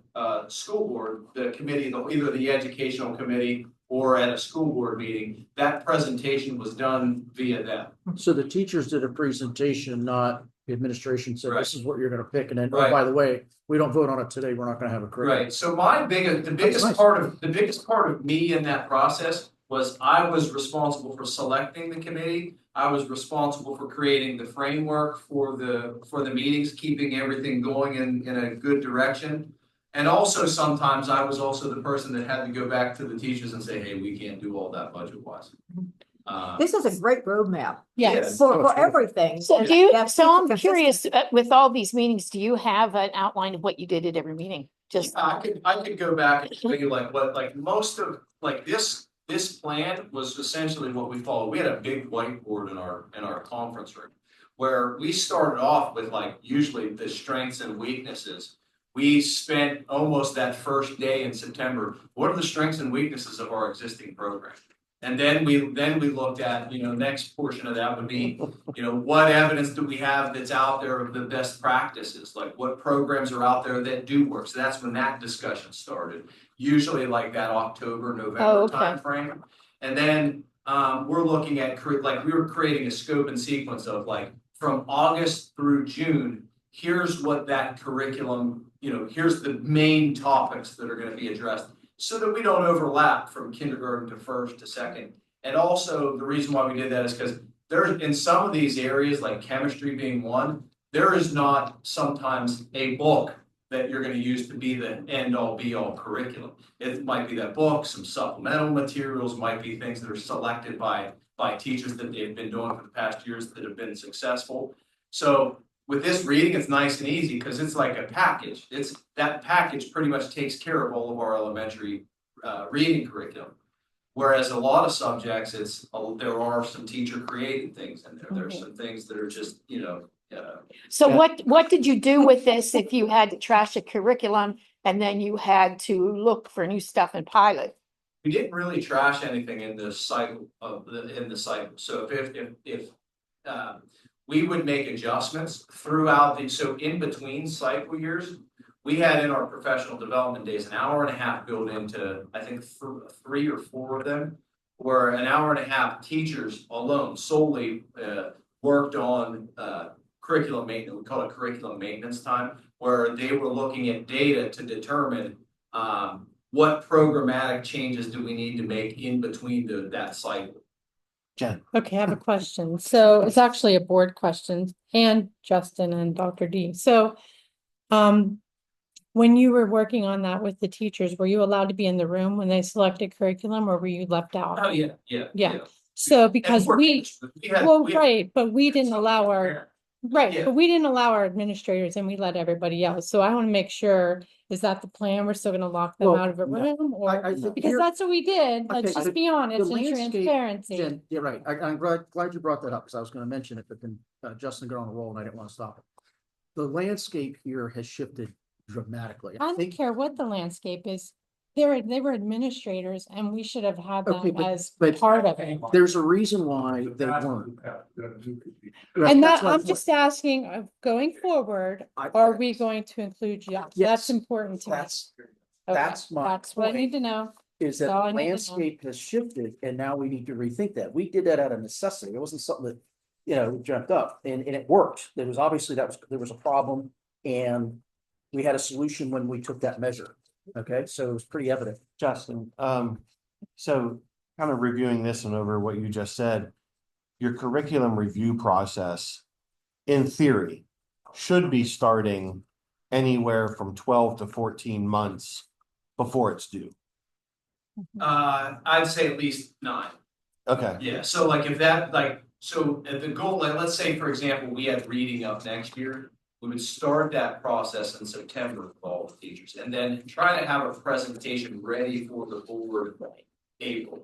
school board, the committee, either the educational committee or at a school board meeting. That presentation was done via them. So the teachers did a presentation, not the administration said, Right. this is what you're gonna pick, and then, oh, Right. by the way, we don't vote on it today, we're not gonna have a curriculum. Right, so my biggest, the biggest nice. part of me in that process was I was responsible for selecting the committee. I was responsible for creating the framework for the meetings, keeping everything going in a good direction. And also sometimes I was also the person that had to go back to the teachers and say, hey, we can't do all that budget wise. This is a great roadmap Yes. for everything. So and do you, that's so super I'm consistent. curious, with all these meetings, do you have an outline of what you did at every meeting? Just, I could go back and show you like what, like most of, like this plan was essentially what we followed. We had a big whiteboard in our conference room. Where we started off with like usually the strengths and weaknesses. We spent almost that first day in September, what are the strengths and weaknesses of our existing program? And then we looked at, next portion of that would be, what evidence do we have that's out there of the best practices? Like what programs are out there that do work? So that's when that discussion started, usually like that October, November timeframe. And then we're looking at we were creating a scope and sequence of like from August through June, here's what that curriculum, here's the main topics that are going to be addressed, so that we don't overlap from kindergarten to first to second. And also the reason why we did that is because there's in some of these areas, like chemistry being one, there is not sometimes a book that you're going to use to be the end all be all curriculum. It might be that book, some supplemental materials, might be things that are selected by teachers that they've been doing for the past years that have been successful. So with this reading, it's nice and easy because it's like a package. That package pretty much takes care of all of our elementary reading curriculum. Whereas a lot of subjects, there are some teacher created things in there. There's some things that are just, so what did you do with this if you had to trash a curriculum and then you had to look for new stuff and pilot? We didn't really trash anything in the cycle. So if we would make adjustments throughout so in between cycle years, we had in our professional development days an hour and a half built into, I think 3 or 4 of them, where an hour and a half teachers alone solely worked on curriculum maintenance. We call it curriculum maintenance time, where they were looking at data to determine what programmatic changes do we need to make in between that cycle. Jen. Okay, I have a question. So it's actually a board question, and Justin and Dr. D. So, when you were working on that with the teachers, were you allowed to be in the room when they selected curriculum, or were you left out? Oh, yeah. Yeah. So because right, but we didn't allow Yeah. but we didn't allow our administrators, and we let everybody else. So I want to make sure, is that the plan? We're still going to lock them Well, out of a room, or I think because here- that's what we did. Okay, Let's the- just be honest the and landscape, transparency. Jen, you're right. I'm glad you brought that up because I was going to mention it, but then Justin got on the roll and I didn't want to stop it. The landscape here has shifted dramatically. I don't care what the landscape is. They were administrators, and we should have had Okay, them as but part of it. there's a reason why they weren't. And That's that, my I'm point. just asking, going forward, are we going to include you? That's Yes. important to me. That's Okay, that's my That's what I need point. to know. Is that That's all the I need to know. landscape has shifted and now we need to rethink that. We did that out of necessity. It wasn't something that, jumped up and it worked. There was obviously there was a problem and we had a solution when we took that measure. Okay, so it was pretty evident. Justin, so kind of reviewing this and over what you just said, your curriculum review process, in theory, should be starting anywhere from 12 to 14 months before it's due. I'd say at least 9. Okay. Yeah, so like if that, so at the goal, let's say, for example, we had reading up next year, we would start that process in September with all the teachers, and then try to have a presentation ready for the board April.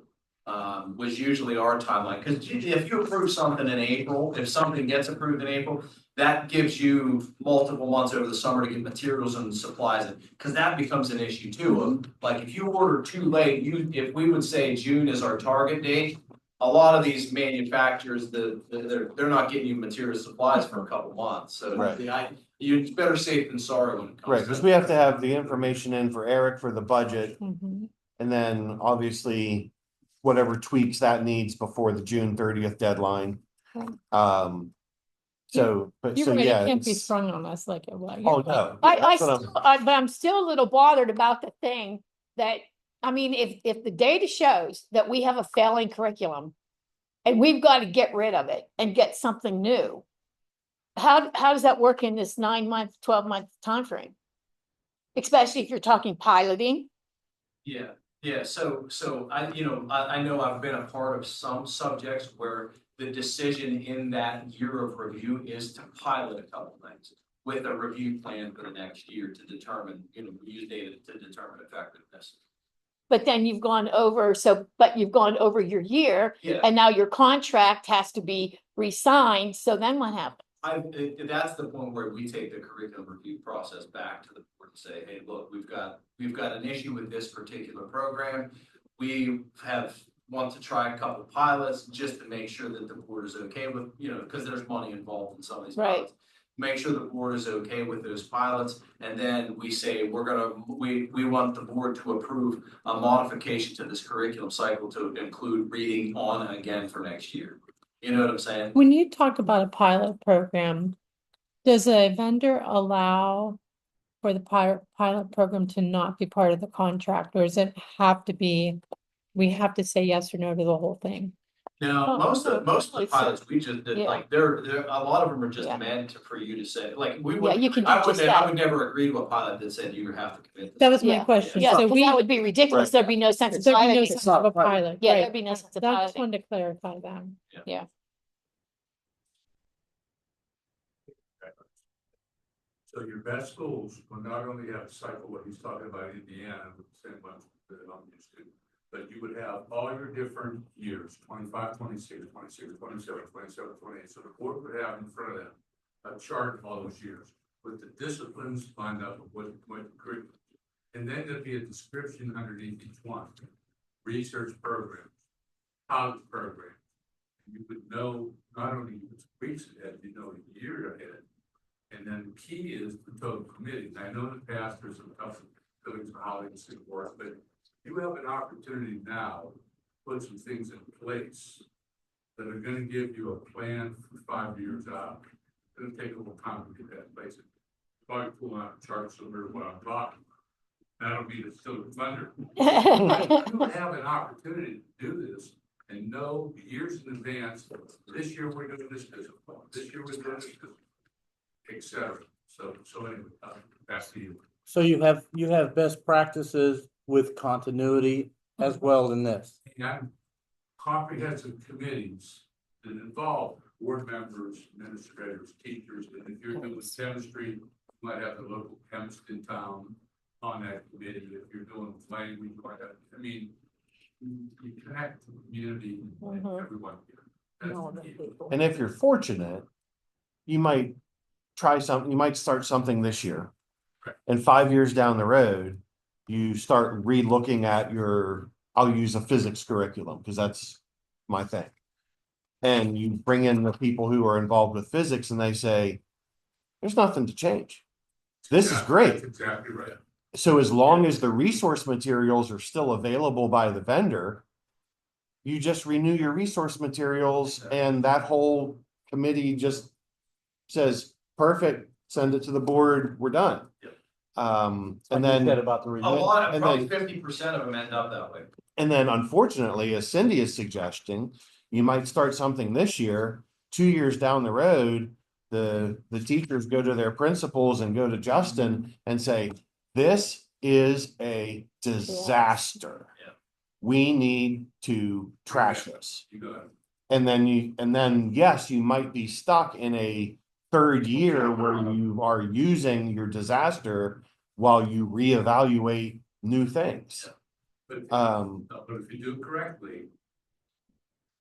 Was usually our timeline, because if you approve something in April, if something gets approved in April, that gives you multiple months over the summer to get materials and supplies, because that becomes an issue too. Of, like if you order too late, if we would say June is our target date, a lot of these manufacturers, they're not getting you material supplies for a couple months. So Right. it's better safe than sorry when it comes. Right, because we have to have the information in for Eric for the budget, Mhm. and then obviously whatever tweaks that needs before the June 30th deadline. Okay. So, but You're so, right, yeah. it can't be it's- sprung on us like it was. Oh, no. I That's what I'm- still, but I'm still a little bothered about the thing that, I mean, if the data shows that we have a failing curriculum and we've got to get rid of it and get something new, how does that work in this 9-month, 12-month timeframe? Especially if you're talking piloting. Yeah, so I know I've been a part of some subjects where the decision in that year of review is to pilot a couple things with a review plan for the next year to determine, use data to determine effectiveness. But then you've gone over, but you've gone over your year Yeah, and now your contract has to be re-signed. So then what happens? that's the point where we take the curriculum review process back to the board and say, hey, look, we've got an issue with this particular program. We want to try a couple pilots just to make sure that the board is okay with, because there's money involved in some of these Right. pilots. Make sure the board is okay with those pilots, and then we say we want the board to approve a modification to this curriculum cycle to include reading on again for next year. You know what I'm saying? When you talk about a pilot program, does a vendor allow for the pilot program to not be part of the contract, or does it have to be, we have to say yes or no to the whole thing? Now, Oh, most of no, the it's pilots we just did, yeah. like, they're a lot of them are just Yeah. meant for you to say, like, we Yeah, would, you can do I just wouldn't, I that. would never agree to a pilot that said you have to commit. That was my Yeah. question. Yeah, So 'cause we, that would be ridiculous. Right. There'd be no sense of there'd be no piloting. sense of a pilot, Yeah, right? there'd be no sense of I just piloting. wanted to clarify that. So your best schools will not only have a cycle, what he's talking about Indiana, with the same ones that I'm used to, but you would have all your different years, 25, 26, 27, 27, 28. So the board would have in front of them a chart of all those years with the disciplines lined up of what curriculum. And then there'd be a description underneath each one, research programs, college programs. You would know not only weeks ahead, you know a year ahead. And then the key is the total committee. And I know in the past there's some tough feelings for how they should work, but you have an opportunity now to put some things in place that are gonna give you a plan for 5 years out. It'll take a little time to get that in place. Probably pull out a chart similar to what I'm talking. That'll be the still thunder. You have an opportunity to do this and know years in advance, this year we're doing this discipline, this year we're doing this discipline, et cetera. So anyway, that's the. So you have best practices with continuity as well in this. And comprehensive committees that involve board members, administrators, teachers, and if you're doing chemistry, you might have the local chemist in town on that committee. If you're doing language, you might have, I mean, you connect the community and everyone here. That's the key. And if you're fortunate, you might you might start something this year. Right. And 5 years down the road, you start re-looking at I'll use a physics curriculum because that's my thing. And you bring in the people who are involved with physics and they say, there's nothing to change. This is Yeah, great. That's exactly right. So as long as the resource materials are still available by the vendor, you just renew your resource materials and that whole committee just says, perfect, send it to the board, we're done. Yep. And Like you then, said about the A lot, and probably then- 50% of them end up that way. and then unfortunately, as Cindy is suggesting, you might start something this year, 2 years down the road, the teachers go to their principals and go to Justin and say, this is a disaster. Yeah. We need to trash this. You got it. And then yes, you might be stuck in a third year where you are using your disaster while you reevaluate new things. But But if you do it correctly,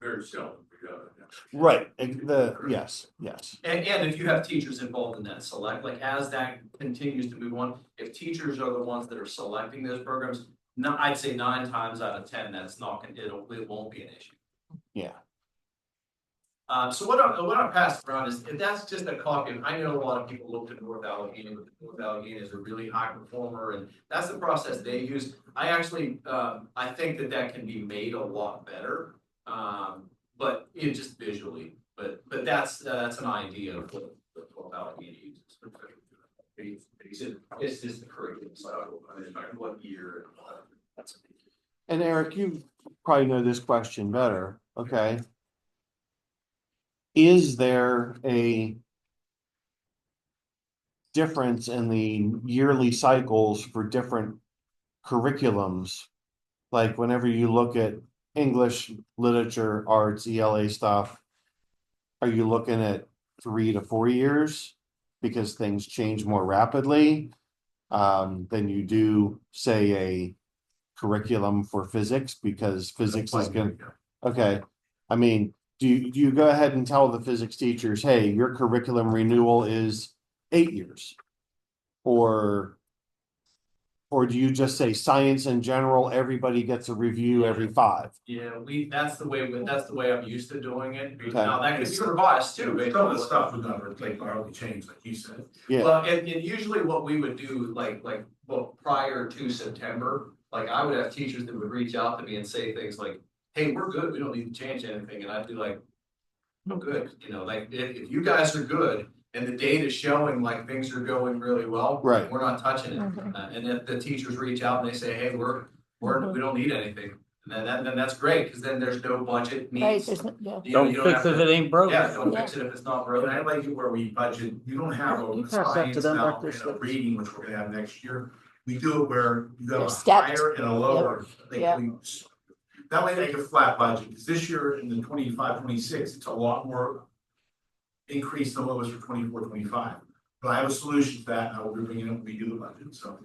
very seldom you got it. right, yes. And if you have teachers involved in that select, like as that continues to move on, if teachers are the ones that are selecting those programs, I'd say 9 times out of 10, that's not gonna, it won't be an issue. Yeah. So what I passed around is, that's just a copy, and I know a lot of people looked at North Allegheny, but North Allegheny is a really high performer, and that's the process they use. I actually, I think that can be made a lot better, but just visually. But that's an idea of what the 12-hour meeting uses. It's just the curriculum, so I mean, like what year and all that. That's. And Eric, you probably know this question better, okay? Is there a difference in the yearly cycles for different curriculums? Like whenever you look at English, literature, arts, ELA stuff, are you looking at 3 to 4 years? Because things change more rapidly than you do, say, a curriculum for physics, because physics is going to, okay. I mean, do you go ahead and tell the physics teachers, hey, your curriculum renewal is 8 years? Or do you just say science in general, everybody gets a review every 5? Yeah, that's the way I'm used to doing it. Okay. Now that could be revised too. based Some on of the what- stuff was never like hardly changed, like you said. Yeah, Well, and usually what we would do, well, prior to September, like I would have teachers that would reach out to me and say things like, hey, we're good, we don't need to change anything, and I'd be like, no, good, like, if you guys are good, and the data's showing like things are going really well. Right. We're not touching it, Mhm. And if the teachers reach out and they say, hey, we don't need anything, and then that's great, because then there's no budget Right, needs. there's, yeah. Don't You fix have it to- if it ain't broke. Yeah, don't Yeah. fix it if it's not And broken. I like it where we budget, you don't have You a pass that to science them now back there, and a Steve. reading, which we're gonna have next year. We do it where you got They're a stepped. higher and a lower. Like Yep. that way they get a flat budget, because this year in the 25-26, it's a lot more increase than what was for 24-25. But I have a solution to that, and I will be bringing it when we do the budget, so.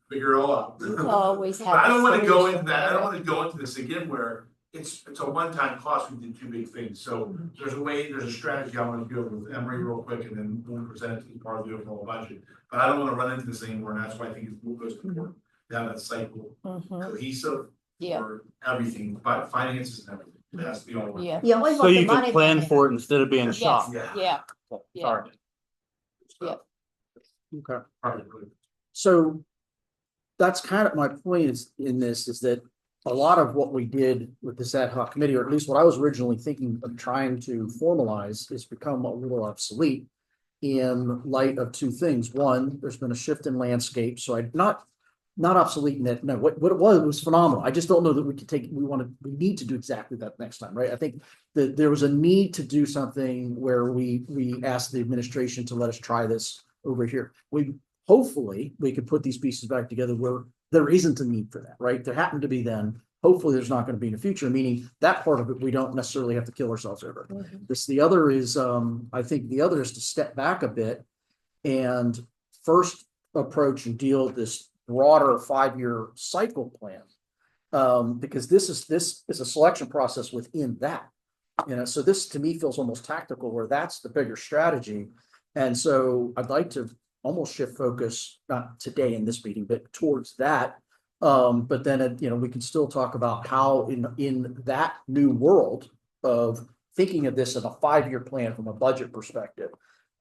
Figure it all out. You always have. But I don't wanna go solution into that, I don't there. wanna go into this again where it's a one-time cost, we did 2 big things, so there's a strategy I wanna go with Emery real quick, and then we'll present it as part of the overall budget. But I don't wanna run into this anymore, and that's why I think it's most important, to have that cycle Mhm. cohesive Yeah, for everything, but finances and everything, it has to be all. yeah, You always So want the you money. can plan back. for it instead of being yes, shocked. Yeah. yeah, yeah. Sorry. Okay. Probably. So that's kind of my point is that a lot of what we did with this ad hoc committee, or at least what I was originally thinking of trying to formalize, has become a little obsolete in light of 2 things. One, there's been a shift in landscape, so not obsolete in that, no, what it was phenomenal. I just don't know that we need to do exactly that next time, right? I think that there was a need to do something where we asked the administration to let us try this over here. Hopefully we could put these pieces back together where there isn't a need for that, right? There happened to be then. Hopefully there's not going to be in the future, meaning that part of it, we don't necessarily have to kill ourselves over. The other is, I think the other is to step back a bit and first approach and deal with this broader 5-year cycle plan. Because this is a selection process within that. So this to me feels almost tactical, where that's the bigger strategy. And so I'd like to almost shift focus, not today in this meeting, but towards that. But then, we can still talk about how in that new world of thinking of this as a 5-year plan from a budget perspective,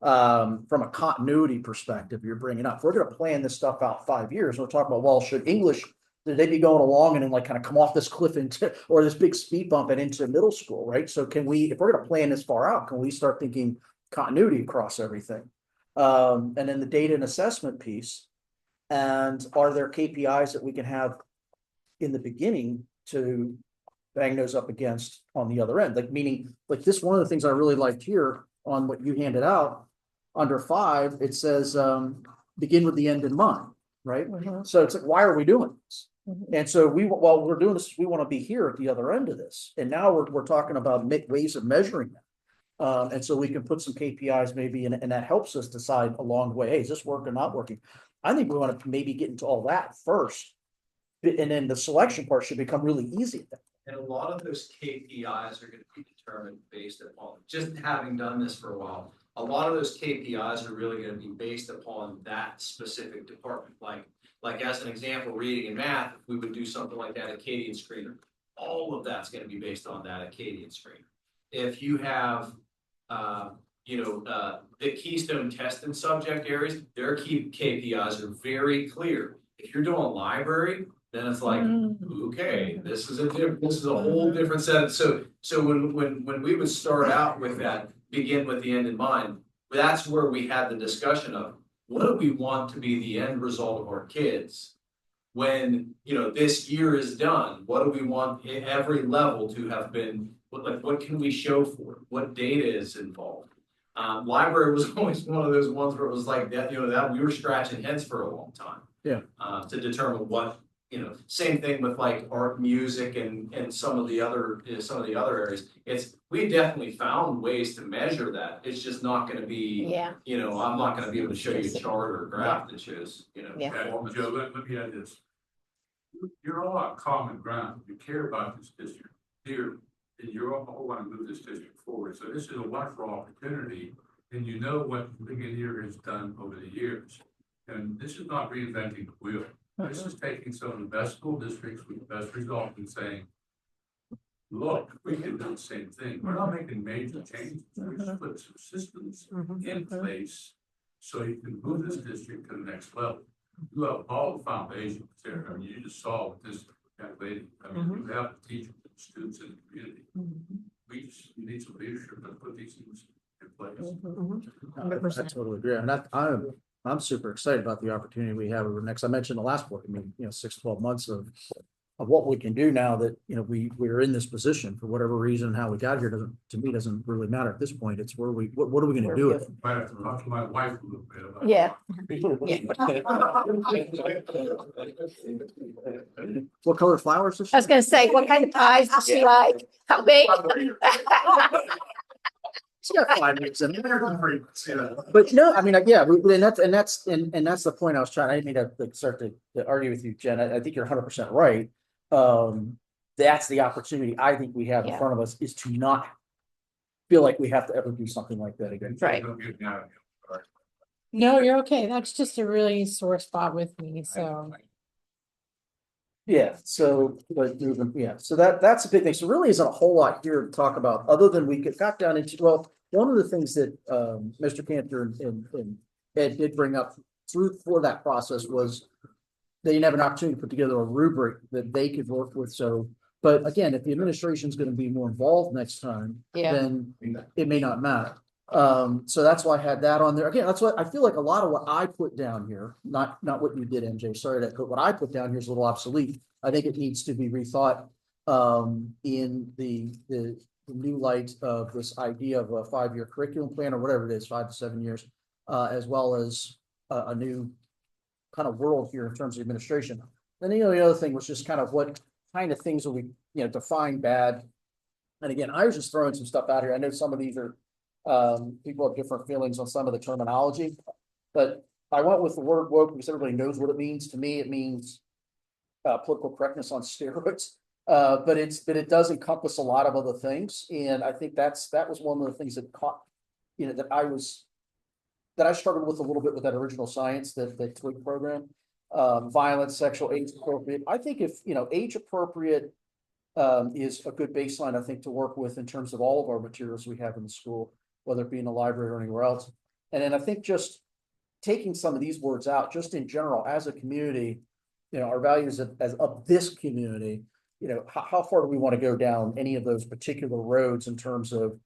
from a continuity perspective, you're bringing up, if we're going to plan this stuff out 5 years, we're talking about, well, should English, should they be going along and then like kind of come off this cliff into, or this big speed bump and into middle school, right? So if we're going to plan this far out, can we start thinking continuity across everything? And then the data and assessment piece. And are there KPIs that we can have in the beginning to bang those up against on the other end? Like, meaning, like this, one of the things I really liked here on what you handed out under 5, it says, begin with the end in mind, right? Mhm. So it's like, why are we doing this? Mhm. And so while we're doing this, we want to be here at the other end of this. And now we're talking about ways of measuring that. And so we can put some KPIs maybe, and that helps us decide along the way, hey, is this working, not working? I think we want to maybe get into all that first. And then the selection part should become really easy. And a lot of those KPIs are going to be determined based upon, just having done this for a while, a lot of those KPIs are really going to be based upon that specific department. Like as an example, reading and math, if we would do something like that Acadian Screener, all of that's going to be based on that Acadian Screener. If you have, the keystone test and subject areas, their key KPIs are very clear. If you're doing library, then it's like, Mm. okay, this is a whole different set. So when we would start out with that, begin with the end in mind, that's where we had the discussion of what do we want to be the end result of our kids? When, this year is done, what do we want at every level to have been, what can we show for it? What data is involved? Library was always one of those ones where it was like that, that we were scratching heads for a long time. Yeah. To determine what, same thing with like art, music and some of the other, areas. We definitely found ways to measure that. It's just not gonna be, Yeah. I'm not gonna be able to show you a chart or a graph that shows, Yeah. Well, Joe, let me add this. You're all on common ground. You care about this district here, and you all want to move this district forward. So this is a wonderful opportunity, and you know what Ligonier has done over the years. And this is not reinventing the wheel. This is taking some of the best school districts with the best results and saying, look, we can do the same thing. We're not making major changes. We just put some systems in place so you can move this district to the next level. You have all the foundations there. I mean, you just saw with this young lady. I mean, you have the teachers and students in the community. We need some leadership to put these things in place. I totally agree. And I'm super excited about the opportunity we have over the next, I mentioned the last board, 6-12 months of what we can do now that, we're in this position for whatever reason, how we got here doesn't really matter at this point. It's where what are we going to do with it? I have to talk to my wife a little bit about. Yeah. What color flowers is I was gonna say, what kind of pies does she like? How big? She's got 5 minutes in there. But no, I mean, yeah, and that's the point I was trying. I didn't mean to start to argue with you, Jen. I think you're 100% right. That's the opportunity I think we have in front of us, is to not feel like we have to ever do something like that again. Right. No, you're okay. That's just a really sore spot with me, so. Yeah, so, so that's a big thing. So really isn't a whole lot here to talk about, other than we got down into, well, one of the things that Mr. Cantor and Ed did bring up for that process was they didn't have an opportunity to put together a rubric that they could work with. So, but again, if the administration is going to be more involved next time, then it may not matter. So that's why I had that on there. Again, that's what I feel like a lot of what I put down here, not what you did, MJ, sorry, but what I put down here is a little obsolete. I think it needs to be rethought in the new light of this idea of a 5-year curriculum plan, or whatever it is, 5 to 7 years, as well as a new kind of world here in terms of administration. Then the other thing was just kind of what kind of things will we define bad. And again, I was just throwing some stuff out here. I know some of these are people have different feelings on some of the terminology, but I went with the word woke because everybody knows what it means. To me, it means political correctness on steroids. But it does encompass a lot of other things. And I think that was one of the things that caught, that I struggled with a little bit with that original science, that TWIG program, violence, sexual, age appropriate. I think if, age appropriate is a good baseline, I think, to work with in terms of all of our materials we have in the school, whether it be in the library or anywhere else. And then I think just taking some of these words out, just in general, as a community, our values as of this community, how far do we want to go down any of those particular roads in terms of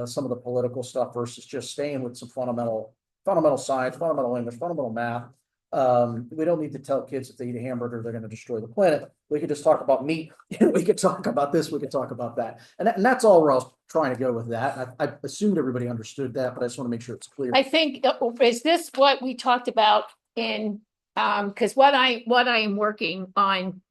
some of the political stuff versus just staying with some fundamental science, fundamental English, fundamental math. We don't need to tell kids if they eat a hamburger, they're going to destroy the planet. We could just talk about meat. We could talk about this. We could talk about that. And that's all where I was trying to go with that. I assumed everybody understood that, but I just want to make sure it's clear. I think, is this what we talked about in, because what I am working on,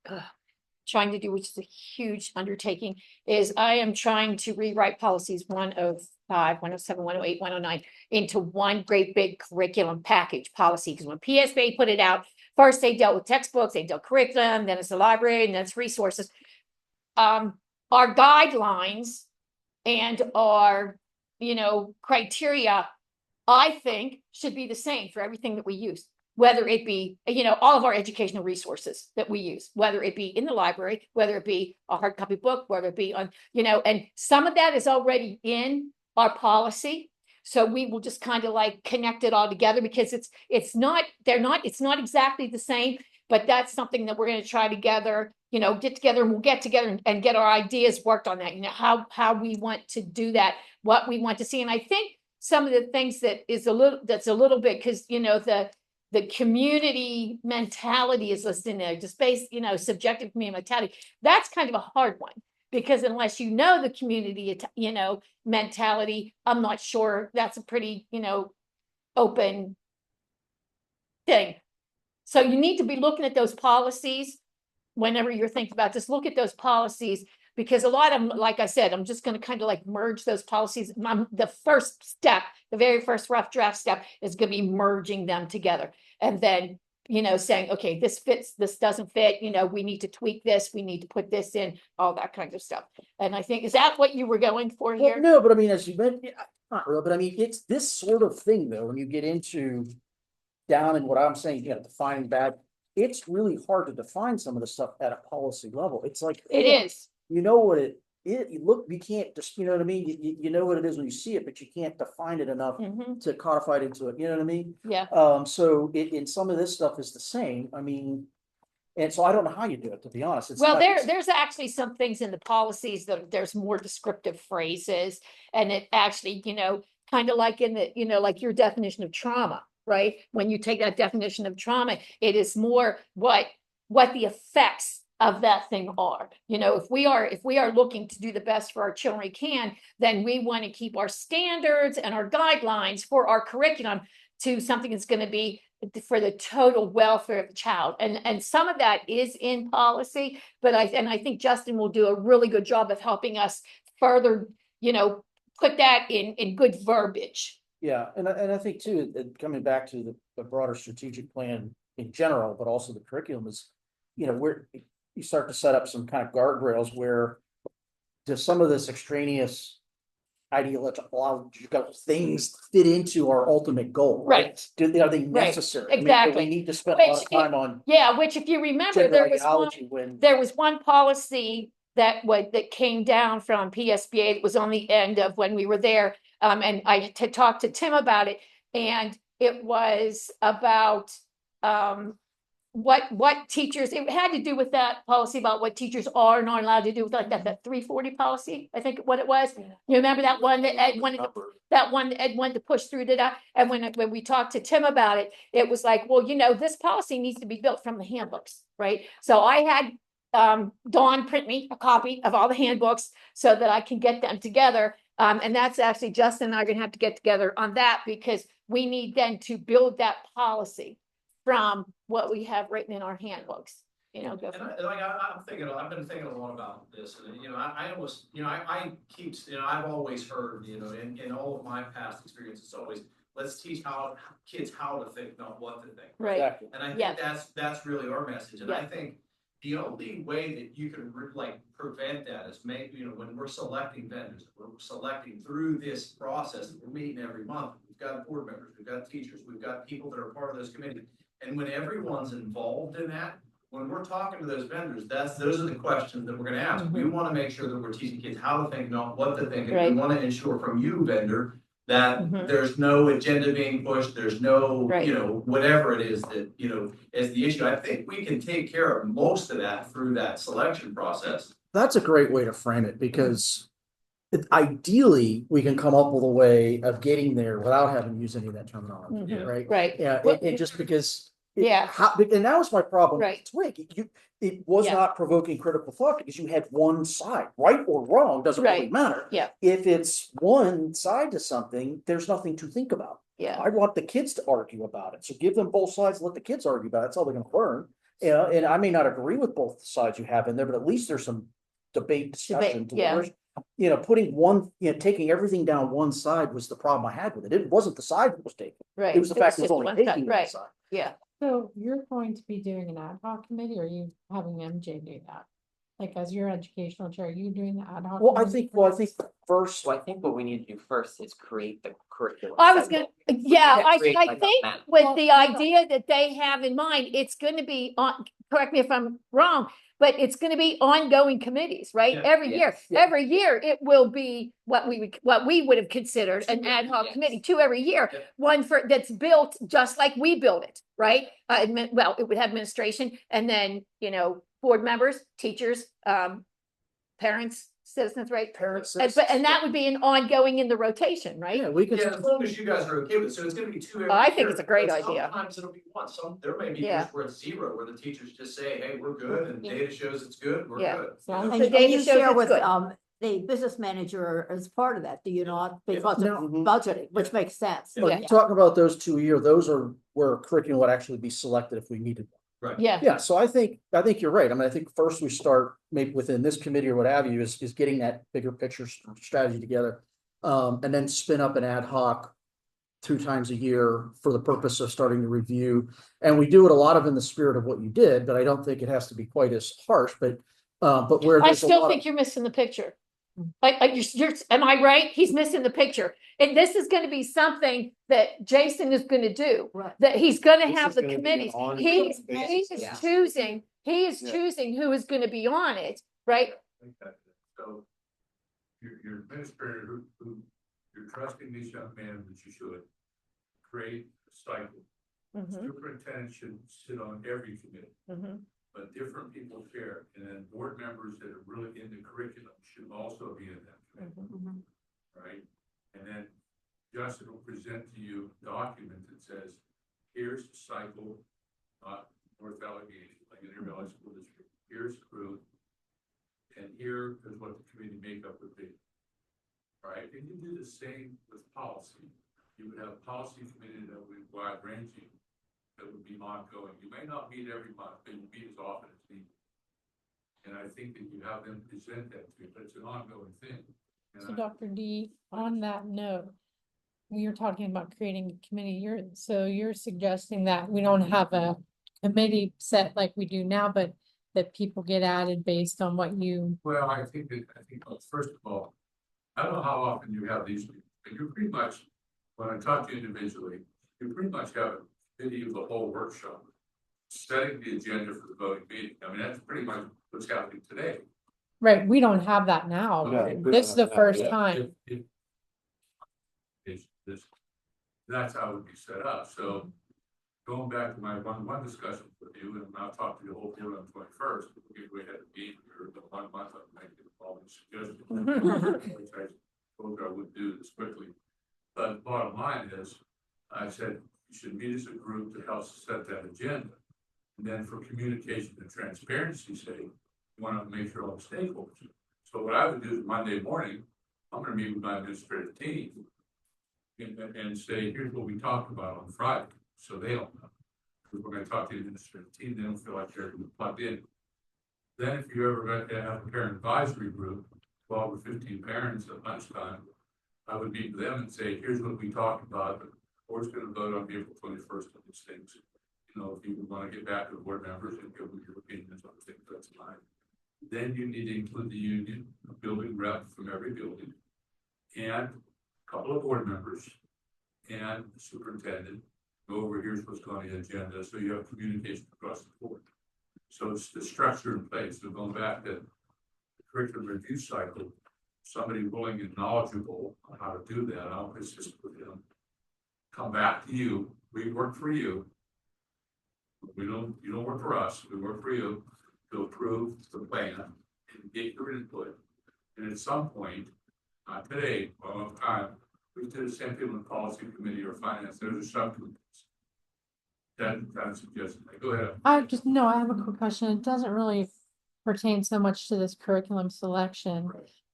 trying to do, which is a huge undertaking, is I am trying to rewrite policies 105, 107, 108, 109 into one great big curriculum package policy. Because when PSBA put it out, first they dealt with textbooks, they dealt curriculum, then it's the library, and then it's resources. Our guidelines and our, criteria, I think, should be the same for everything that we use. Whether it be, all of our educational resources that we use, whether it be in the library, whether it be a hard copy book, whether it be on, and some of that is already in our policy. So we will just kind of like connect it all together, because it's not exactly the same, but that's something that we're gonna try together, get together and we'll get together and get our ideas worked on that, how we want to do that, what we want to see. And I think some of the things that's a little bit, because, the community mentality is listed in there, just based, subjective community mentality. That's kind of a hard one, because unless you know the community, mentality, I'm not sure that's a pretty, open thing. So you need to be looking at those policies whenever you're thinking about this. Look at those policies, because a lot of them, like I said, I'm just going to kind of like merge those policies. The first step, the very first rough draft step is going to be merging them together, and then saying, okay, this fits, this doesn't fit, we need to tweak this, we need to put this in, all that kind of stuff. And I think, is that what you were going for Well, here? no, but I mean, as you mentioned, not real, but I mean, it's this sort of thing though, when you get into down in what I'm saying, defining bad, it's really hard to define some of the stuff at a policy level. It's like, It is. you know what you look, you can't just, you know what I mean? You know what it is when you see it, but you can't define it enough Mhm. to codify it into it, you know what I mean? Yeah. So in some of this stuff is the same, I mean, and so I don't know how you do it, to be honest. It's Well, not- there's actually some things in the policies that there's more descriptive phrases, and it actually, kind of like in the, like your definition of trauma, right? When you take that definition of trauma, it is more what the effects of that thing are. If we are looking to do the best for our children we can, then we want to keep our standards and our guidelines for our curriculum to something that's going to be for the total welfare of the child. And some of that is in policy, but I think Justin will do a really good job of helping us further, put that in good verbiage. Yeah, and I think too, coming back to the broader strategic plan in general, but also the curriculum is, where you start to set up some kind of guardrails where does some of this extraneous ideological things fit into our ultimate goal, right? Are they necessary? Exactly. We need to spend a lot of Which, time on Yeah, which if you remember, gender there was ideology when. one policy that came down from PSBA that was on the end of when we were there. And I had talked to Tim about it, and it was about what teachers, it had to do with that policy about what teachers are and aren't allowed to do with that 340 policy, I think what it was. You remember that one that Ed wanted to push through to that? And when we talked to Tim about it, it was like, well, this policy needs to be built from the handbooks, right? So I had Dawn print me a copy of all the handbooks so that I can get them together. And that's actually Justin and I are gonna have to get together on that, because we need then to build that policy from what we have written in our handbooks, go And from I've been thinking a lot about this, and I almost, I keep, I've always heard, in all of my past experiences, always, let's teach kids how to think, not what to think. right. Exactly. And I Yeah. think that's really our message, and I think the only way that you can prevent that is when we're selecting vendors, we're selecting through this process, we're meeting every month, we've got board members, we've got teachers, we've got people that are part of this committee. And when everyone's involved in that, when we're talking to those vendors, those are the questions that we're gonna ask. We wanna make sure that we're teaching kids how to think, not what to think. And Right. we wanna ensure from you, vendor, that Mhm. there's no agenda being pushed, there's no, Right. Whatever it is that, is the issue. I think we can take care of most of that through that selection process. That's a great way to frame it, because ideally we can come up with a way of getting there without having to use any of that terminology, Mhm. right? Right. Yeah, Well, and just because. Yeah. And that was my problem. Right. with Twig. It was Yeah. not provoking critical thought because you had one side, right or wrong, doesn't really Right. matter. Yeah. If it's one side to something, there's nothing to think about. Yeah. I want the kids to argue about it. So give them both sides, let the kids argue about it. That's how they're gonna learn. And I may not agree with both sides you have in there, but at least there's some debate, discussion. yeah. Putting one, taking everything down one side was the problem I had with it. It wasn't the side that was taken. Right. It was the fact it was just only one side. taking one Right. side. Yeah. So you're going to be doing an ad hoc committee, or are you having MJ do that? Like as your educational chair, you doing the ad hoc? Well, I committee think, for this? first, So I think what we need to do first is create the curriculum. I was cycle. gonna, yeah, I Create like a think map. with Well, the hold on. idea that they have in mind, it's gonna be on, correct me if I'm wrong, but it's gonna be ongoing committees, right? Yeah. Every year, Yes. Yeah. every year it will be what we would have considered an ad hoc Yes. committee, two every year. Yeah. One that's built just like we built it, right? Well, it would have administration and then, board members, teachers, parents, citizens, right? parents. And that would be an ongoing in the rotation, right? Yeah, we could. Yeah, as long as you guys are okay with it, so it's gonna be two every I think year, it's a great but idea. Sometimes it'll be one, there may be Yeah. years where it's zero, where the teachers just say, hey, we're good, and Yeah. data shows it's good, we're Yeah. good. As long as And The data you shows share it's with, good. the business manager as part of that, do you not? Because No. of budgeting, which makes sense. But Yeah. talking about those 2 a year, those are where curriculum would actually be selected if we needed. Yeah, Yeah, so I think you're right. I mean, I think first we start maybe within this committee or what have you is getting that bigger picture strategy together. And then spin up an ad hoc 2 times a year for the purpose of starting to review. And we do it a lot of in the spirit of what you did, but I don't think it has to be quite as harsh, but where I there's a still lot think of. you're missing the picture. Am I right? He's missing the picture. And this is gonna be something that Jason is gonna do, Right. that he's gonna This have is the gonna be an committees. ongoing He basis. is Yeah. choosing, Yeah. choosing who is gonna be on it, right? So your administrator who you're trusting these young men, which you should, create a cycle. Mhm, Superintendent should sit on every committee, mhm. but different people share, and then board members that are really in the curriculum should also be in that committee, right? And then Justin will present to you a document that says, here's the cycle, North Allegheny, like in every other school district, here's the group, and here is what the committee makeup would be. Right, and you do the same with policy. You would have a policy committee that would be wide ranging, that would be ongoing. You may not meet every month, but you meet as often as needed. And I think that you have them present that to you, but it's an ongoing thing. And So Dr. D, on that note, you're talking about creating a committee, you're suggesting that we don't have a committee set like we do now, but that people get added based on what you. Well, I think first of all, I don't know how often you have these, but you pretty much, when I talk to you individually, you pretty much have a video of the whole workshop, setting the agenda for the voting meeting. I mean, that's pretty much what's happening today. Right, we don't have that now. No, This is the no, first yeah. time. That's how it would be set up. So going back to my one discussion with you, and I'll talk to you the whole board on the 21st, we'll get way ahead of the game here, the 1 month I'm making all these suggestions. Which I told you I would do this quickly. But bottom line is, I said, you should meet as a group to help set that agenda. And then for communication and transparency's sake, you want to make sure all the stakeholders. So what I would do is Monday morning, I'm gonna meet with my administrative team. And say, here's what we talked about on Friday, so they don't know. Because we're gonna talk to the administrative team, they don't feel like they're plugged in. Then if you ever have a parent advisory group, 12 or 15 parents at lunchtime, I would meet with them and say, here's what we talked about, the board's gonna vote on April 21st on these things. You know, if you wanna get back to the board members and give them your opinions on things, that's fine. Then you need to include the union, a building rep from every building, and a couple of board members, and the superintendent. Go over, here's what's on the agenda, so you have communication across the board. So it's the structure in place. So going back to the curriculum review cycle, somebody willing and knowledgeable on how to do that, I'll assist with them. Come back to you, we work for you. You don't work for us, we work for you to approve the plan and get your input. And at some point, not today, a long time, we did the same thing with policy committee or finance, there's a subcommittees. That suggestion, go ahead. I have a quick question. It doesn't really pertain so much to this curriculum selection.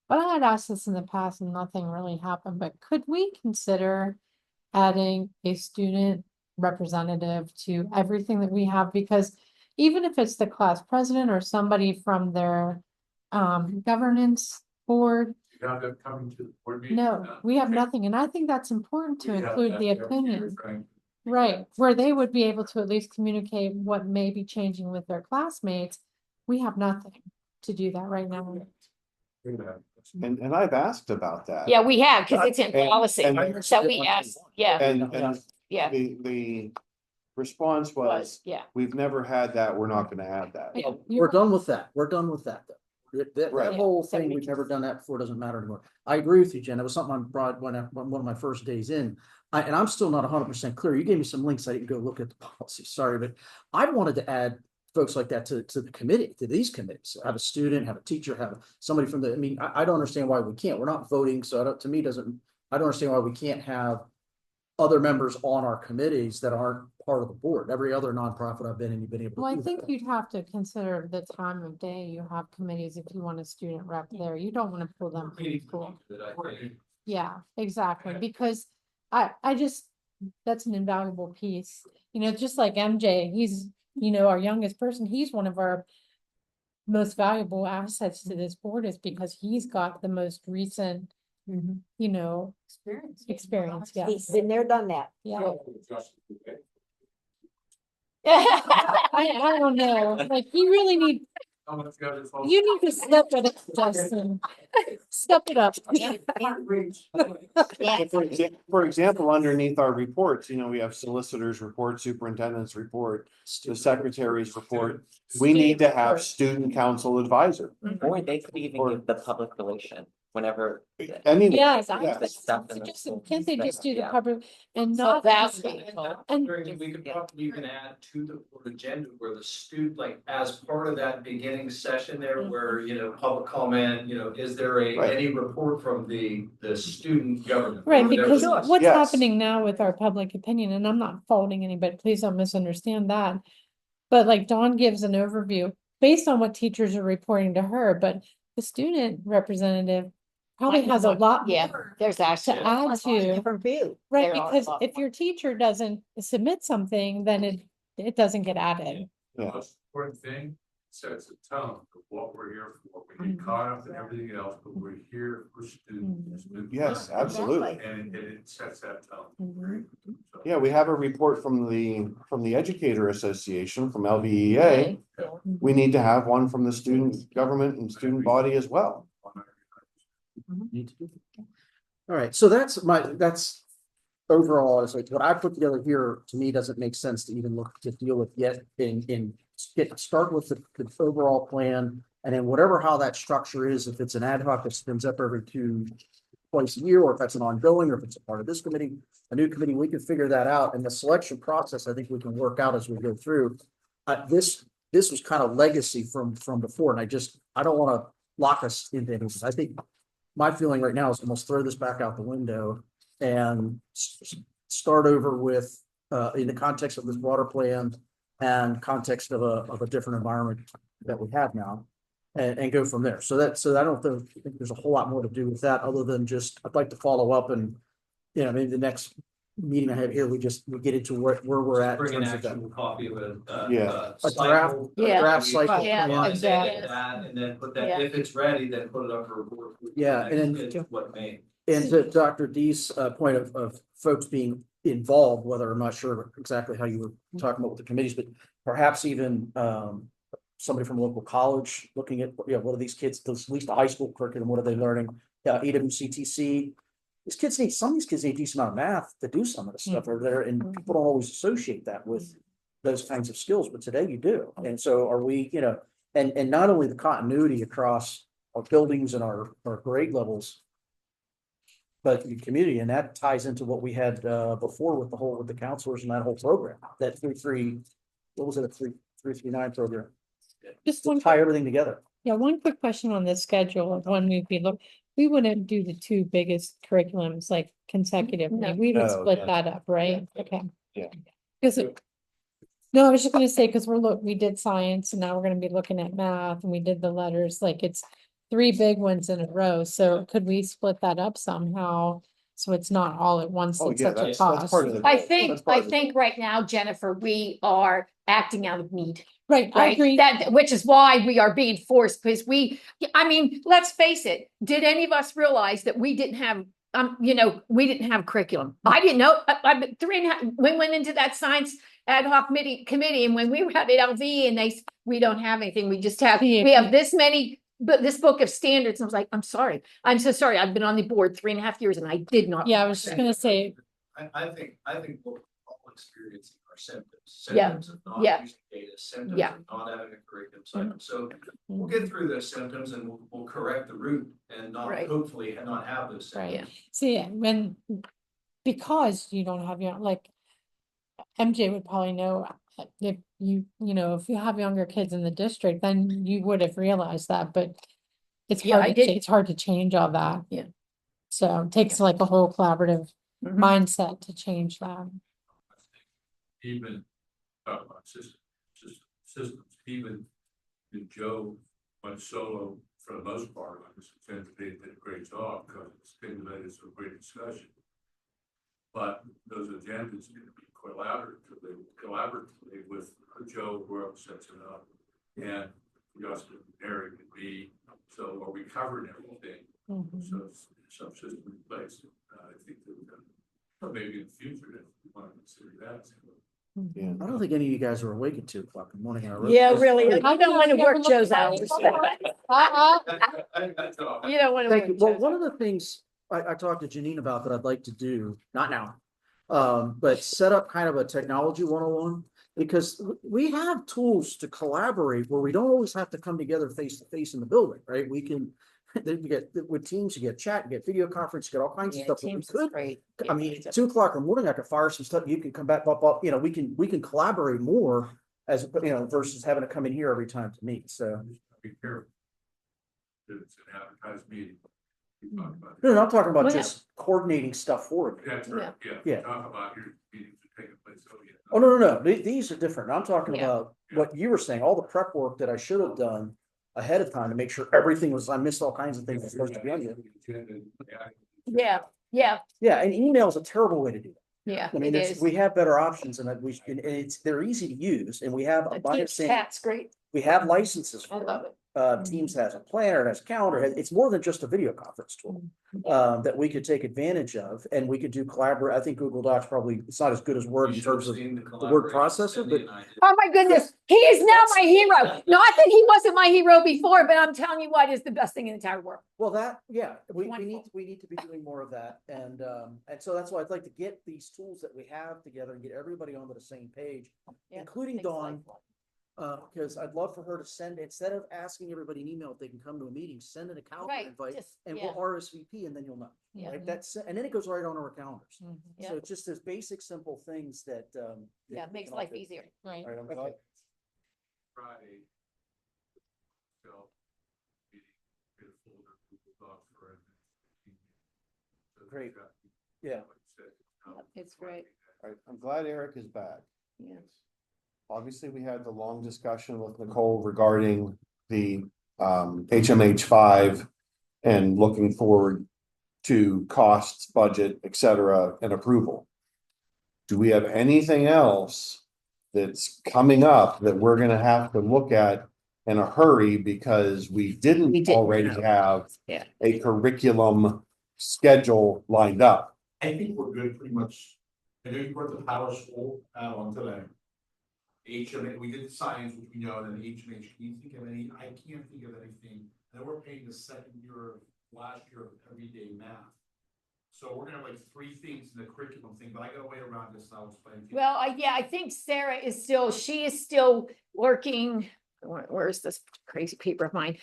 But I had asked this in the past and nothing really happened, but could we consider adding a student representative to everything that we have? Because even if it's the class president or somebody from their governance board, You have them coming to the board meeting? no, we have Okay. nothing. And I think that's important to We have include that the every year, opinion. Frank. Right, where they would be able to at least communicate what may be changing with their classmates. We have nothing to do that right now. And I've asked about that. Yeah, we have, because it's in And- policy, and- so we asked, yeah, And yeah, the response was, yeah. we've never had that, we're not gonna have that. Yeah, We're done with that. We're done with that, though. That Right. whole So thing, we we've can- never done that before, doesn't matter anymore. I agree with you, Jen. It was something I brought when one of my first days in. And I'm still not 100% clear. You gave me some links. I didn't go look at the policy. Sorry, but I wanted to add folks like that to the committee, to these committees. Have a student, have a teacher, have somebody from the, I mean, I don't understand why we can't. We're not voting, so to me, I don't understand why we can't have other members on our committees that aren't part of the board. Every other nonprofit I've been in, you've been able to Well, I do think that. you'd have to consider the time of day you have committees if you want a student rep there. You don't want to pull them from school. Yeah, exactly, because I just, that's an invaluable piece. You know, just like MJ, he's, you know, our youngest person, he's one of our most valuable assets to this board is because he's got the most recent, you know, experience, yeah. He's been there, done that. Yeah. I don't know, like, you really need, you need to step it up, Justin. Step it up. For example, underneath our reports, you know, we have solicitors report, superintendent's report, the secretary's report. We need to have student council advisor. Or they could even Or- give the public relation whenever. Any, Yes, yeah. The stuff in the just, school can't they just do the yeah. public and So not? that's and We could probably even add to the board agenda where the student, like, as part of that beginning session there where, you know, public comment, you know, is there Right. any report from the student government? Right, Whatever because it is. what's Yes. happening now with our public opinion, and I'm not faulting anybody, please don't misunderstand that. But like Dawn gives an overview based on what teachers are reporting to her, but the student representative probably has a lot Yeah, more there's to actually, add to, Different view. right? there are a Because lot if your teacher doesn't submit something, then it doesn't get added. Yeah. Most important thing, sets the tone of what we're here for. We get caught up in everything else, but we're here for students. Yes, absolutely. And it sets that tone. So- Yeah, we have a report from the Educator Association, from LVEA. We need to have one from the student government and student body as well. Need to do that. All right, so that's overall, is like what I put together here, to me, doesn't make sense to even look to deal with yet start with the overall plan. And then whatever, how that structure is, if it's an ad hoc that spins up every twice a year, or if that's an ongoing, or if it's a part of this committee, a new committee, we can figure that out. And the selection process, I think we can work out as we go through. This was kind of legacy from before, and I don't want to lock us into anything. I think my feeling right now is almost throw this back out the window and start over with, in the context of this broader plan and context of a different environment that we have now, and go from there. So I don't think there's a whole lot more to do with that, other than just, I'd like to follow up and, you know, maybe the next meeting I have here, we get into where we're at. In Bring an terms of that. actual copy of a. Yeah. A draft- Yeah. draft cycle Yeah, plan. exactly. And then put Yeah. that, if it's ready, then put it up for report. Yeah, and then- It's what May. And to Dr. D's point of folks being involved, whether I'm not sure exactly how you were talking about with the committees, but perhaps even somebody from a local college looking at, you know, what are these kids, at least the high school curriculum, what are they learning? EWCTC. Some of these kids need a decent amount of math to do some of the stuff over there, and people don't always associate that with those kinds of skills, but today you do. And so are we, you know, and not only the continuity across our buildings and our grade levels, but the community, and that ties into what we had before with the counselors and that whole program, that 3-3, what was it, a 3-3-9 program? Just To one, tie everything together. yeah, one quick question on the schedule of when we wouldn't do the two biggest curriculums like consecutively. No. We would No, split yeah. that up, right? Okay. Yeah. Because no, I was just gonna say, because we did science and now we're gonna be looking at math and we did the letters, like it's 3 big ones in a row. So could we split that up somehow? So it's not all at once Oh, at yeah, such a that's cost. part of the. I that's think part of the- right now, Jennifer, we are acting out of need. Right, I Right, agree. which is why we are being forced, because I mean, let's face it, did any of us realize that we didn't have, we didn't have curriculum? I didn't know, we went into that science ad hoc committee, and when we were at LV and we don't have anything, we just have, we have this many, but this book of standards, I was like, I'm sorry, I'm so sorry, I've been on the board 3.5 years and I did not. Yeah, I was just gonna say, I think what we're all experiencing are symptoms. Yeah. Symptoms of not Yeah. using data, symptoms Yeah. of not having a curriculum cycle. So we'll get through those symptoms and we'll correct the root and not, Right. hopefully, not have those symptoms. right, see, because you don't have your, like, MJ would probably know if if you have younger kids in the district, then you would have realized that, but it's Yeah, I hard, did. it's hard to change all that. Yeah. So it takes like a whole collaborative Mhm. mindset to change that. Even, about systems, even if Joe went solo for the most part, I just think they did a great job because it stimulated some great discussion. But those agendas need to be collaboratively with Joe, whoever sets it up, and Justin, Eric, and me. So are we covering everything? So it's some system in place. I think that maybe in the future, if we want to consider that. Yeah. I don't think any of you guys are awake at 2 o'clock in the morning. Yeah, really, I don't want to work Joe's hours. You You don't want to Thank you. work Well, Joe's. one of the things I talked to Janine about that I'd like to do, not now, but set up kind of a technology 101, because we have tools to collaborate where we don't always have to come together face to face in the building, right? We can, you get with Teams, you get chat, you get video conference, you get all kinds of Yeah, stuff. that we Teams is could. great. I mean, 2 o'clock in the morning, I could fire some stuff. You can come back, up, we can collaborate more as, versus having to come in here every time to meet. So. Be careful. It's an advertised meeting. We talk about No, I'm talking about Well, just coordinating stuff for you. That's right, yeah. Yeah. Talk about your meetings are taking place. Oh, yeah. Oh, no. These are different. I'm talking Yeah. about what you were saying, all the prep work that I should have done ahead of time to make sure everything was, I missed all kinds of things that supposed to be on here. Yeah, yeah, Yeah, and email is a terrible way to do that. yeah, I mean, it is. we have better options and they're easy to use and we have a bunch of Teams chat's great. we have licenses I for love it. it. Teams has a planner, it has a calendar, it's more than just a video conference tool. That we could take advantage of and we could do collaborate. I think Google Docs probably, it's not as good as Word in terms of the word processor, but Oh my goodness, he is now my hero. Not that he wasn't my hero before, but I'm telling you what is the best thing in the entire world. well, we Wonderful. need to be doing more of that. And so that's why I'd like to get these tools that we have together and get everybody onto the same page, Yeah, including makes Dawn. life fun. Because I'd love for her to send, instead of asking everybody an email if they can come to a meeting, send in a calendar Right, invite just, and yeah. we'll RSVP and then you'll know. Yeah. Right? And then it goes right on our calendars. Yeah. So it's just those basic, simple things that. Yeah, it makes life easier. Right. All right, I'm Okay. glad. Friday. So, meeting, get a folder, Google Docs for it. So Great. we've got- Yeah. like you said, It's great. All right, I'm glad Eric is back. Yeah. Obviously, we had the long discussion with Nicole regarding the HMH5 and looking forward to costs, budget, et cetera, and approval. Do we have anything else that's coming up that we're gonna have to look at in a hurry because we didn't already have Yeah. a curriculum schedule lined up? I think we're good pretty much. I know you brought the power school out on today. HMH, we did science, which we know, and then HMH, can you think of any, I can't think of anything. And we're paying the second year of last year of everyday math. So we're gonna have like 3 things in the curriculum thing, but I got a way around this, and I'll explain to you. Well, I think Sarah is still working. Where's this crazy paper of mine?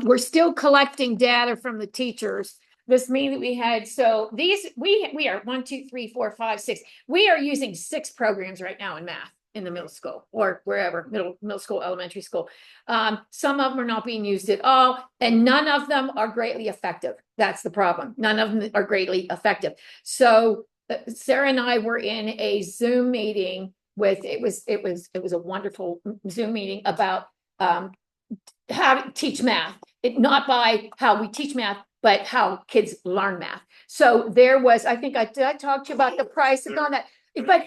We're still collecting data from the teachers. This meeting that we had, so we are 1, 2, 3, 4, 5, 6. We are using 6 programs right now in math in the middle school or wherever, middle school, elementary school. Some of them are not being used at all, and none of them are greatly effective. That's the problem. None of them are greatly effective. So Sarah and I were in a Zoom meeting with, it was a wonderful Zoom meeting about how to teach math. Not by how we teach math, but how kids learn math. So there was, I think I talked to you about the price and all that, but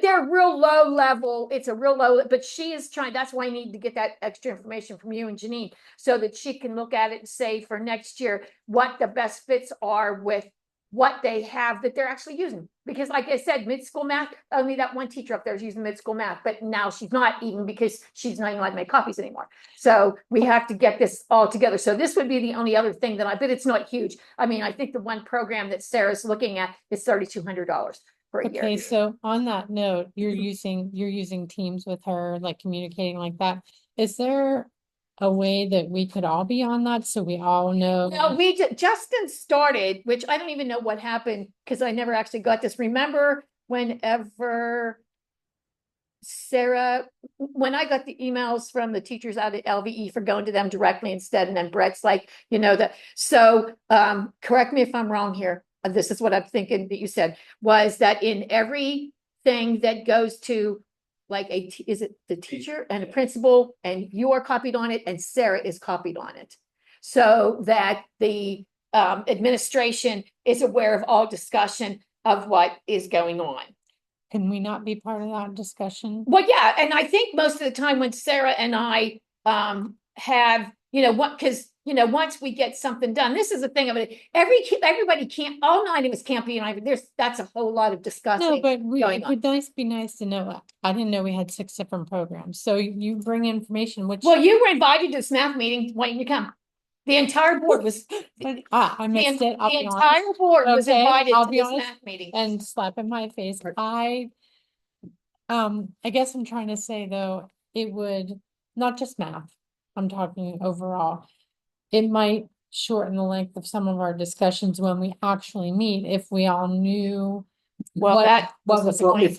they're real low level. It's a real low, but she is trying, that's why I need to get that extra information from you and Janine, so that she can look at it and say for next year, what the best fits are with, with the what they have that they're actually using. Because like I said, mid-school math, only that one teacher up there is using mid-school math, but now she's not even because she's not even allowed to make copies anymore. So we have to get this all together. So this would be the only other thing that but it's not huge. I mean, I think the one program that Sarah's looking at is $3,200 for a year. Okay, so on that note, you're using Teams with her, like communicating like that. Is there a way that we could all be on that so we all know? No, Justin started, which I don't even know what happened because I never actually got this. Remember whenever Sarah, when I got the emails from the teachers out at LVE for going to them directly instead, and then Brett's like, so correct me if I'm wrong here. This is what I'm thinking that you said, was that in everything that goes to like is it the teacher and a principal, and you are copied on it and Sarah is copied on it. So that the administration is aware of all discussion of what is going on. Can we not be part of that discussion? Well, yeah, and I think most of the time when Sarah and I have, because once we get something done, this is the thing of it. Everybody can't, all 9 of us can't be, and that's a whole lot of discussing. No, but going it would be nice to know. I didn't know we had 6 different programs. So you bring information, which Well, you were invited to this math meeting. Why didn't you come? The entire board was. I missed it. The entire board was Okay, invited I'll to be this honest math meeting. and slap in my face. I guess I'm trying to say though, it would not just math. I'm talking overall. It might shorten the length of some of our discussions when we actually meet if we all knew. Well, what was the Well, point? if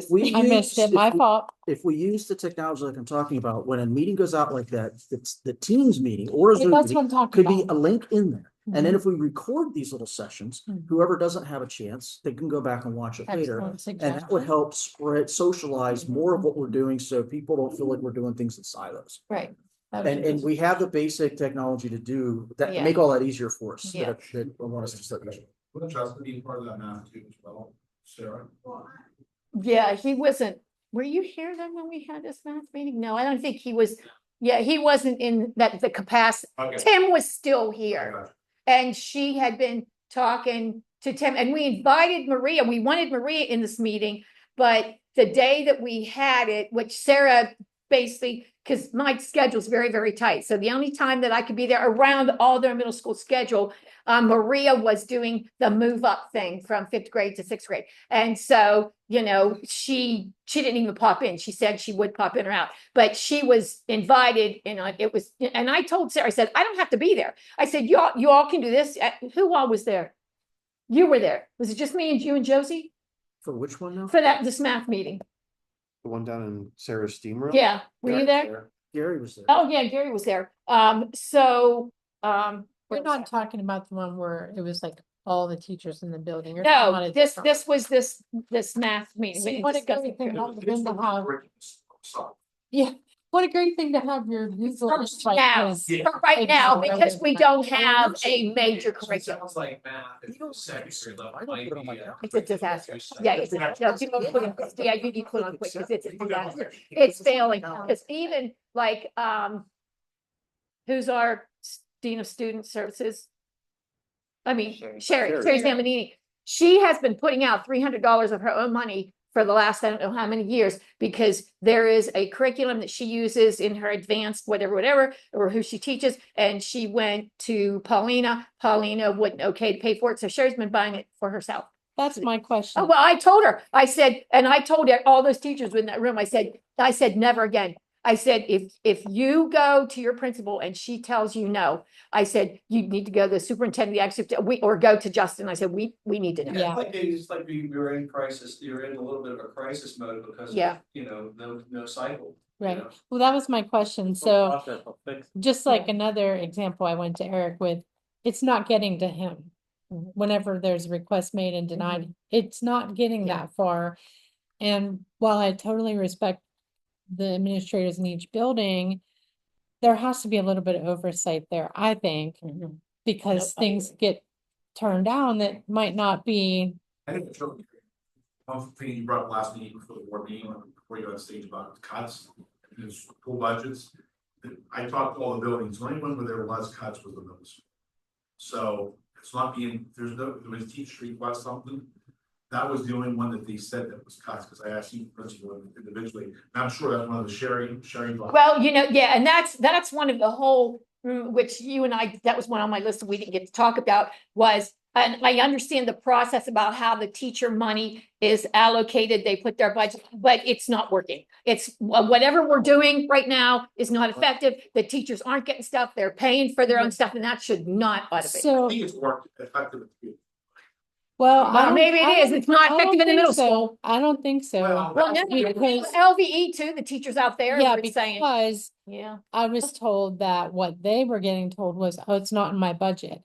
we I missed use- it. My if we- fault. If we use the technology like I'm talking about, when a meeting goes out like that, it's the Teams meeting or a Zoom That's meeting, what I'm talking could be about. a link in there. And then Mhm. if we record these little sessions, Mhm. whoever doesn't have a chance, they can go back and watch it later. Excellent And that would suggestion. help socialize more of what we're doing, so people don't feel like we're doing things in silos. Right. And we have the basic technology to do that, Yeah. make all that easier for us. Yeah. That I want us to start. Wouldn't Justin be part of that math too as well, Sarah? Yeah, he wasn't. Were you here then when we had this math meeting? No, I don't think he was. Yeah, he wasn't in the capacity. Okay. Tim was still here. Gotcha. And she had been talking to Tim, and we invited Maria. We wanted Maria in this meeting, but the day that we had it, which Sarah basically, because my schedule is very, very tight. So the only time that I could be there around all their middle school schedule, Maria was doing the move up thing from 5th grade to 6th grade. And so, she didn't even pop in. She said she would pop in or out, but she was invited, and and I told Sarah, I said, I don't have to be there. I said, you all can do this. Who all was there? You were there. Was it just me and you and Josie For which one now? for this math meeting? The one down in Sarah's steam room? Yeah. Were you there? Gary was there. Oh, yeah, Gary was there. We're not talking about the one where it was like all the teachers in the building. You're No, talking about a this different- was this math meeting. See, We what a discussed great thing it. that would've been to have. Yeah, what a great thing to have your Google. like Now, this. for right now, because we don't have a major So it curriculum. sounds like math at the secondary level I don't might put it on my be, calendar. It's a disaster. Yeah, you need to put on quick, because it's a disaster. It's failing, because even like, who's our Dean of Student Services? I mean, Sherry Zamanini. She has been putting out $300 of her own money for the last, I don't know how many years, because there is a curriculum that she uses in her advanced whatever, or who she teaches. And she went to Paulina. Paulina wouldn't okay to pay for it. So Sherry's been buying it for herself. That's my question. Oh, well, I told her, I said, and I told all those teachers in that room, I said, never again. I said, if you go to your principal and she tells you no, I said, you need to go to the superintendent, or go to Justin. I said, we need to know. Yeah. It's like we were in crisis, you're in a little bit of a crisis mode because, Yeah. no cycle. Right. Well, that was my question. So just like another example I went to Eric with, it's not getting to him. Whenever there's a request made and denied, it's not getting that far. And while I totally respect the administrators in each building, there has to be a little bit of oversight there, I think, because things get turned down that might not be. I think it's really great. One thing you brought up last meeting before the board meeting, before you got on stage about cuts and school budgets. I talked to all the buildings, the only one where there was cuts was the middle school. So It's not being, there was teacher request something. That was the only one that they said that was cut, because I asked each principal individually, and I'm sure that's one of the sharing. Well, yeah, and that's one of the whole, which you and I, that was one on my list that we didn't get to talk about was, and I understand the process about how the teacher money is allocated, they put their budget, but it's not working. It's whatever we're doing right now is not effective. The teachers aren't getting stuff, they're paying for their own stuff, and that should not automate. I So, think it's worked effective. well, I Well, don't. maybe it I is. don't- It's not I don't effective in the think middle so. school. I don't think so. Well, no, Because- LVE too, the teachers out there Yeah, were saying, because yeah. I was told that what they were getting told was, oh, it's not in my budget.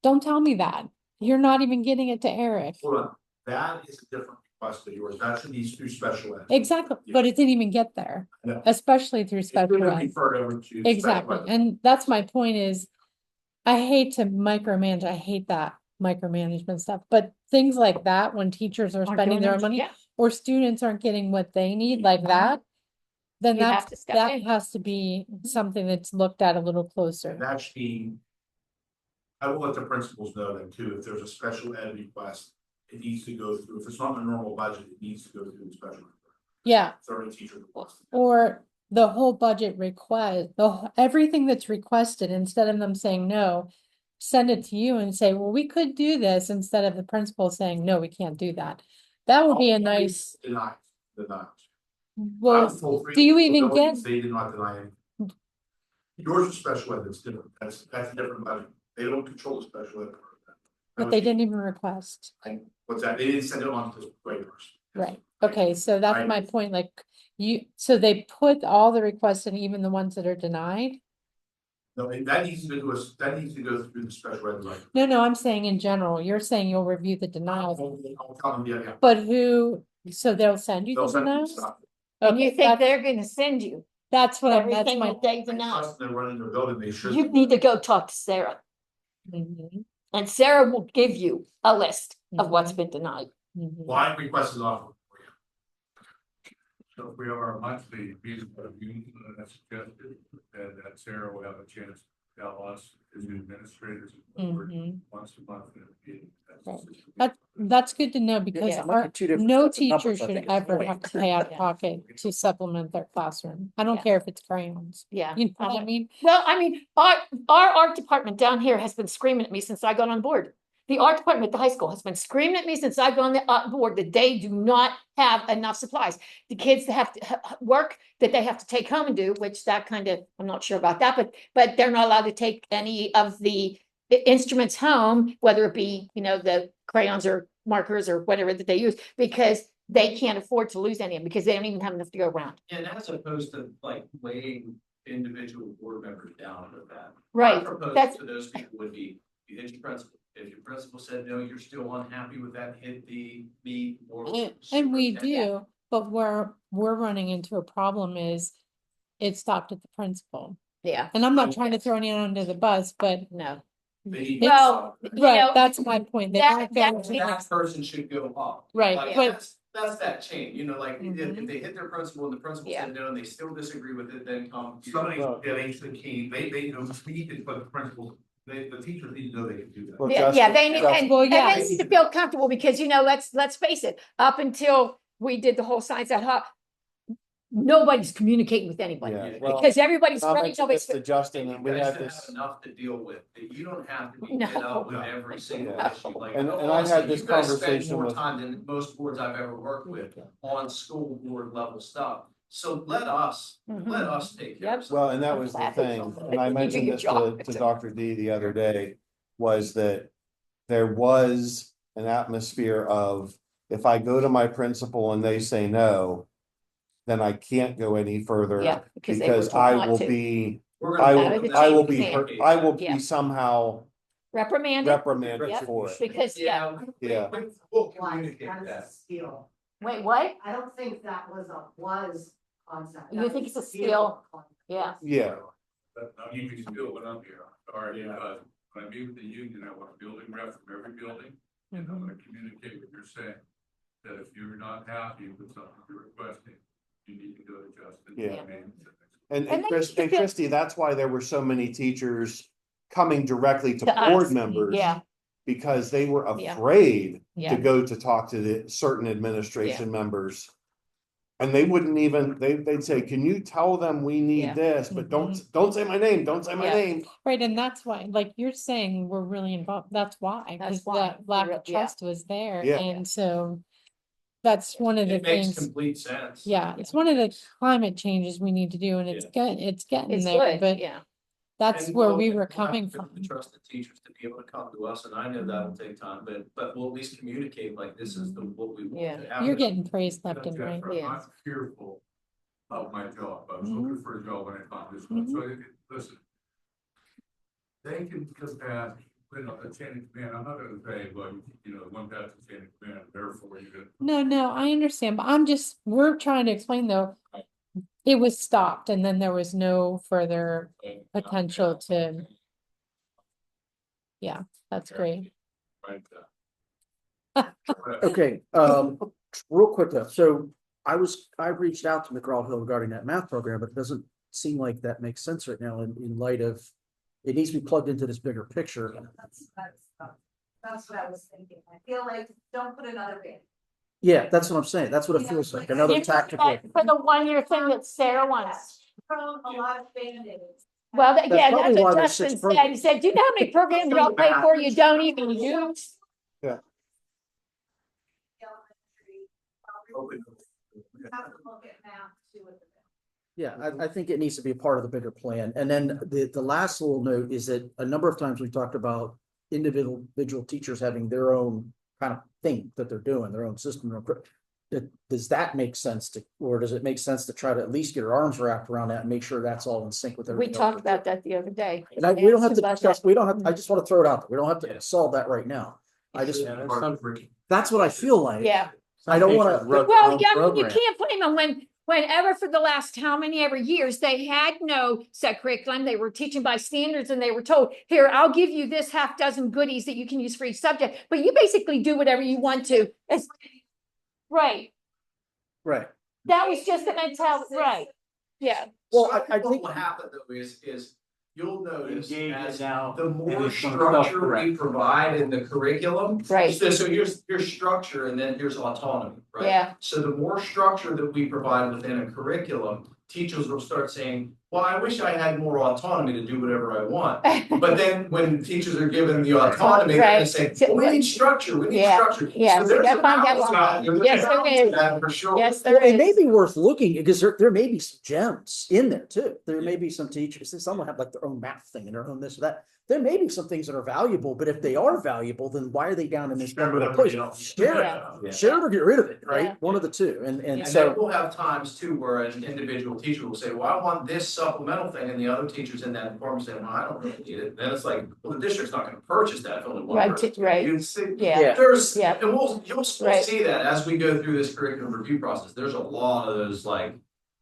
Don't tell me that. You're not even getting it to Eric. Hold on, that is a different request of yours, that should be through special ed. Exactly, but it didn't even get there, Yeah. especially through It's special gonna ed. be referred over to special Exactly, ed. and that's my point is, I hate to micromanage, I hate that micromanagement stuff, but things like that, when teachers are Aren't spending doing their it, money yeah. or students aren't getting what they need like that, then You have that's, to step that in. has to be something that's looked at a little closer. And that should be. I will let the principals know that too, if there's a special ed request, it needs to go through, if it's not in the normal budget, it needs to go through the special. Yeah, Third teacher request. or the whole budget request, everything that's requested, instead of them saying no, send it to you and say, well, we could do this, instead of the principal saying, no, we can't do that. That would be a nice, Denied. well, do you even get, They did not deny anything. Yours is special ed, that's different, that's a different budget, they don't control the special ed. but they didn't even request. What's that, they didn't send it on to the graders. Right, okay, so that's Right. my point, like, so they put all the requests and even the ones that are denied? No, that needs to go to us, that needs to go through the special ed, right? No, I'm saying in general, you're saying you'll review the denials, I'll tell them, yeah. but who, so they'll send you They'll the send me denials? stuff. And you Okay, think that's, they're gonna send you that's everything my. that they I deny? trust they're running their building, they should. You need to go talk to Sarah, Mhm, and Sarah will give you a list of what's Mhm. been denied. mhm. Line request is off. So if we have our monthly meeting that's suggested, that Sarah will have a chance to tell us as administrators Mhm. once a month in a meeting. Right. That's good to know, because Yeah, look at two different no sets of numbers, teacher I should think is the ever point. have to pay out of pocket to supplement their classroom. I don't Yeah. care if it's crayons. Yeah. You know what I mean? Well, I mean, our art department down here has been screaming at me since I got on board. The art department at the high school has been screaming at me since I've gone on board that they do not have enough supplies. The kids that have to work that they have to take home and do, which that kind of, I'm not sure about that, but they're not allowed to take any of the instruments home, whether it be, the crayons or markers or whatever that they use, because they can't afford to lose any of them because they don't even have enough to go around. And as opposed to like weighing individual board members down with that. Right, My proposal that's- to those people would be, you hit your principal. If your principal said, no, you're still unhappy with that, hit the me or. And we superintendent. do, but where we're running into a problem is it stopped at the principal. Yeah, And I'm not trying to throw anyone under the bus, but no. They- Well, right, that's my point. They that- aren't going that- to, That person should go up. right, Like, but that's that chain, like, if Mhm. they hit their principal and the principal Yeah. said no, and they still disagree with it, then come. Somebody getting the key, they know, we need to put the principals, the teachers need to know they can do that. Well, Yeah, they need, and Well, they yeah. need to feel comfortable because, let's face it, up until we did the whole science at heart, nobody's communicating with anybody. Yeah, well, Because everybody's I running, mentioned nobody's. this to Justin, and we You guys had should this. have enough to deal with, that you don't have to be No. hit up with every single Yeah. issue, like. And I had honestly, this you guys spend conversation more with- time than most boards I've ever worked with on school board level stuff, so let us take care of Yep. Well, and that I'm was the glad thing, it's all- and I you do mentioned your this job. to Dr. D the other day, was that there was an atmosphere of, if I go to my principal and they say no, then I can't go any further. Yeah, because they were Because told I not will to. be, We're I gonna Out of will, the I will chain be, of hurt- I will Yeah. be somehow Reprimanded, reprimanded Yep. for it. because, yeah, Yeah. We'll Like, communicate that is a that. steal. wait, what? I don't think that was concept. You That think was it's a steal? concept. Yeah. Yeah, But now you can still when I'm here, sorry, because when I meet with the union, I want a building rep from every building. And I'm gonna communicate what you're saying, that if you're not happy with something you're requesting, you need to go to Justin. Yeah. And- and And they Chris, need to and feel- Christie, that's why there were so many teachers coming directly to To us, board members. yeah. because they were Yeah. afraid to Yeah. go to talk to the certain administration members. And they wouldn't even, they'd say, can you tell them we Yeah. need this, but don't say my name, don't say my Yeah. name. Right, and that's why, like you're saying, we're really involved, that's why, That's because why. that lack of Yeah. trust was there, Yeah. and so. That's one of the It makes things, complete sense. yeah, it's one of the climate changes we need to do, and it's getting It's there, good, but yeah. that's And where we'll- we we'll were have coming to from. Trust the teachers to be able to come to us, and I know that'll take time, but we'll at least communicate like this is what we want. Yeah. to have. You're getting praised left and right. I'm Yeah. not fearful of my job. I was Mm-hmm. looking for a job when I found this one, so listen. They can compare, a chain of command, I'm not gonna say, well, one guy's a chain of command, therefore you're gonna. No, I understand, but we're trying to explain though. It was stopped and then there was no further potential to. Yeah, that's great. Right. Okay, real quick though, so I reached out to McGraw-Hill regarding that math program, but it doesn't seem like that makes sense right now in light of. It needs to be plugged into this bigger picture. That's what I was thinking. I feel like, don't put another bid. Yeah, that's what I'm saying. That's what it feels like, another tactical. For the 1-year thing that Sarah wants. Thrown a lot of Band-Aids. Well, That's yeah, probably that's why what there's Justin 6 said. He programs. said, do you know how many programs you don't pay for, you don't even use? Have to look at math too with the. Yeah, I think it needs to be a part of the bigger plan. And then the last little note is that a number of times we talked about individual teachers having their own kind of thing that they're doing, their own system. Does that make sense or does it make sense to try to at least get our arms wrapped around that and make sure that's all in sync with We everything? talked about that the other day. And we don't have to About discuss, that. we don't have, I just want to throw it out there. We don't have to solve that right now. I just, that's what I feel like. Yeah. I don't want to. Well, yeah, I mean, you can't blame them whenever for the last how many ever years, they had no set curriculum. They were teaching by standards and they were told, here, I'll give you this half dozen goodies that you can use for each subject, but you basically do whatever you want to. Right. Right. That was just the mentality, right? Yeah. Well, So I what think. will happen though is you'll notice Engage as now, the and more it's gonna structure self-correct. we provide in the curriculum. Right. So here's structure and then here's autonomy, right? Yeah. So the more structure that we provide within a curriculum, teachers will start saying, well, I wish I had more autonomy to do whatever I want. But then when teachers are given the autonomy, they're gonna say, well, we need structure, we need structure. Yeah, So we there's gotta a find that balance one. out there. There's a Yes, there balance is. to that for sure. Yes, there Well, it may is. be worth looking because there may be some gems in there too. There may be some teachers, some will have like their own math thing and their own this or that. There may be some things that are valuable, but if they are valuable, then why are they down in this Share one with little place? everybody else. Share Yeah. it, share it or get rid of it, right? Yeah. One of the two. And And so, then we'll have times too where an individual teacher will say, well, I want this supplemental thing, and the other teachers in that department say, well, I don't really need it. Then it's like, well, the district's not gonna purchase that if only one Right, person. right. You see, Yeah. There's, Yeah. and you'll Right. see that as we go through this curriculum review process. There's a lot of those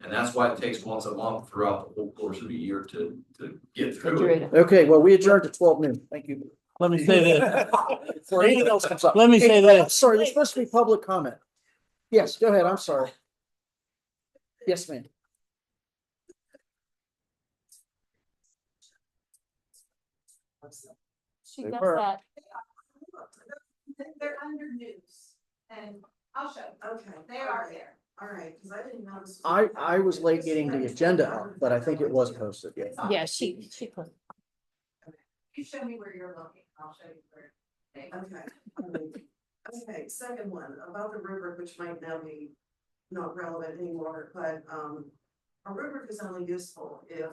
and that's why it takes once a month throughout the whole course of a year to get through it. okay, well, we adjourned at 12 noon. Thank you. Let me say this. Before anything else comes up. Let me say Hey, this. Sorry, there's supposed to be public comment. Yes, go ahead. I'm sorry. Yes, ma'am. She They does were. that. They're under news and I'll show you. Okay. They are there. All right, because I didn't notice. I was late getting the agenda up, but I think it was posted. Yeah. Yeah, she put. You show me where you're looking. I'll show you where. Okay. Okay, second one, about the rubric, which might now be not relevant anymore, but, a rubric is only useful if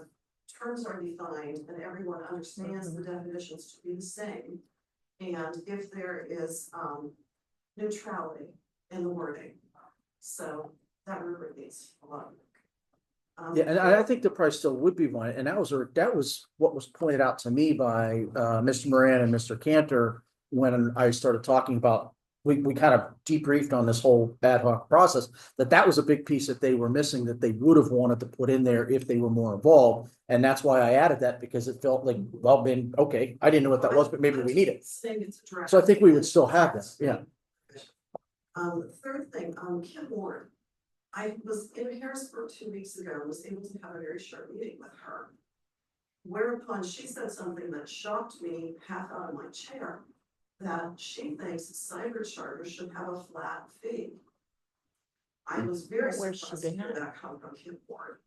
terms are defined and everyone understands the definitions to be the same. And if there is, neutrality in the wording. So that rubric needs a lot of work. Yeah, and I think the price still would be one, and that was what was pointed out to me by Mr. Moran and Mr. Cantor when I started talking about, we kind of debriefed on this whole ad hoc process, that was a big piece that they were missing that they would have wanted to put in there if they were more involved. And that's why I added that, because it felt like, well, then, okay, I didn't know what that was, but maybe we need it. So I think we would still have that, yeah. Third thing, Kim Warren. I was in Harrisburg 2 weeks ago and was able to have a very short meeting with her. Whereupon she said something that shocked me half out of my chair. that she thinks cyber charters should have a flat fee. I was very Where's she surprised to been hear at? that come from Kim Ward.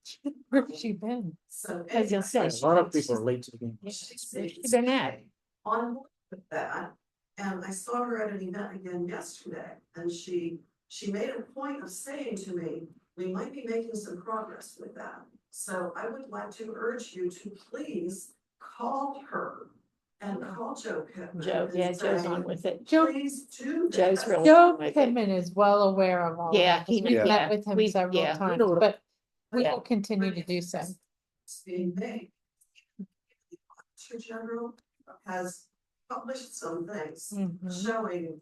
Where's she been? So. I was gonna say, A lot of people are late to the game. She's She's been at. on board with that. And I saw her at an event again yesterday, and she made a point of saying to me, we might be making some progress with that. So I would like to urge you to please call her and call Joe Pittman. Joe, yeah, and Joe's say, on with it. Please do Joe's this." really- Joe with it. Pittman is well aware of all of Yeah, that, he- 'cause we've yeah, met with him we- several yeah. times, know what- but we Yeah. will continue to do so. It's being made. The Auditor General has published some things Mhm. showing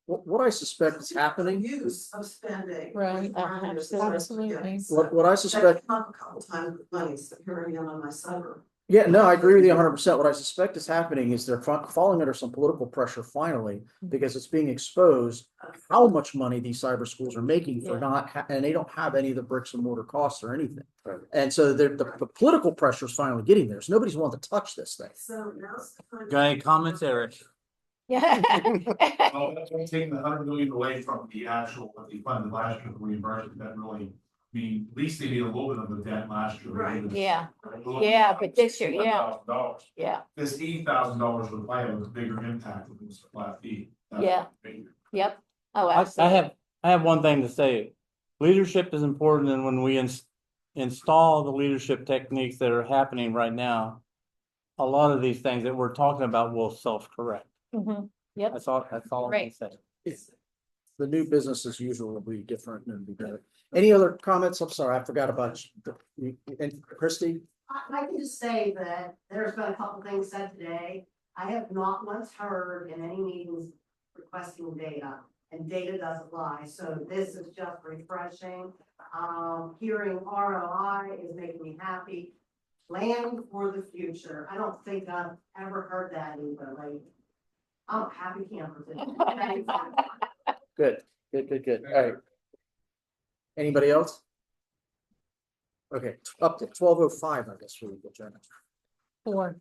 What I suspect is happening, use of spending. Right. Absolutely. what I That suspect, came up a couple times with money, so here I am on my cyber. yeah, no, I agree with you 100%. What I suspect is happening is they're falling under some political pressure finally, because it's being exposed how much money these cyber schools are making for Yeah. not, and they don't have any of the bricks and mortar costs or anything. And so the political pressure is finally getting there. So nobody's wanting to touch this thing. So now's the time. Got any comments, Eric? Yeah. Oh, that's why taking the 100 million away from the actual, what they funded last year, the reimbursement, that really, I mean, at least they made a little bit of a dent last year. Right. Yeah, yeah, but this year, yeah, $1,000. yeah, This $80,000 would play a bigger impact if it was a flat fee. That's Yeah. bigger. yep. Oh, I absolutely. have one thing to say. Leadership is important, and when we install the leadership techniques that are happening right now, a lot of these things that we're talking about will self-correct. Mhm. Yep. That's all I can Right. say. The new business as usual will be different and be better. Any other comments? I'm sorry, I forgot about you. And Christie? I can just say that there's been a couple things said today. I have not once heard in any meetings requesting data, and data doesn't lie, so this is just refreshing. Hearing ROI is making me happy. Land for the future. I don't think I've ever heard that either, like, I'm a happy camper. Good, good. All right. Anybody else? Okay, up to 12:05, I guess we will adjourn. 4.